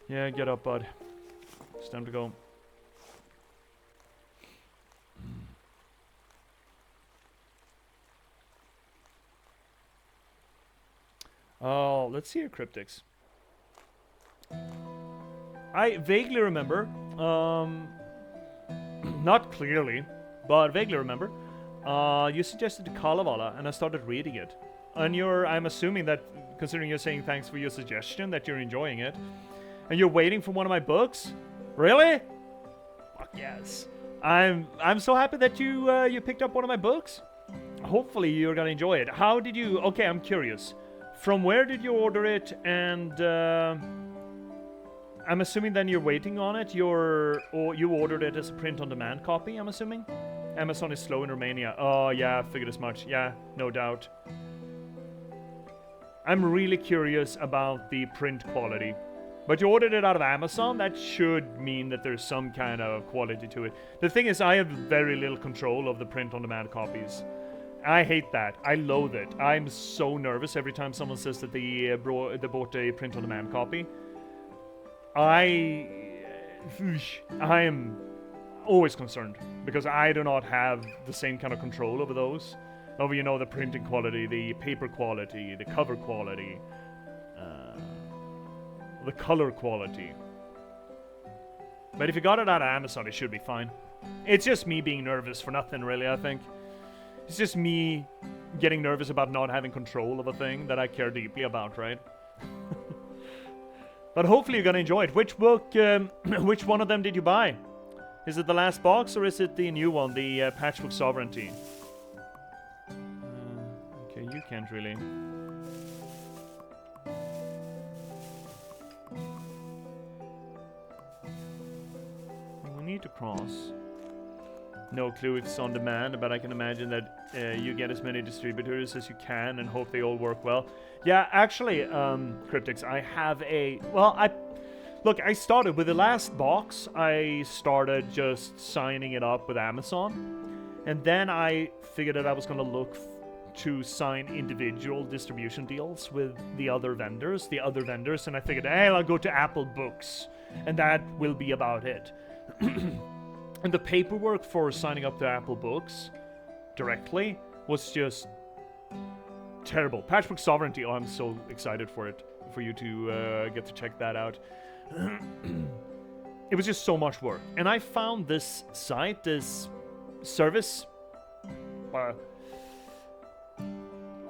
Yeah, get up, bud. It's time to go. Oh, let's see your cryptics. I vaguely remember Not clearly, but vaguely remember. You suggested Kalevala, and I started reading it. And I'm assuming that, considering you're saying thanks for your suggestion, that you're enjoying it. And you're waiting for one of my books? Really? Fuck yes. I'm so happy that you picked up one of my books. Hopefully you're gonna enjoy it. How did you... Okay, I'm curious. From where did you order it? And I'm assuming then you're waiting on it. You ordered it as a print-on-demand copy, I'm assuming? Amazon is slow in Romania. Oh, yeah, I figured as much. Yeah, no doubt. I'm really curious about the print quality. But you ordered it out of Amazon, that should mean that there's some kind of quality to it. The thing is, I have very little control of the print-on-demand copies. I hate that. I loathe it. I'm so nervous every time someone says that they bought a print-on-demand copy. I am always concerned because I do not have the same kind of control over those. Over, you know, the printing quality, the paper quality, the cover quality, the color quality. But if you got it out of Amazon, it should be fine. It's just me being nervous for nothing, really, I think. It's just me getting nervous about not having control of a thing that I care deeply about, right? But hopefully you're gonna enjoy it. Which book, which one of them did you buy? Is it the last box or is it the new one, the Patchbook Sovereignty? Okay, you can't really. We need to cross. No clue if it's on demand, but I can imagine that you get as many distributors as you can and hope they all work well. Yeah, actually, Cryptics, I have a... Well, Look, I started with the last box. I started just signing it up with Amazon. And then I figured that I was going to look to sign individual distribution deals with the other vendors. And I figured, hey, I'll go to Apple Books. And that will be about it. And the paperwork for signing up to Apple Books directly was just terrible. Patchbook Sovereignty, oh, I'm so excited for it, for you to get to check that out. It was just so much work. And I found this site, this service,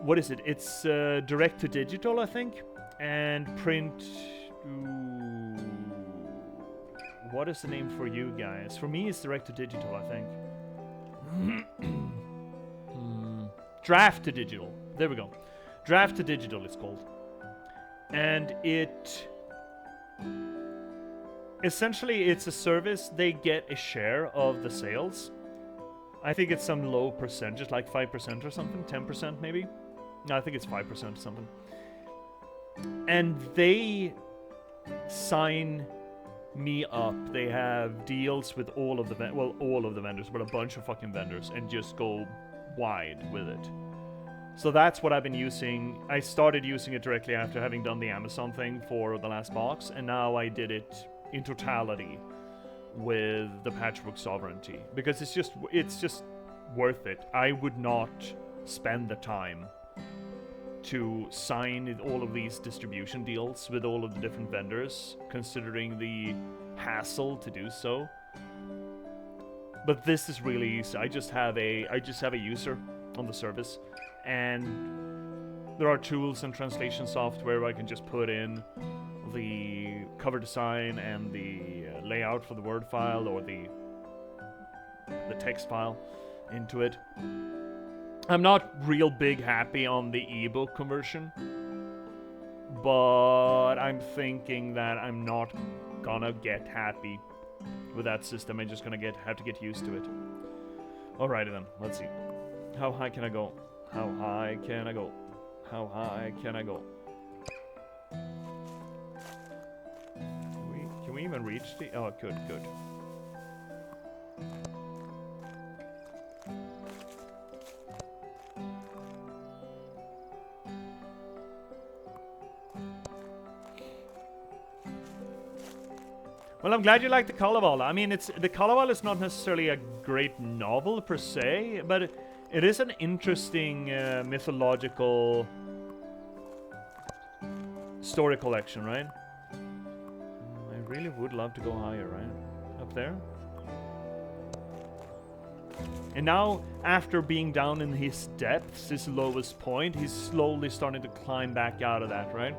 what is it? It's direct to digital, I think, and print... What is the name for you guys? For me, it's direct to digital, I think. Draft to digital. There we go. Draft to digital, it's called. And it... Essentially, it's a service. They get a share of the sales. I think it's some low percentage, like 5% or something. 10% maybe? No, I think it's 5% or something. And they sign... me up. They have deals with all of the vendors, but a bunch of fucking vendors, and just go wide with it. So that's what I've been using. I started using it directly after having done the Amazon thing for the last box, and now I did it in totality with the Patchbook Sovereignty because it's just worth it. I would not spend the time to sign all of these distribution deals with all of the different vendors, considering the hassle to do so. But this is really easy. I just have a user on the service, and there are tools and translation software where I can just put in the cover design and the layout for the Word file or the text file into it. I'm not real big happy on the ebook conversion, but I'm thinking that I'm not gonna get happy with that system. I'm just gonna have to get used to it. Alrighty then, let's see. How high can I go? How high can I go? How high can I go? Can we even reach the... Oh, good. Well, I'm glad you like the Kalevala. I mean, the Kalevala is not necessarily a great novel per se, but it is an interesting mythological story collection, right? I really would love to go higher, right? up there. And now, after being down in his depths, his lowest point, he's slowly starting to climb back out of that, right?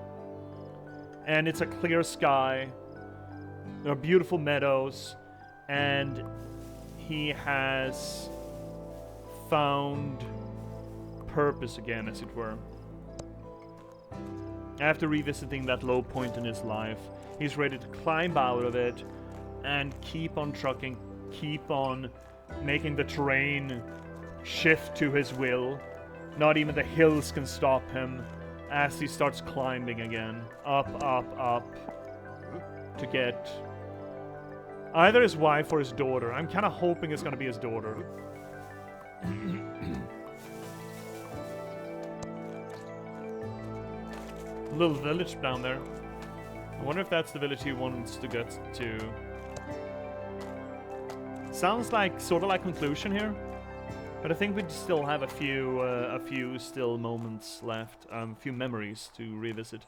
And it's a clear sky. There are beautiful meadows. And he has found purpose again, as it were. After revisiting that low point in his life, he's ready to climb out of it and keep on trucking, keep on making the terrain shift to his will. Not even the hills can stop him as he starts climbing again. Up, up, up. To get either his wife or his daughter. I'm kind of hoping it's going to be his daughter. Little village down there. I wonder if that's the village he wants to get to. Sounds like sort of like conclusion here, but I think we still have a few still moments left, a few memories to revisit.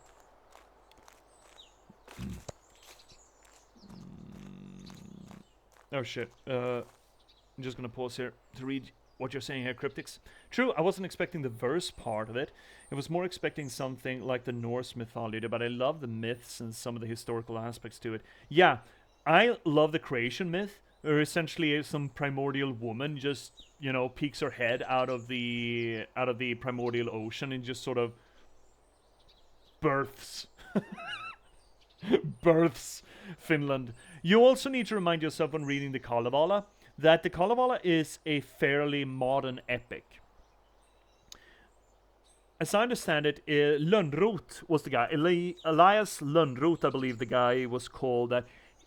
Oh shit! I'm just gonna pause here to read what you're saying here, Cryptics. True, I wasn't expecting the verse part of it. I was more expecting something like the Norse mythology, but I love the myths and some of the historical aspects to it. Yeah, I love the creation myth, where essentially some primordial woman just, you know, peeks her head out of the primordial ocean and just sort of births births Finland. You also need to remind yourself when reading the Kalevala that the Kalevala is a fairly modern epic. As I understand it, Lönnrot was the guy. Elias Lönnrot, I believe the guy was called. That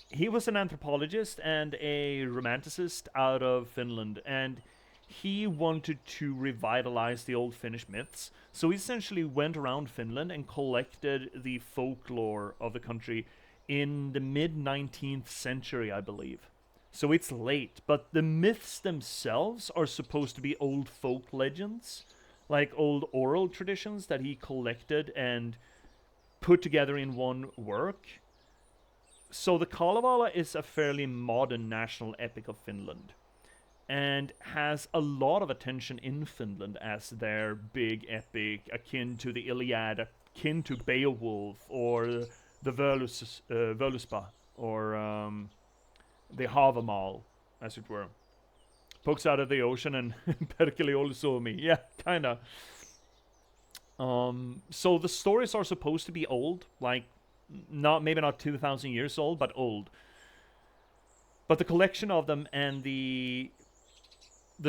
he was an anthropologist and a romanticist out of Finland, and he wanted to revitalize the old Finnish myths. So he essentially went around Finland and collected the folklore of the country in the mid-19th century, I believe. So it's late, but the myths themselves are supposed to be old folk legends, like old oral traditions that he collected and put together in one work. So the Kalevala is a fairly modern national epic of Finland, and has a lot of attention in Finland as their big epic, akin to the Iliad, akin to Beowulf, or the Völuspa, or the Havamal, as it were. Pokes out of the ocean and Perkele Suomi. Yeah, kinda. So the stories are supposed to be old, like maybe not 2,000 years old, but old. But the collection of them and the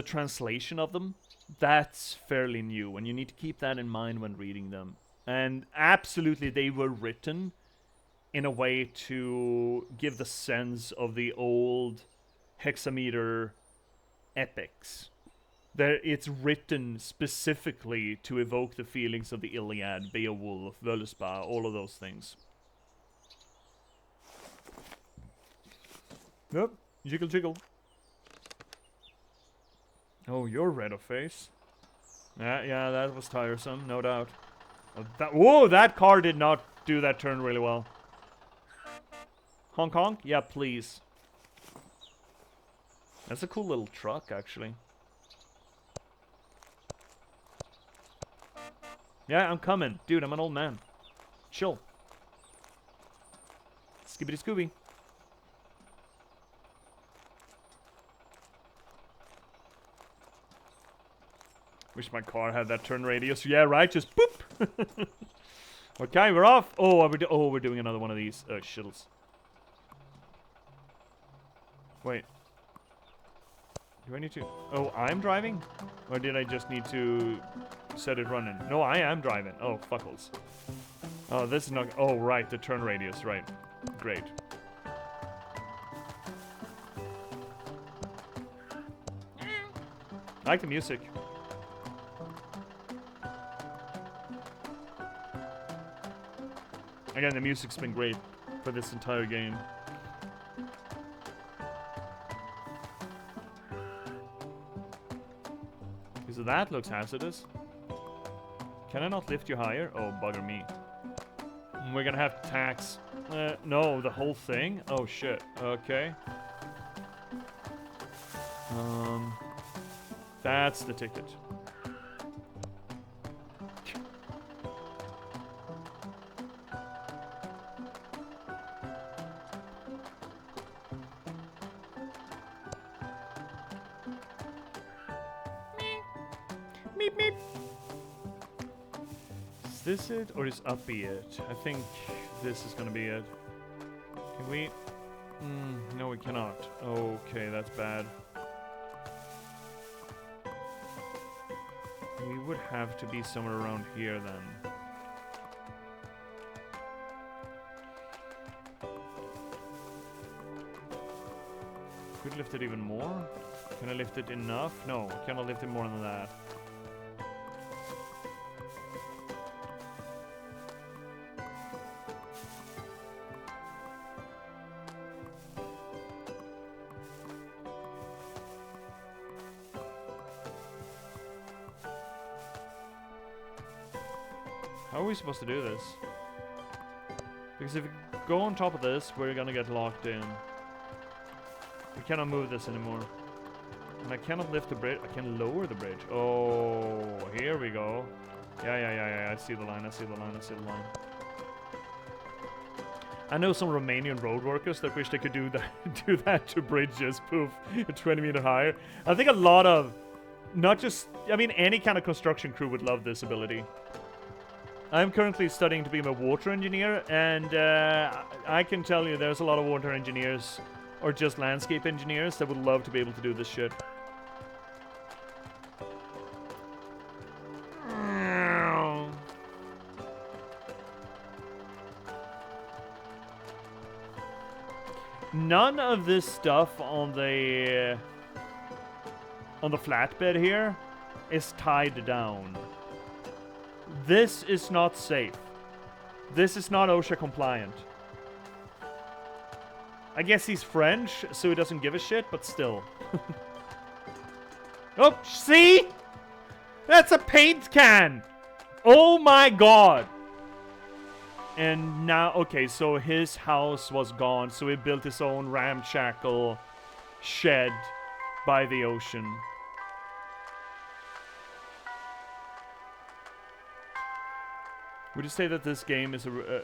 translation of them, that's fairly new, and you need to keep that in mind when reading them. And absolutely, they were written in a way to give the sense of the old hexameter epics. It's written specifically to evoke the feelings of the Iliad, Beowulf, Völuspa, all of those things. Yep, jiggle jiggle. Oh, you're red of face. Yeah, that was tiresome, no doubt. Whoa, that car did not do that turn really well. Honk honk? Yeah, please. That's a cool little truck, actually. Yeah, I'm coming. Dude, I'm an old man. Chill. Skibbity Scooby. Wish my car had that turn radius. Yeah, right? Just boop! Okay, we're off! Oh, we're doing another one of these shittles. Wait. Do I need to... Oh, I'm driving? Or did I just need to set it running? No, I am driving. Oh, fuckles. Oh, this is not... Oh, right, the turn radius, right. Great. I like the music. Again, the music's been great for this entire game. So that looks hazardous. Can I not lift you higher? Oh, bugger me. We're gonna have to tax. No, the whole thing? Oh, shit. Okay. That's the ticket. Meep, meep. Is this it, or is up be it? I think this is gonna be it. Can we? No, we cannot. Okay, that's bad. We would have to be somewhere around here then. Could lift it even more? Can I lift it enough? No, I cannot lift it more than that. How are we supposed to do this? Because if we go on top of this, we're gonna get locked in. We cannot move this anymore. And I cannot lift the bridge. I can lower the bridge. Oh, here we go. Yeah. I see the line. I see the line. I know some Romanian road workers that wish they could do that to bridges, poof, 20 meter higher. I think a lot of, not just, I mean, any kind of construction crew would love this ability. I'm currently studying to be a water engineer, and I can tell you there's a lot of water engineers, or just landscape engineers, that would love to be able to do this shit. None of this stuff on the flatbed here is tied down. This is not safe. This is not OSHA compliant. I guess he's French, so he doesn't give a shit, but still. Oh, see? That's a paint can! Oh my god! And now, okay, so his house was gone, so he built his own ramshackle shed by the ocean. Would you say that this game is a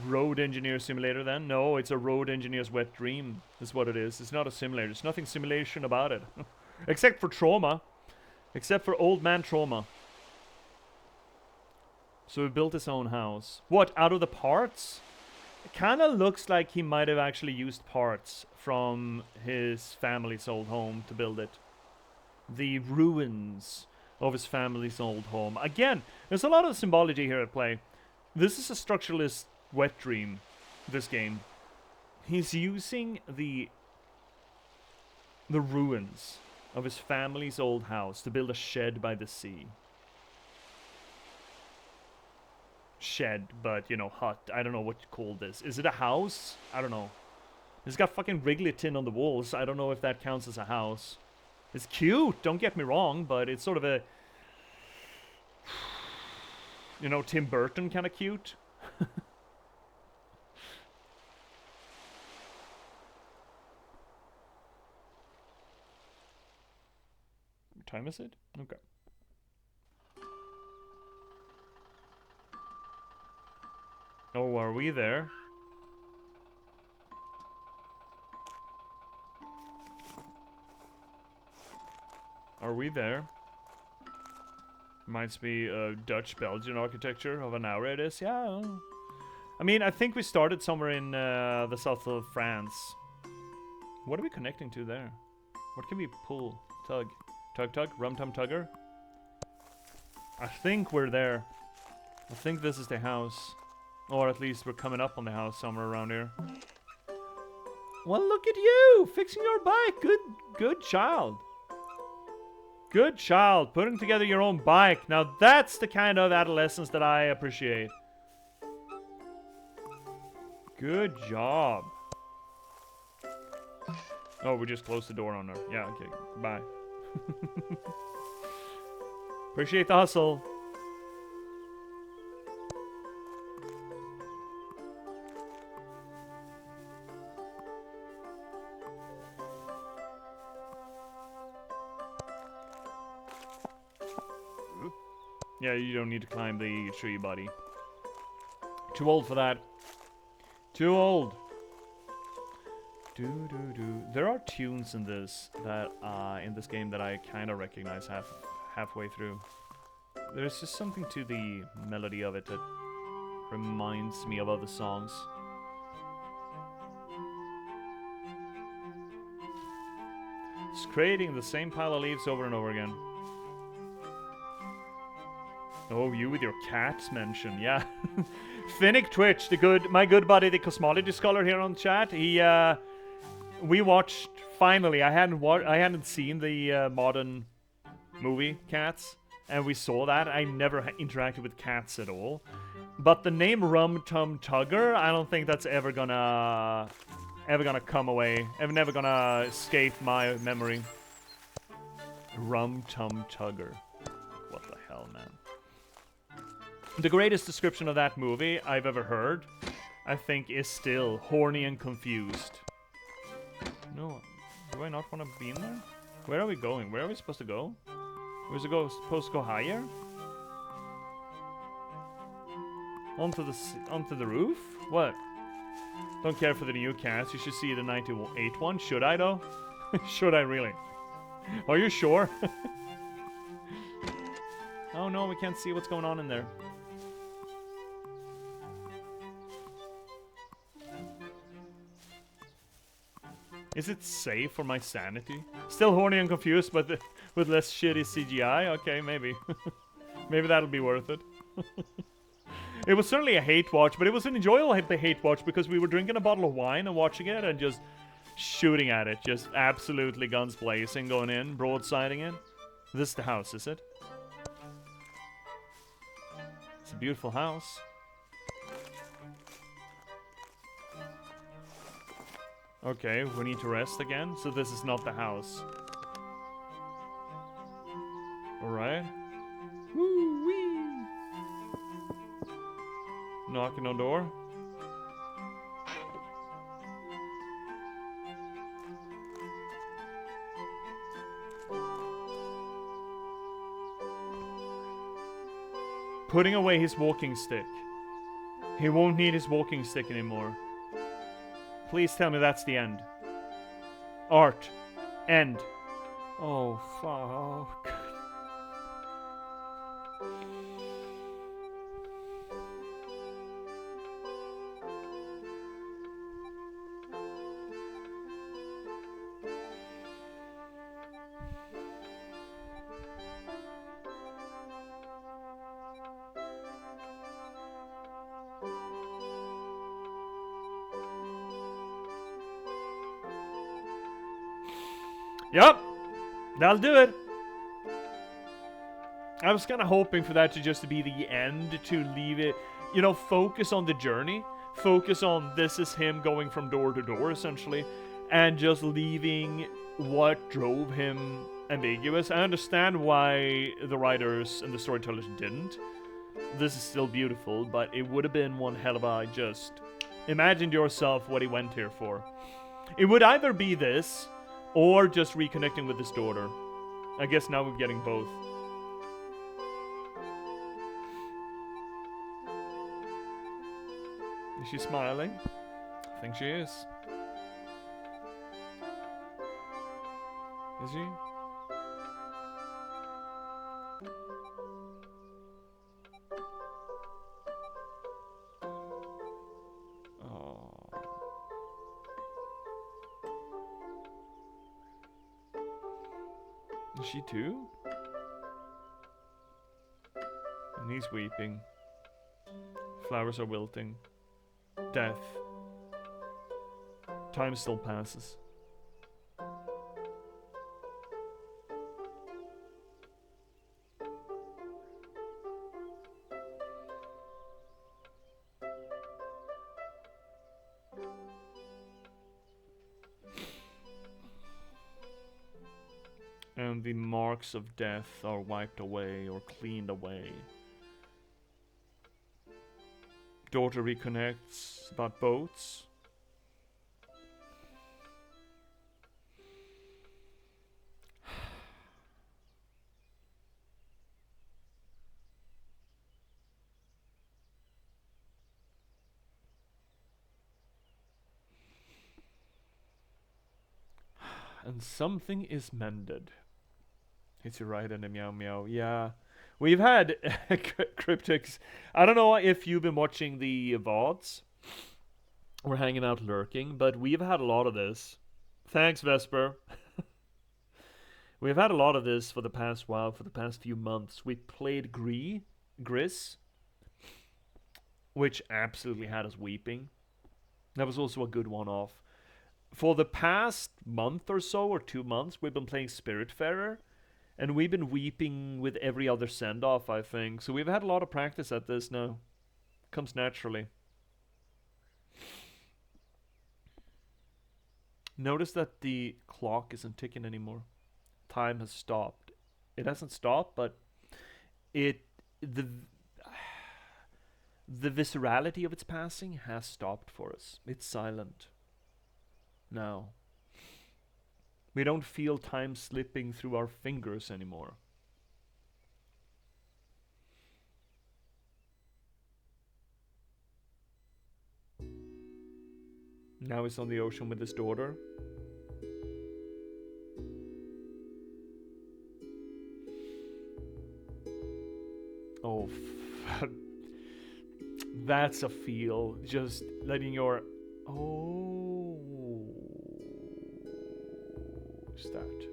road engineer simulator then? No, it's a road engineer's wet dream, is what it is. It's not a simulator. There's nothing simulation about it. Except for trauma. Except for old man trauma. So he built his own house. What, out of the parts? It kind of looks like he might have actually used parts from his family's old home to build it. The ruins of his family's old home. Again, there's a lot of symbology here at play. This is a structuralist wet dream, this game. He's using the ruins of his family's old house to build a shed by the sea. Shed, but, you know, hut. I don't know what you call this. Is it a house? I don't know. It's got fucking wriggly tin on the walls. I don't know if that counts as a house. It's cute, don't get me wrong, but it's sort of a, you know, Tim Burton kind of cute. What time is it? Okay. Oh, are we there? Are we there? Reminds me of Dutch-Belgian architecture of an hour it is. Yeah. I mean, I think we started somewhere in the south of France. What are we connecting to there? What can we pull? Tug. Tug tug? Rum-tum tugger? I think we're there. I think this is the house. Or at least we're coming up on the house somewhere around here. Well, look at you! Fixing your bike! Good child. Good child, putting together your own bike. Now that's the kind of adolescence that I appreciate. Good job. Oh, we just closed the door on her. Yeah, okay, bye. Appreciate the hustle. Yeah, you don't need to climb the tree, buddy. Too old for that. Too old. There are tunes in this that in this game that I kind of recognize halfway through. There's just something to the melody of it that reminds me of other songs. It's creating the same pile of leaves over and over again. Oh, you with your cats mention, yeah. Finnick Twitch, my good buddy, the cosmology scholar here on chat. We watched finally. I hadn't seen the modern movie Cats, and we saw that. I never interacted with cats at all, but the name Rum Tum Tugger, I don't think that's ever gonna come away. Never gonna escape my memory. Rum Tum Tugger. What the hell, man? The greatest description of that movie I've ever heard, I think, is still horny and confused. No, do I not want to be in there? Where are we going? Where are we supposed to go? Where's it supposed to go higher? Onto the roof? What? Don't care for the new cats. You should see the 98 one. Should I though? Should I really? Are you sure? Oh no, we can't see what's going on in there. Is it safe for my sanity? Still horny and confused, but with less shitty CGI? Okay, maybe. Maybe that'll be worth it. It was certainly a hate watch, but it was an enjoyable hate watch because we were drinking a bottle of wine and watching it and just shooting at it. Just absolutely guns blazing, going in, broadsiding it. This is the house, is it? It's a beautiful house. Okay, we need to rest again, so this is not the house. Alright. Woo-wee! Knocking on door. Putting away his walking stick. He won't need his walking stick anymore. Please tell me that's the end. Art. End. Oh, fuck. Yup, that'll do it. I was kind of hoping for that to just be the end, to leave it, you know, focus on the journey, focus on this is him going from door to door, essentially, and just leaving what drove him ambiguous. I understand why the writers and the storytellers didn't. This is still beautiful, but it would have been one hell of a just imagine yourself what he went here for. It would either be this, or just reconnecting with his daughter. I guess now we're getting both. Is she smiling? I think she is. Is she? Oh. Is she too? And he's weeping. Flowers are wilting. Death. Time still passes. And the marks of death are wiped away or cleaned away. Daughter reconnects about boats. And something is mended. It's your right and a meow meow. Yeah. We've had cryptics. I don't know if you've been watching the VODs. We're hanging out lurking, but we've had a lot of this. Thanks, Vesper. We've had a lot of this for the past while, for the past few months. We played Gris, which absolutely had us weeping. That was also a good one-off. For the past month or so, or 2 months, we've been playing Spiritfarer, and we've been weeping with every other send-off, I think. So we've had a lot of practice at this now. Comes naturally. Notice that the clock isn't ticking anymore. Time has stopped. It hasn't stopped, but the viscerality of its passing has stopped for us. It's silent now. We don't feel time slipping through our fingers anymore. Now he's on the ocean with his daughter. Oh, that's a feel. Just letting your... Oh... What's that?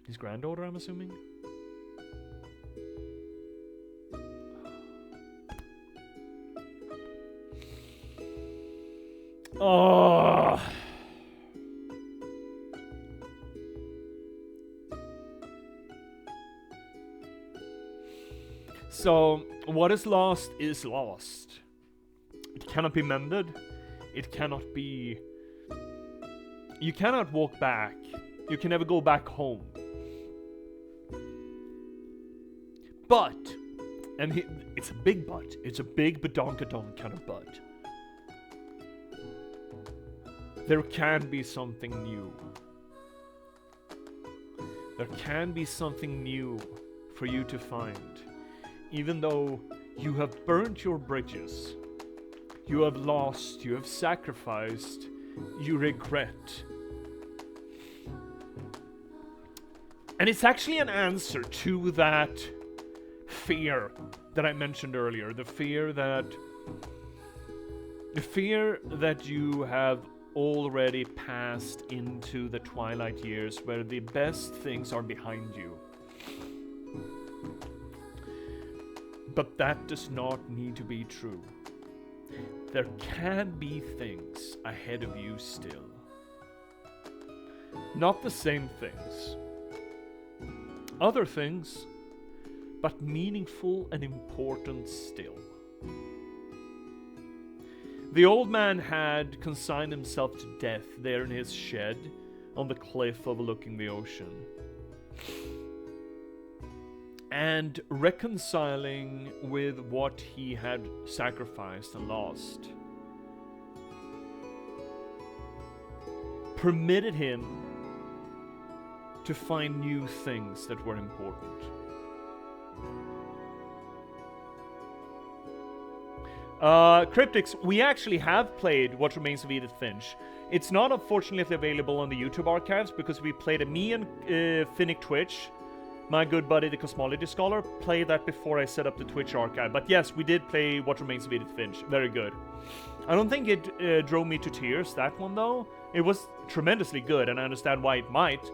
His granddaughter, I'm assuming? Oh... So, what is lost is lost. It cannot be mended. It cannot be... You cannot walk back. You can never go back home. But, and it's a big but. It's a big badonkadonk kind of but. There can be something new. There can be something new for you to find. Even though you have burnt your bridges, you have lost, you have sacrificed, you regret. And it's actually an answer to that fear that I mentioned earlier. The fear that you have already passed into the twilight years where the best things are behind you. But that does not need to be true. There can be things ahead of you still. Not the same things. Other things, but meaningful and important still. The old man had consigned himself to death there in his shed on the cliff overlooking the ocean. And reconciling with what he had sacrificed and lost permitted him to find new things that were important. Cryptics, we actually have played What Remains of Edith Finch. It's not unfortunately available on the YouTube archives because we played it. Me and Finnick Twitch, my good buddy, the Cosmology Scholar, played that before I set up the Twitch archive. But yes, we did play What Remains of Edith Finch. Very good. I don't think it drove me to tears, that one though. It was tremendously good, and I understand why it might.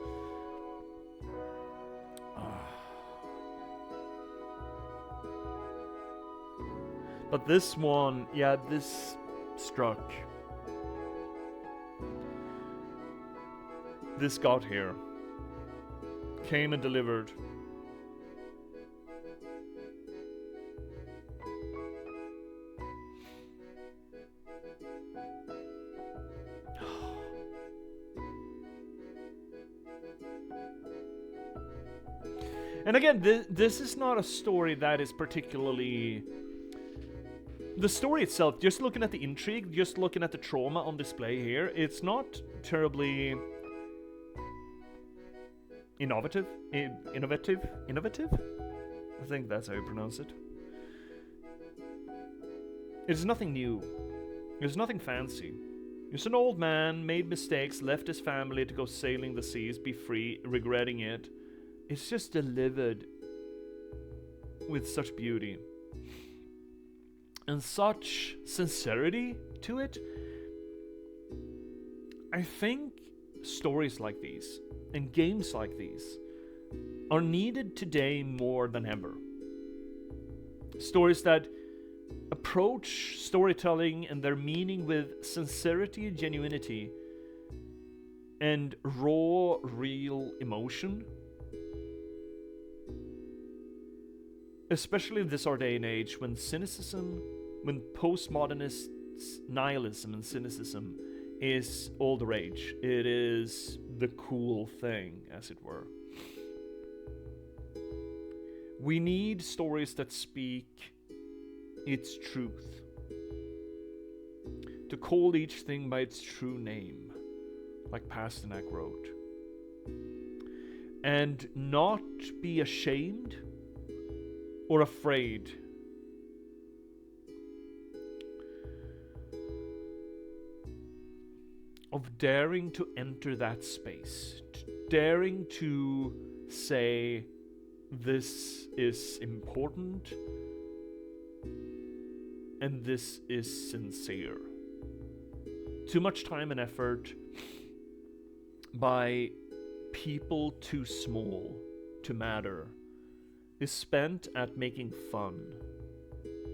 But this one, yeah, this struck. This got here. Came and delivered. And again, this is not a story that is particularly... The story itself, just looking at the intrigue, just looking at the trauma on display here, it's not terribly... Innovative? Innovative? I think that's how you pronounce it. It's nothing new. It's nothing fancy. He's an old man, made mistakes, left his family to go sailing the seas, be free, regretting it. It's just delivered with such beauty and such sincerity to it. I think stories like these and games like these are needed today more than ever. Stories that approach storytelling and their meaning with sincerity and genuinity and raw, real emotion. Especially in this our day and age when cynicism, when postmodernist nihilism and cynicism is all the rage. It is the cool thing, as it were. We need stories that speak its truth. To call each thing by its true name, like Pasternak wrote. And not be ashamed or afraid of daring to enter that space, daring to say, this is important and this is sincere. Too much time and effort by people too small to matter is spent at making fun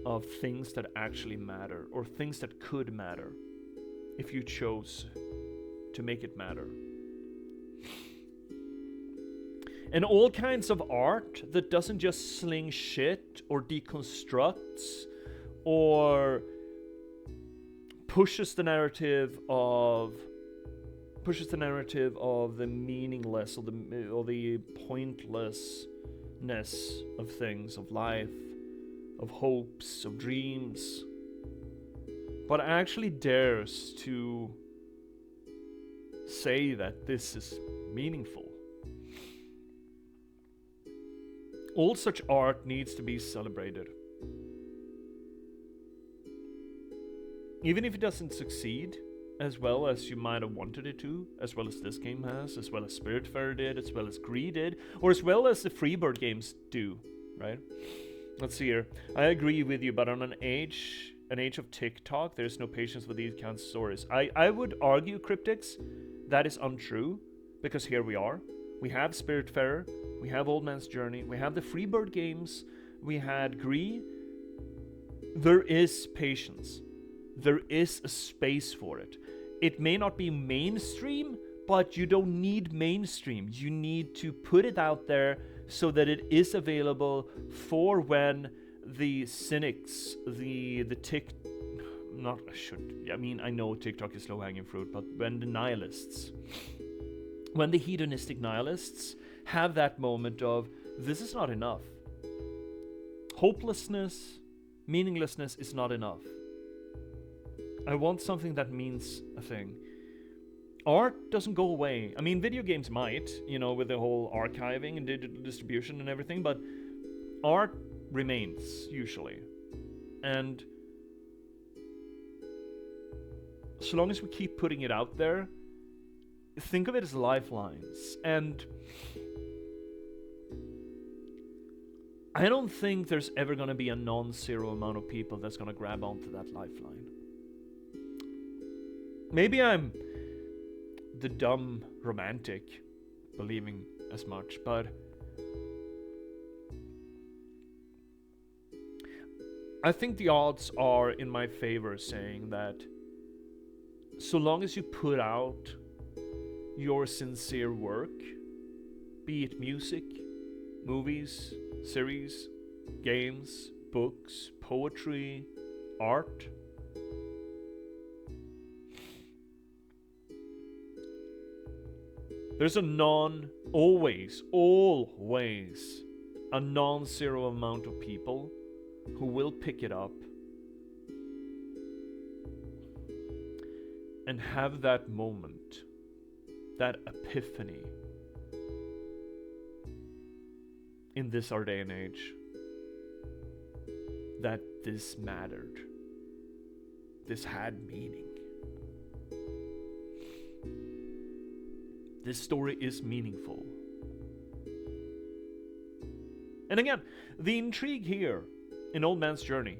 of things that actually matter, or things that could matter if you chose to make it matter. And all kinds of art that doesn't just sling shit or deconstructs or pushes the narrative of the meaningless or the pointlessness of things, of life, of hopes, of dreams, but actually dares to say that this is meaningful. All such art needs to be celebrated. Even if it doesn't succeed as well as you might have wanted it to, as well as this game has, as well as Spiritfarer did, as well as Gree did, or as well as the Freebird games do, right? Let's see here. I agree with you, but on an age of TikTok, there's no patience with these kinds of stories. I would argue, Cryptics, that is untrue, because here we are. We have Spiritfarer, we have Old Man's Journey, we have the Freebird games, we had Gree. There is patience. There is a space for it. It may not be mainstream, but you don't need mainstream. You need to put it out there so that it is available for when the cynics, I know TikTok is low-hanging fruit, but when the nihilists, when the hedonistic nihilists have that moment of, this is not enough. Hopelessness, meaninglessness is not enough. I want something that means a thing. Art doesn't go away. I mean, video games might, with the whole archiving and digital distribution and everything, but art remains, usually. And so long as we keep putting it out there, think of it as lifelines. And I don't think there's ever going to be a non-zero amount of people that's going to grab onto that lifeline. Maybe I'm the dumb romantic believing as much, but I think the odds are in my favor saying that so long as you put out your sincere work, be it music, movies, series, games, books, poetry, art, there's always a non-zero amount of people who will pick it up and have that moment, that epiphany in this our day and age, that this mattered, this had meaning. This story is meaningful. And again, the intrigue here in Old Man's Journey,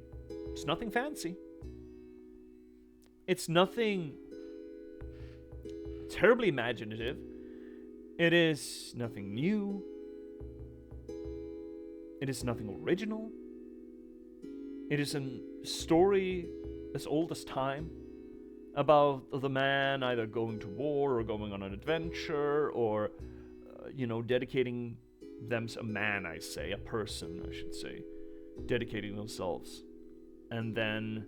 it's nothing fancy. It's nothing terribly imaginative. It is nothing new. It is nothing original. It is a story as old as time about the man either going to war or going on an adventure or, dedicating a person, I should say, dedicating themselves, and then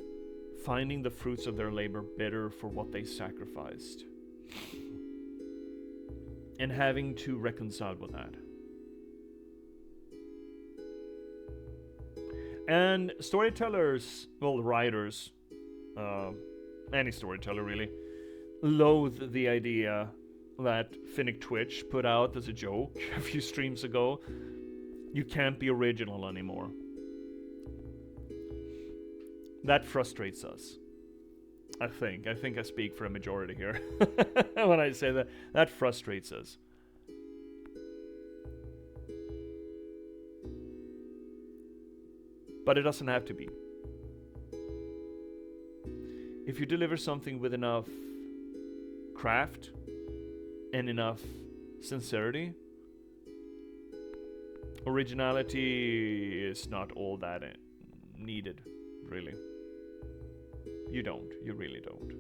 finding the fruits of their labor bitter for what they sacrificed, and having to reconcile with that. And storytellers, well, writers, any storyteller really, loathe the idea that Finnick Twitch put out as a joke a few streams ago. You can't be original anymore. That frustrates us. I think I speak for a majority here when I say that. That frustrates us. But it doesn't have to be. If you deliver something with enough craft and enough sincerity, originality is not all that needed, really. You really don't.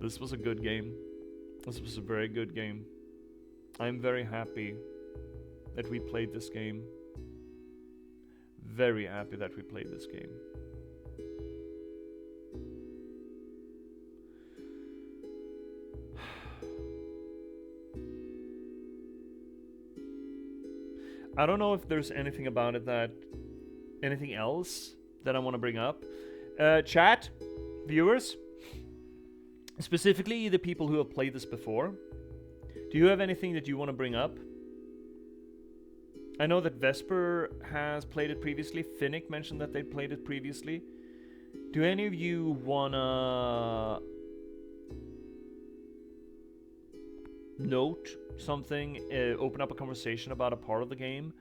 This was a good game. This was a very good game. I'm very happy that we played this game. Very happy that we played this game. I don't know if there's anything about it anything else that I want to bring up. Chat, viewers, specifically the people who have played this before, do you have anything that you want to bring up? I know that Vesper has played it previously. Finnick mentioned that they played it previously. Do any of you wanna note something, open up a conversation about a part of the game?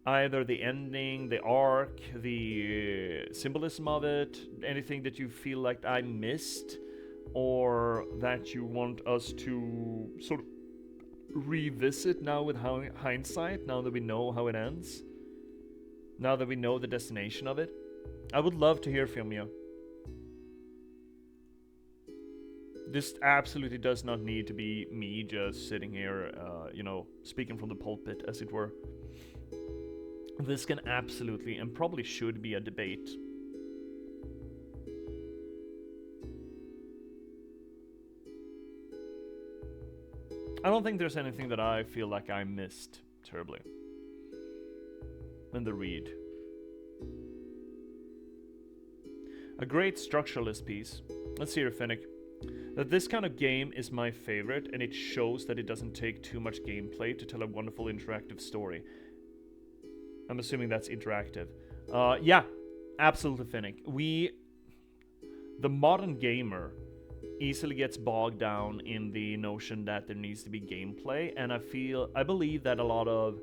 Either the ending, the arc, the symbolism of it, anything that you feel like I missed, or that you want us to sort of revisit now with hindsight, now that we know how it ends, now that we know the destination of it. I would love to hear from you. This absolutely does not need to be me just sitting here, speaking from the pulpit, as it were. This can absolutely and probably should be a debate. I don't think there's anything that I feel like I missed terribly in the read. A great structuralist piece. Let's hear, Finnick. That this kind of game is my favorite, and it shows that it doesn't take too much gameplay to tell a wonderful interactive story. I'm assuming that's interactive. Yeah, absolutely, Finnick. The modern gamer easily gets bogged down in the notion that there needs to be gameplay, and I believe that a lot of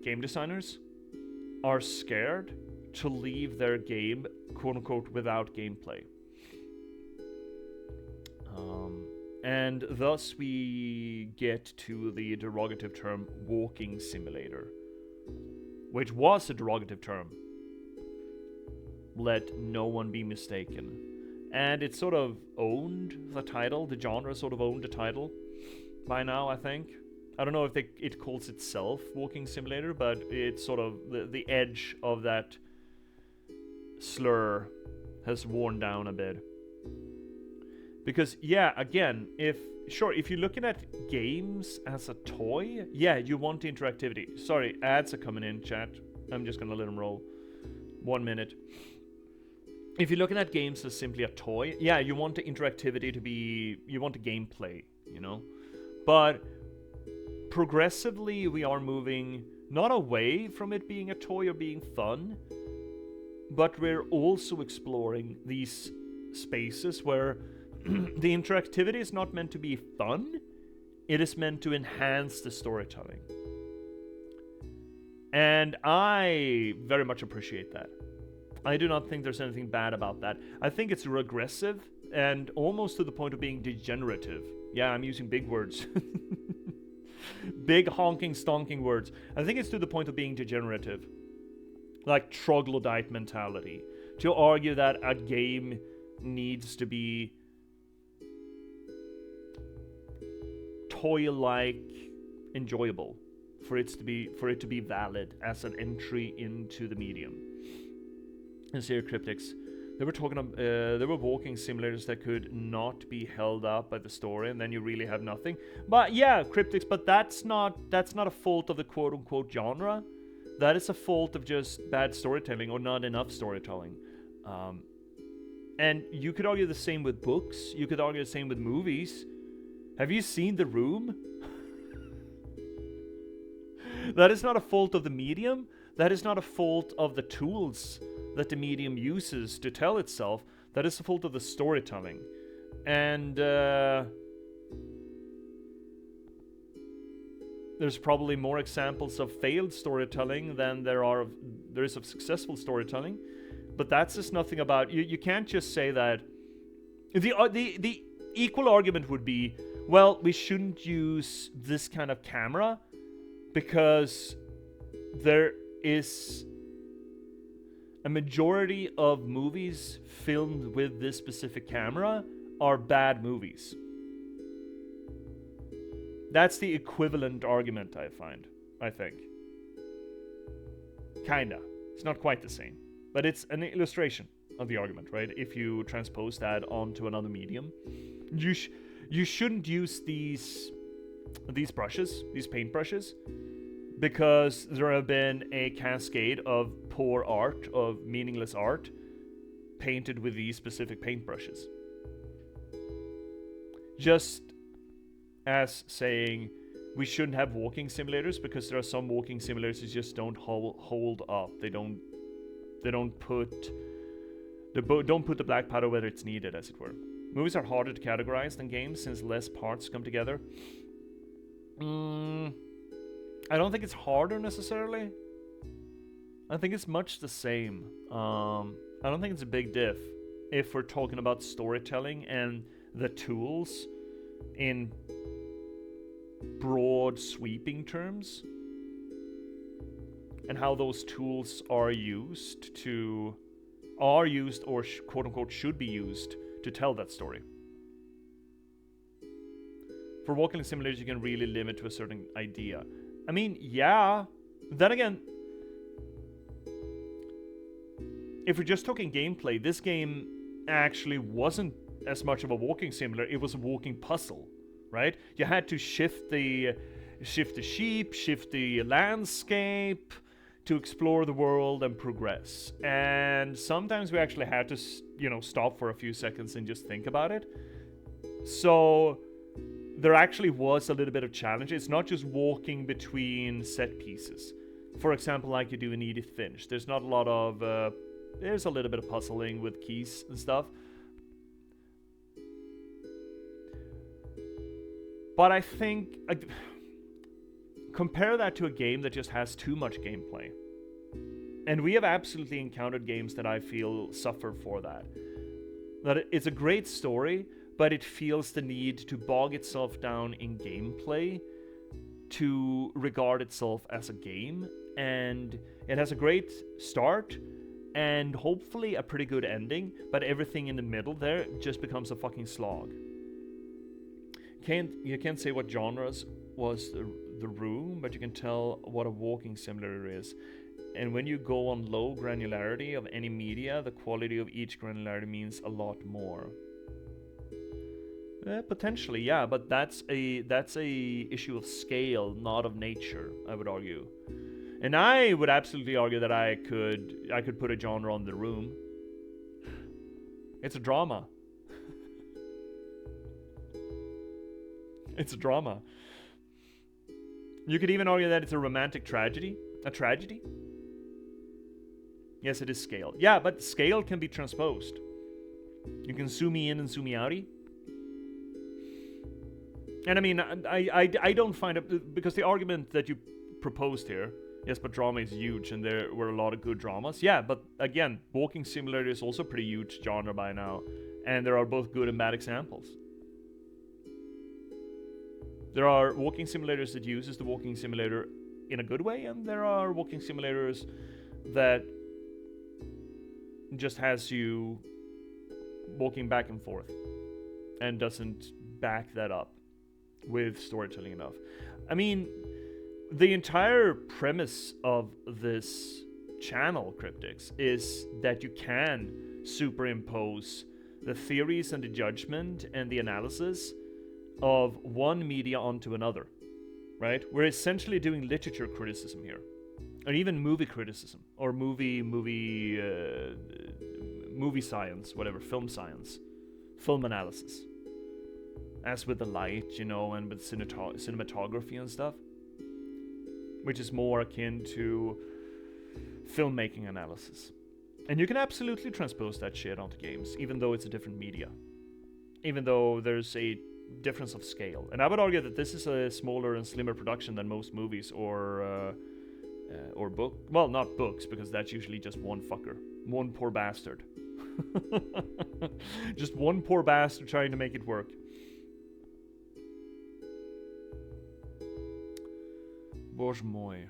game designers are scared to leave their game, quote unquote, without gameplay. And thus we get to the derogative term walking simulator, which was a derogative term. Let no one be mistaken. And it sort of owned the title, the genre sort of owned the title by now, I think. I don't know if it calls itself walking simulator, but it's sort of the edge of that slur has worn down a bit. Because, yeah, again, if you're looking at games as a toy, yeah, you want interactivity. Sorry, ads are coming in, chat. I'm just gonna let them roll. 1 minute. If you're looking at games as simply a toy, yeah, you want the interactivity to be... You want the gameplay, you know? But progressively, we are moving not away from it being a toy or being fun, but we're also exploring these spaces where the interactivity is not meant to be fun, it is meant to enhance the storytelling. And I very much appreciate that. I do not think there's anything bad about that. I think it's regressive and almost to the point of being degenerative. Yeah, I'm using big words. Big honking, stonking words. I think it's to the point of being degenerative. Like troglodyte mentality. To argue that a game needs to be toy-like enjoyable for it to be valid as an entry into the medium. And Zero Cryptics, they were talking there were walking simulators that could not be held up by the story, and then you really have nothing. But yeah, Cryptics, but that's not a fault of the quote-unquote genre. That is a fault of just bad storytelling or not enough storytelling. And you could argue the same with books. You could argue the same with movies. Have you seen The Room? That is not a fault of the medium. That is not a fault of the tools that the medium uses to tell itself. That is the fault of the storytelling. And there's probably more examples of failed storytelling than there is of successful storytelling. But that's just nothing about you can't just say that. The equal argument would be, well, we shouldn't use this kind of camera because there is a majority of movies filmed with this specific camera are bad movies. That's the equivalent argument I think. Kinda. It's not quite the same. But it's an illustration of the argument, right? If you transpose that onto another medium. You shouldn't use these brushes, these paint brushes, because there have been a cascade of poor art, of meaningless art, painted with these specific paintbrushes. Just as saying we shouldn't have walking simulators because there are some walking simulators that just don't hold up. They don't put the black powder where it's needed, as it were. Movies are harder to categorize than games since less parts come together. I don't think it's harder necessarily. I think it's much the same. I don't think it's a big diff if we're talking about storytelling and the tools in broad sweeping terms, and how those tools are used or quote unquote should be used to tell that story. For walking simulators, you can really limit to a certain idea. I mean, yeah. Then again, if we're just talking gameplay, this game actually wasn't as much of a walking simulator. It was a walking puzzle, right? You had to shift the sheep, shift the landscape to explore the world and progress. And sometimes we actually had to, stop for a few seconds and just think about it. So there actually was a little bit of challenge. It's not just walking between set pieces. For example, like you do in Edith Finch. There's not a lot of... there's a little bit of puzzling with keys and stuff. But I think... compare that to a game that just has too much gameplay. And we have absolutely encountered games that I feel suffer for that. That it's a great story, but it feels the need to bog itself down in gameplay to regard itself as a game. And it has a great start and hopefully a pretty good ending, but everything in the middle there just becomes a fucking slog. You can't say what genres was the Room, but you can tell what a walking simulator is. And when you go on low granularity of any media, the quality of each granularity means a lot more. Potentially, yeah, but that's a issue of scale, not of nature, I would argue. And I would absolutely argue that I could put a genre on The Room. It's a drama. It's a drama. You could even argue that it's a romantic tragedy. A tragedy? Yes, it is scale. Yeah, but scale can be transposed. You can zoom in and zoom outy. And I mean, I don't find it, because the argument that you proposed here, yes, but drama is huge, and there were a lot of good dramas. Yeah, but again, walking simulator is also a pretty huge genre by now, and there are both good and bad examples. There are walking simulators that uses the walking simulator in a good way, and there are walking simulators that just has you walking back and forth and doesn't back that up with storytelling enough. I mean, the entire premise of this channel, Cryptics, is that you can superimpose the theories and the judgment and the analysis of one media onto another, right? We're essentially doing literature criticism here, or even movie criticism, or movie science, whatever, film science, film analysis, as with the light, you know, and with cinematography and stuff, which is more akin to filmmaking analysis. And you can absolutely transpose that shit onto games, even though it's a different media, even though there's a difference of scale. And I would argue that this is a smaller and slimmer production than most movies or book. Well, not books, because that's usually just one fucker, one poor bastard. Just one poor bastard trying to make it work. Bоже moj.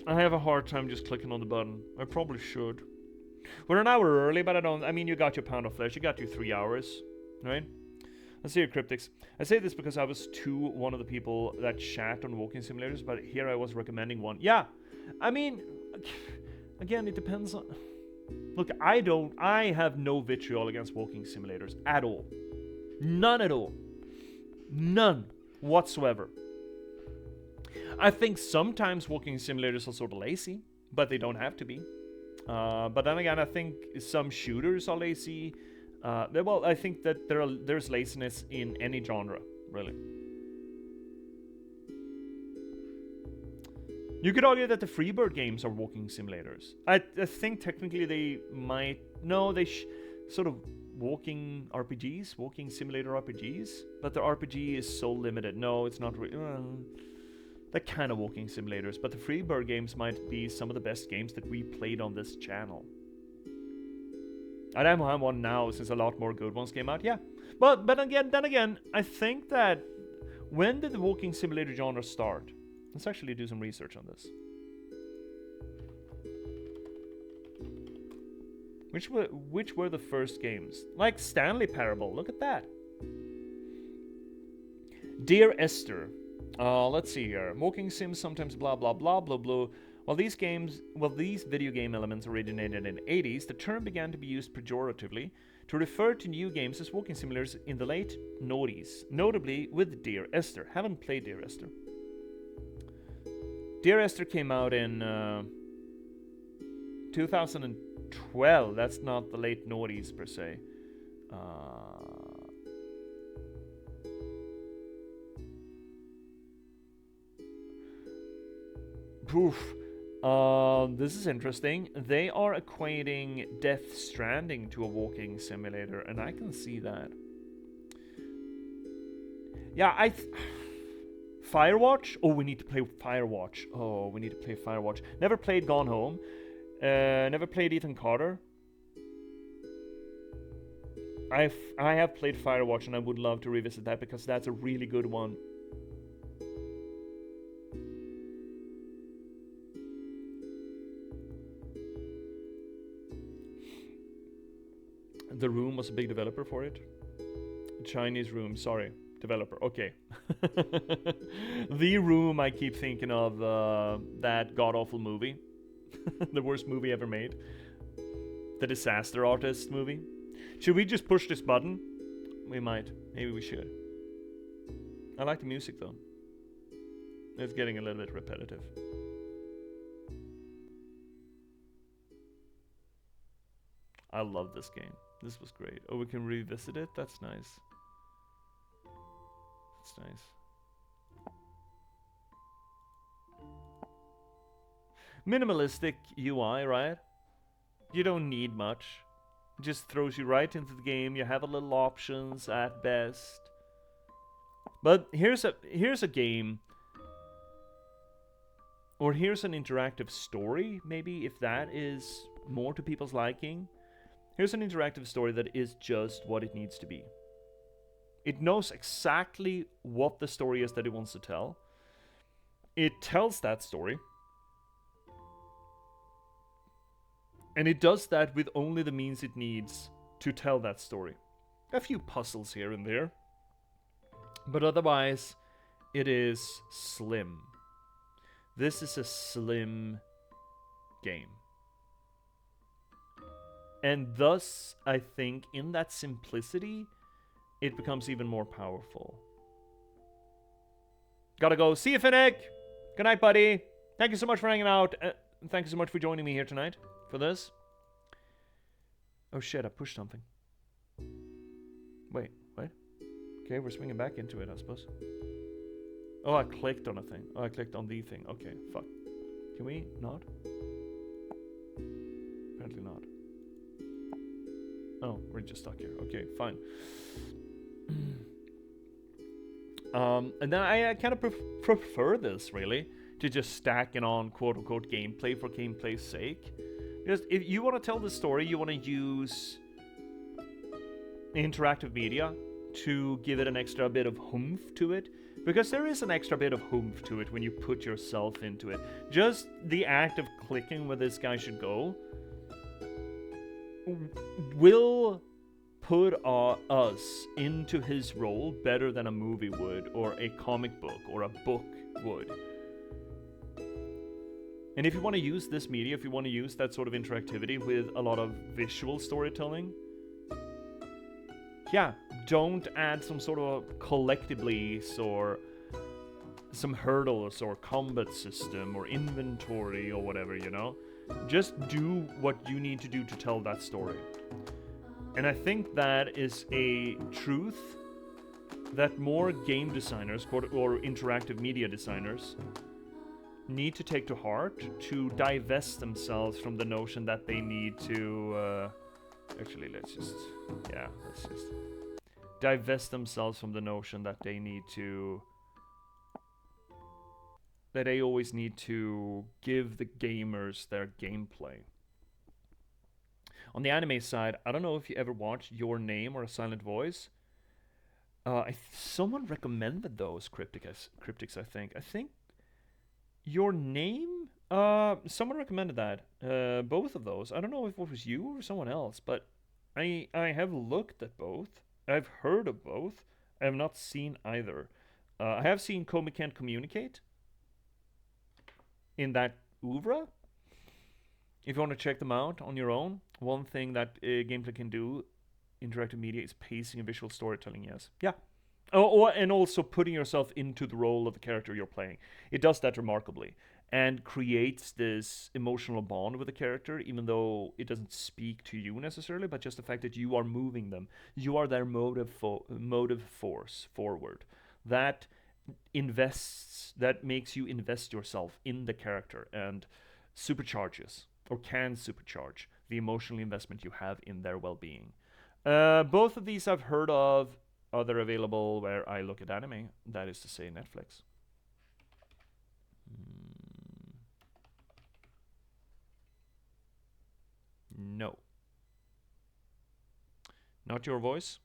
I have a hard time just clicking on the button. I probably should. We're an hour early, but I mean, you got your pound of flesh. You got your 3 hours, right? Let's see your Cryptics. I say this because I was one of the people that chat on walking simulators, but here I was recommending one. Yeah, I mean, again, it depends on... Look, I have no vitriol against walking simulators at all. None at all. None whatsoever. I think sometimes walking simulators are sort of lazy, but they don't have to be. But then again, I think some shooters are lazy. Well, I think that there's laziness in any genre, really. You could argue that the Freebird games are walking simulators. I think technically they might... No, they sort of walking RPGs, walking simulator RPGs, but the RPG is so limited. No, it's not really... They're kind of walking simulators, but the Freebird games might be some of the best games that we played on this channel. I don't have one now, since a lot more good ones came out, yeah. But then again, I think that... When did the walking simulator genre start? Let's actually do some research on this. Which were the first games? Like Stanley Parable, look at that. Dear Esther. Let's see here. Walking sims sometimes blah blah blah blah blah. While these video game elements originated in the 80s, the term began to be used pejoratively to refer to new games as walking simulators in the late noughties, notably with Dear Esther. Haven't played Dear Esther. Dear Esther came out in 2012. That's not the late noughties per se. This is interesting. They are equating Death Stranding to a walking simulator, and I can see that. Yeah, Firewatch? Oh, we need to play Firewatch. Oh, we need to play Firewatch. Never played Gone Home. Never played Ethan Carter. I have played Firewatch, and I would love to revisit that because that's a really good one. The Room was a big developer for it. Chinese Room, sorry. Developer, okay. The Room, I keep thinking of that god-awful movie. The worst movie ever made. The Disaster Artist movie. Should we just push this button? We might. Maybe we should. I like the music though. It's getting a little bit repetitive. I love this game. This was great. Oh, we can revisit it? That's nice. That's nice. Minimalistic UI, right? You don't need much. It just throws you right into the game. You have a little options at best. But here's a game, or here's an interactive story, maybe, if that is more to people's liking. Here's an interactive story that is just what it needs to be. It knows exactly what the story is that it wants to tell. It tells that story. And it does that with only the means it needs to tell that story. A few puzzles here and there. But otherwise, it is slim. This is a slim game. And thus, I think, in that simplicity, it becomes even more powerful. Gotta go. See you, Finnick! Good night, buddy. Thank you so much for hanging out. Thank you so much for joining me here tonight for this. Oh shit, I pushed something. Wait, what? Okay, we're swinging back into it, I suppose. Oh, I clicked on a thing. Oh, I clicked on the thing. Okay, fuck. Can we not? Apparently not. Oh, we're just stuck here. Okay, fine. And then I kind of prefer this, really, to just stacking on quote-unquote gameplay for gameplay's sake. Because if you want to tell the story, you want to use interactive media to give it an extra bit of oomph to it. Because there is an extra bit of oomph to it when you put yourself into it. Just the act of clicking where this guy should go will put us into his role better than a movie would, or a comic book, or a book would. And if you want to use this media, if you want to use that sort of interactivity with a lot of visual storytelling, yeah, don't add some sort of collectibles or some hurdles or combat system or inventory or whatever, you know? Just do what you need to do to tell that story. And I think that is a truth that more game designers or interactive media designers need to take to heart to divest themselves from the notion that they need to actually let's just divest themselves from the notion that they need to that they always need to give the gamers their gameplay. On the anime side, I don't know if you ever watched Your Name or A Silent Voice. Someone recommended those cryptics, I think. I think Your Name? Someone recommended that. Both of those. I don't know if it was you or someone else, but I have looked at both. I've heard of both. I have not seen either. I have seen Komi Can't Communicate in that oeuvre. If you want to check them out on your own, one thing that gameplay can do, interactive media, is pacing and visual storytelling, yes. Yeah. And also putting yourself into the role of the character you're playing. It does that remarkably and creates this emotional bond with the character, even though it doesn't speak to you necessarily, but just the fact that you are moving them. You are their motive force forward. That makes you invest yourself in the character and supercharges, or can supercharge, the emotional investment you have in their well-being. Both of these I've heard of. They're available where I look at anime. That is to say, Netflix. No. Not Your Voice?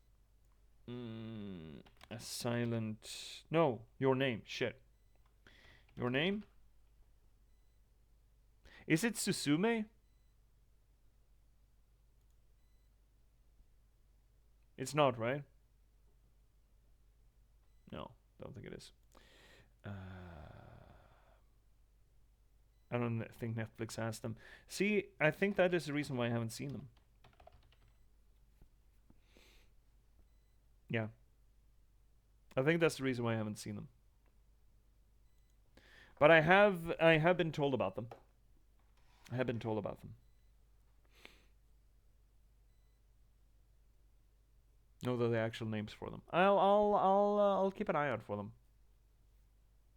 A silent... No, Your Name. Shit. Your Name? Is it Suzume? It's not, right? No, don't think it is. I don't think Netflix has them. See, I think that is the reason why I haven't seen them. Yeah. I think that's the reason why I haven't seen them. But I have been told about them. I have been told about them. No, they're the actual names for them. I'll keep an eye out for them.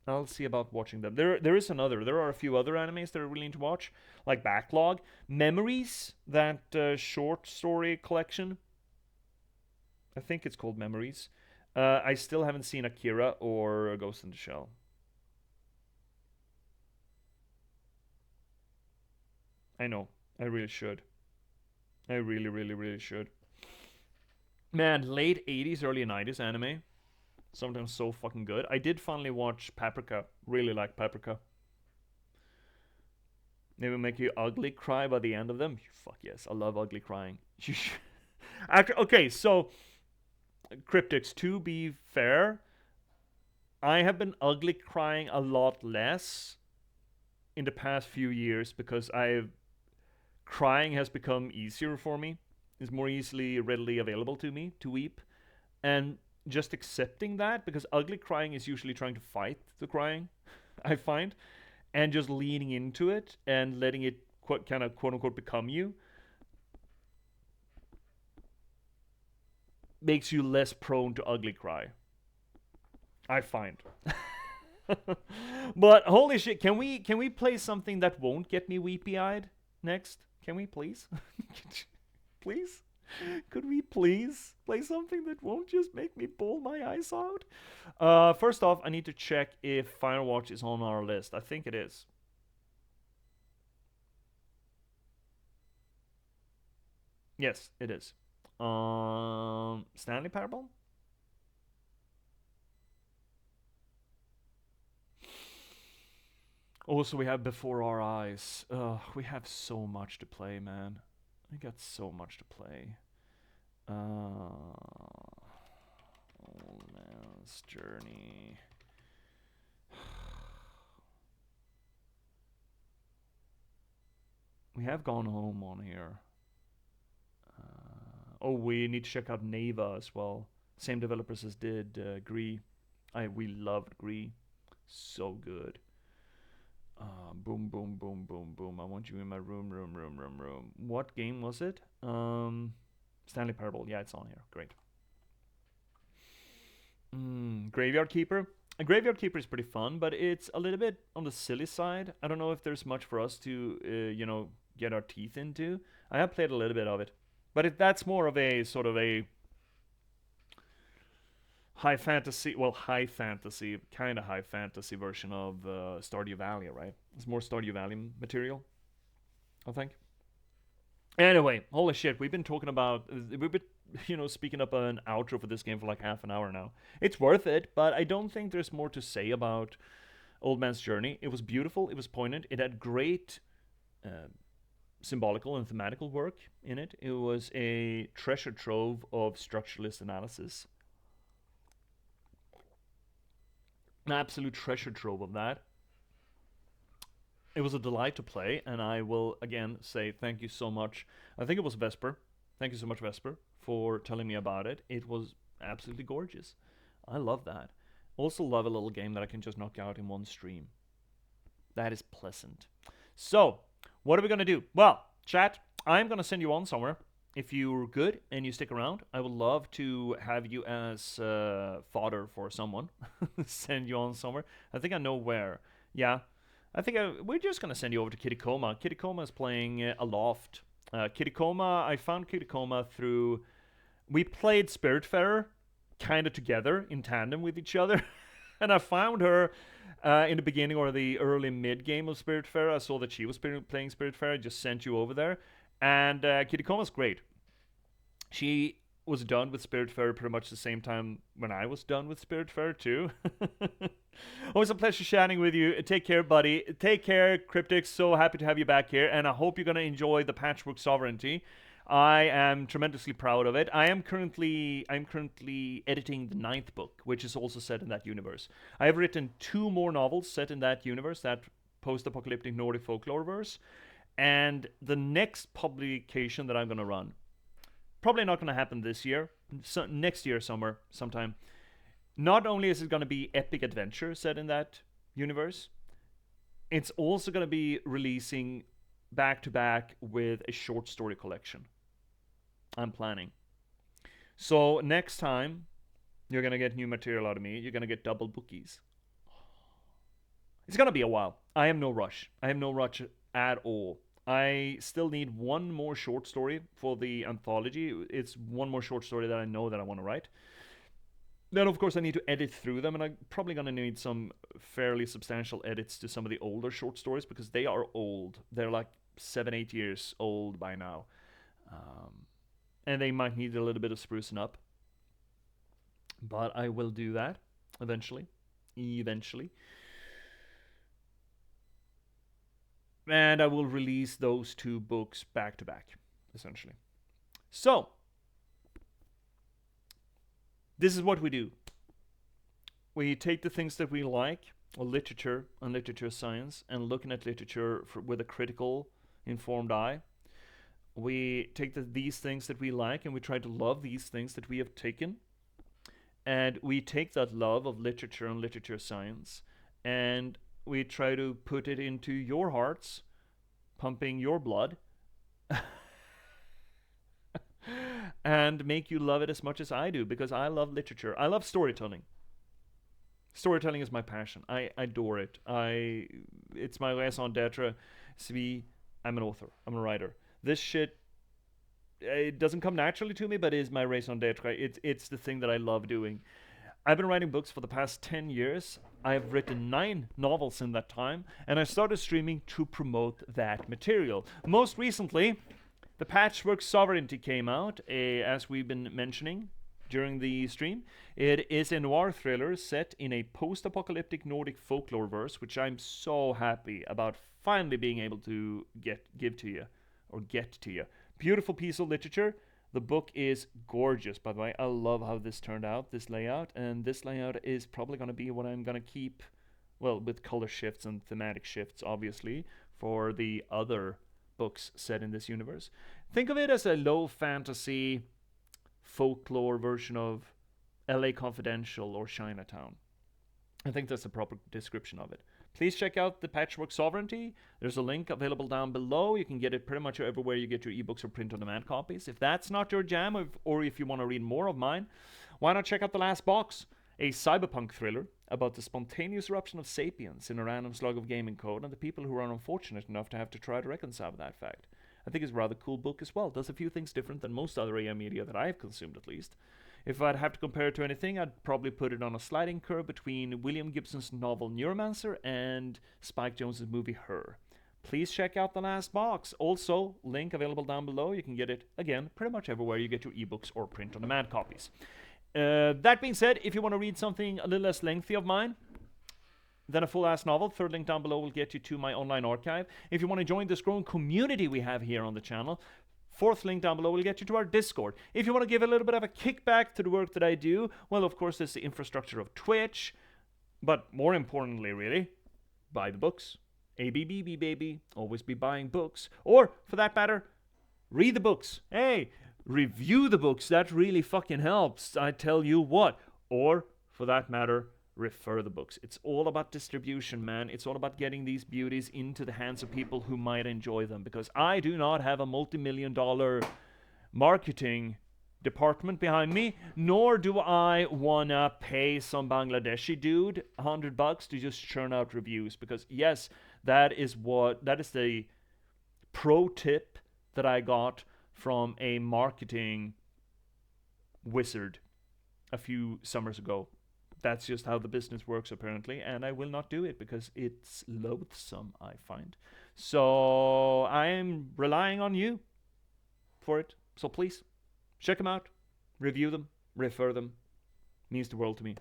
I'll see about watching them. There is another. There are a few other animes that are really need to watch, like Backlog, Memories, that short story collection. I think it's called Memories. I still haven't seen Akira or Ghost in the Shell. I know. I really should. I really, really, really should. Man, late 80s, early 90s anime. Sometimes so fucking good. I did finally watch Paprika. Really like Paprika. They will make you ugly cry by the end of them. Fuck yes, I love ugly crying. Actually, okay, so Cryptics, to be fair, I have been ugly crying a lot less in the past few years because I've crying has become easier for me. It's more easily readily available to me to weep. And just accepting that, because ugly crying is usually trying to fight the crying, I find, and just leaning into it and letting it kind of quote unquote become you makes you less prone to ugly cry. I find. But holy shit, can we play something that won't get me weepy eyed next? Can we please? Please? Could we please play something that won't just make me pull my eyes out? First off, I need to check if Firewatch is on our list. I think it is. Yes, it is. Stanley Parable? Also, we have Before Our Eyes. We have so much to play, man. We got so much to play. Old Man's Journey. We have Gone Home on here. Oh, we need to check out Neva as well. Same developers as did Gree. We loved Gree. So good. Boom, boom, boom, boom, boom. I want you in my room, room, room, room, room. What game was it? Stanley Parable. Yeah, it's on here. Great. Graveyard Keeper. A Graveyard Keeper is pretty fun, but it's a little bit on the silly side. I don't know if there's much for us to, get our teeth into. I have played a little bit of it, but that's more of a sort of a high fantasy, kind of high fantasy version of Stardew Valley, right? It's more Stardew Valley material, I think. Anyway, holy shit, we've been talking about, we've been, speaking up an outro for this game for like half an hour now. It's worth it, but I don't think there's more to say about Old Man's Journey. It was beautiful, it was poignant, it had great symbolical and thematical work in it. It was a treasure trove of structuralist analysis. An absolute treasure trove of that. It was a delight to play, and I will again say thank you so much. I think it was Vesper. Thank you so much, Vesper, for telling me about it. It was absolutely gorgeous. I love that. Also, love a little game that I can just knock out in one stream. That is pleasant. So, what are we gonna do? Well, chat, I'm gonna send you on somewhere. If you're good and you stick around, I would love to have you as fodder for someone. Send you on somewhere. I think I know where. Yeah, we're just gonna send you over to Kitty Coma. Kitty Coma is playing Aloft. Kitty Coma, I found Kitty Coma through. We played Spiritfarer kind of together in tandem with each other, and I found her in the beginning or the early mid game of Spiritfarer. I saw that she was playing Spiritfarer. I just sent you over there, and Kitty Coma's great. She was done with Spiritfarer pretty much the same time when I was done with Spiritfarer too. Always a pleasure chatting with you. Take care, buddy. Take care, Cryptics. So happy to have you back here, and I hope you're gonna enjoy the Patchwork Sovereignty. I am tremendously proud of it. I'm currently editing the ninth book, which is also set in that universe. I have written two more novels set in that universe, that post-apocalyptic Nordic folklore verse, and the next publication that I'm gonna run, probably not gonna happen this year, so next year sometime. Not only is it gonna be epic adventure set in that universe, it's also gonna be releasing back to back with a short story collection. I'm planning. So next time you're gonna get new material out of me, you're gonna get double bookies. It's gonna be a while. I have no rush. I have no rush at all. I still need one more short story for the anthology. It's one more short story that I know that I want to write. Then, of course, I need to edit through them, and I'm probably going to need some fairly substantial edits to some of the older short stories because they are old. They're like 7, 8 years old by now. And they might need a little bit of sprucing up. But I will do that eventually. Eventually. And I will release those 2 books back to back, essentially. So, this is what we do. We take the things that we like, or literature and literature science, and looking at literature with a critical, informed eye. We take these things that we like and we try to love these things that we have taken. And we take that love of literature and literature science and we try to put it into your hearts, pumping your blood, and make you love it as much as I do, because I love literature. I love storytelling. Storytelling is my passion. I adore it. It's my raison d'etre. I'm an author. I'm a writer. This shit, it doesn't come naturally to me, but it is my raison d'etre. It's the thing that I love doing. I've been writing books for the past 10 years. I've written 9 novels in that time, and I started streaming to promote that material. Most recently, The Patchwork Sovereignty came out, as we've been mentioning during the stream. It is a noir thriller set in a post-apocalyptic Nordic folklore verse, which I'm so happy about finally being able to get to you. Beautiful piece of literature. The book is gorgeous, by the way. I love how this turned out, this layout. And this layout is probably going to be what I'm going to keep, well, with color shifts and thematic shifts, obviously, for the other books set in this universe. Think of it as a low fantasy folklore version of LA Confidential or Chinatown. I think that's the proper description of it. Please check out The Patchwork Sovereignty. There's a link available down below. You can get it pretty much everywhere you get your ebooks or print-on-demand copies. If that's not your jam, or if you want to read more of mine, why not check out The Last Box, a cyberpunk thriller about the spontaneous eruption of sapiens in a random slug of gaming code and the people who are unfortunate enough to have to try to reconcile with that fact. I think it's a rather cool book as well. It does a few things different than most other AM media that I've consumed, at least. If I'd have to compare it to anything, I'd probably put it on a sliding curve between William Gibson's novel Neuromancer and Spike Jonze's movie Her. Please check out The Last Box. Also, link available down below. You can get it, again, pretty much everywhere you get your ebooks or print-on-demand copies. That being said, if you want to read something a little less lengthy of mine than a full-ass novel, third link down below will get you to my online archive. If you want to join this growing community we have here on the channel, fourth link down below will get you to our Discord. If you want to give a little bit of a kickback to the work that I do, well, of course, there's the infrastructure of Twitch. But more importantly, really, buy the books. ABBB, baby. Always be buying books. Or, for that matter, read the books. Hey, review the books. That really fucking helps. I tell you what. Or, for that matter, refer the books. It's all about distribution, man. It's all about getting these beauties into the hands of people who might enjoy them, because I do not have a multi-million-dollar marketing department behind me, nor do I wanna pay some Bangladeshi dude $100 to just churn out reviews, because yes, that is the pro tip that I got from a marketing wizard a few summers ago. That's just how the business works, apparently, and I will not do it because it's loathsome, I find. So I am relying on you for it. So please, check them out, review them, refer them. Means the world to me.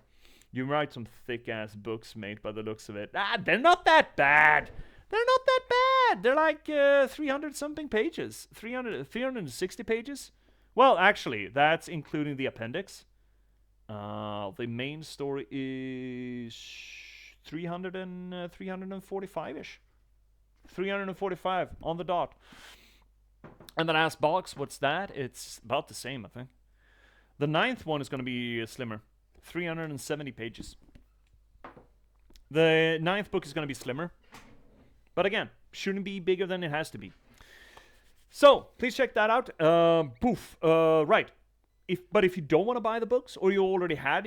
You write some thick-ass books, mate, by the looks of it. They're not that bad. They're not that bad. They're like 300-something pages. 360 pages? Well, actually, that's including the appendix. The main story is 345-ish. 345 on the dot. And the last box, what's that? It's about the same, I think. The 9th one is going to be slimmer. 370 pages. The 9th book is going to be slimmer. But again, shouldn't be bigger than it has to be. So, please check that out. Right. If you don't want to buy the books, or you already have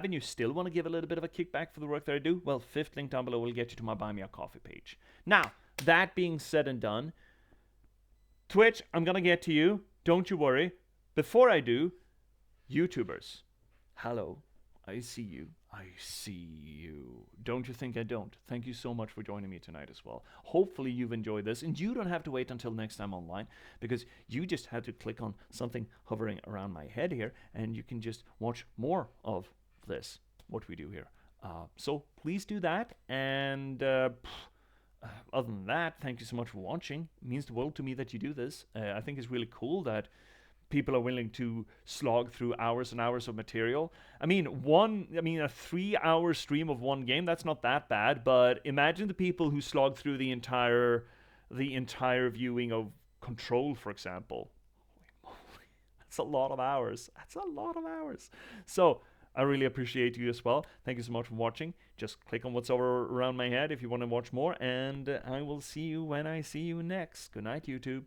and you still want to give a little bit of a kickback for the work that I do, well, fifth link down below will get you to my Buy Me a Coffee page. Now, that being said and done, Twitch, I'm gonna get to you. Don't you worry. Before I do, YouTubers, hello. I see you. I see you. Don't you think I don't? Thank you so much for joining me tonight as well. Hopefully you've enjoyed this, and you don't have to wait until next time online, because you just had to click on something hovering around my head here, and you can just watch more of this, what we do here. So please do that, and other than that, thank you so much for watching. It means the world to me that you do this. I think it's really cool that people are willing to slog through hours and hours of material. I mean, a 3-hour stream of one game, that's not that bad, but imagine the people who slog through the entire viewing of Control, for example. Holy moly, that's a lot of hours. That's a lot of hours. So, I really appreciate you as well. Thank you so much for watching. Just click on what's over around my head if you want to watch more, and I will see you when I see you next. Good night, YouTube.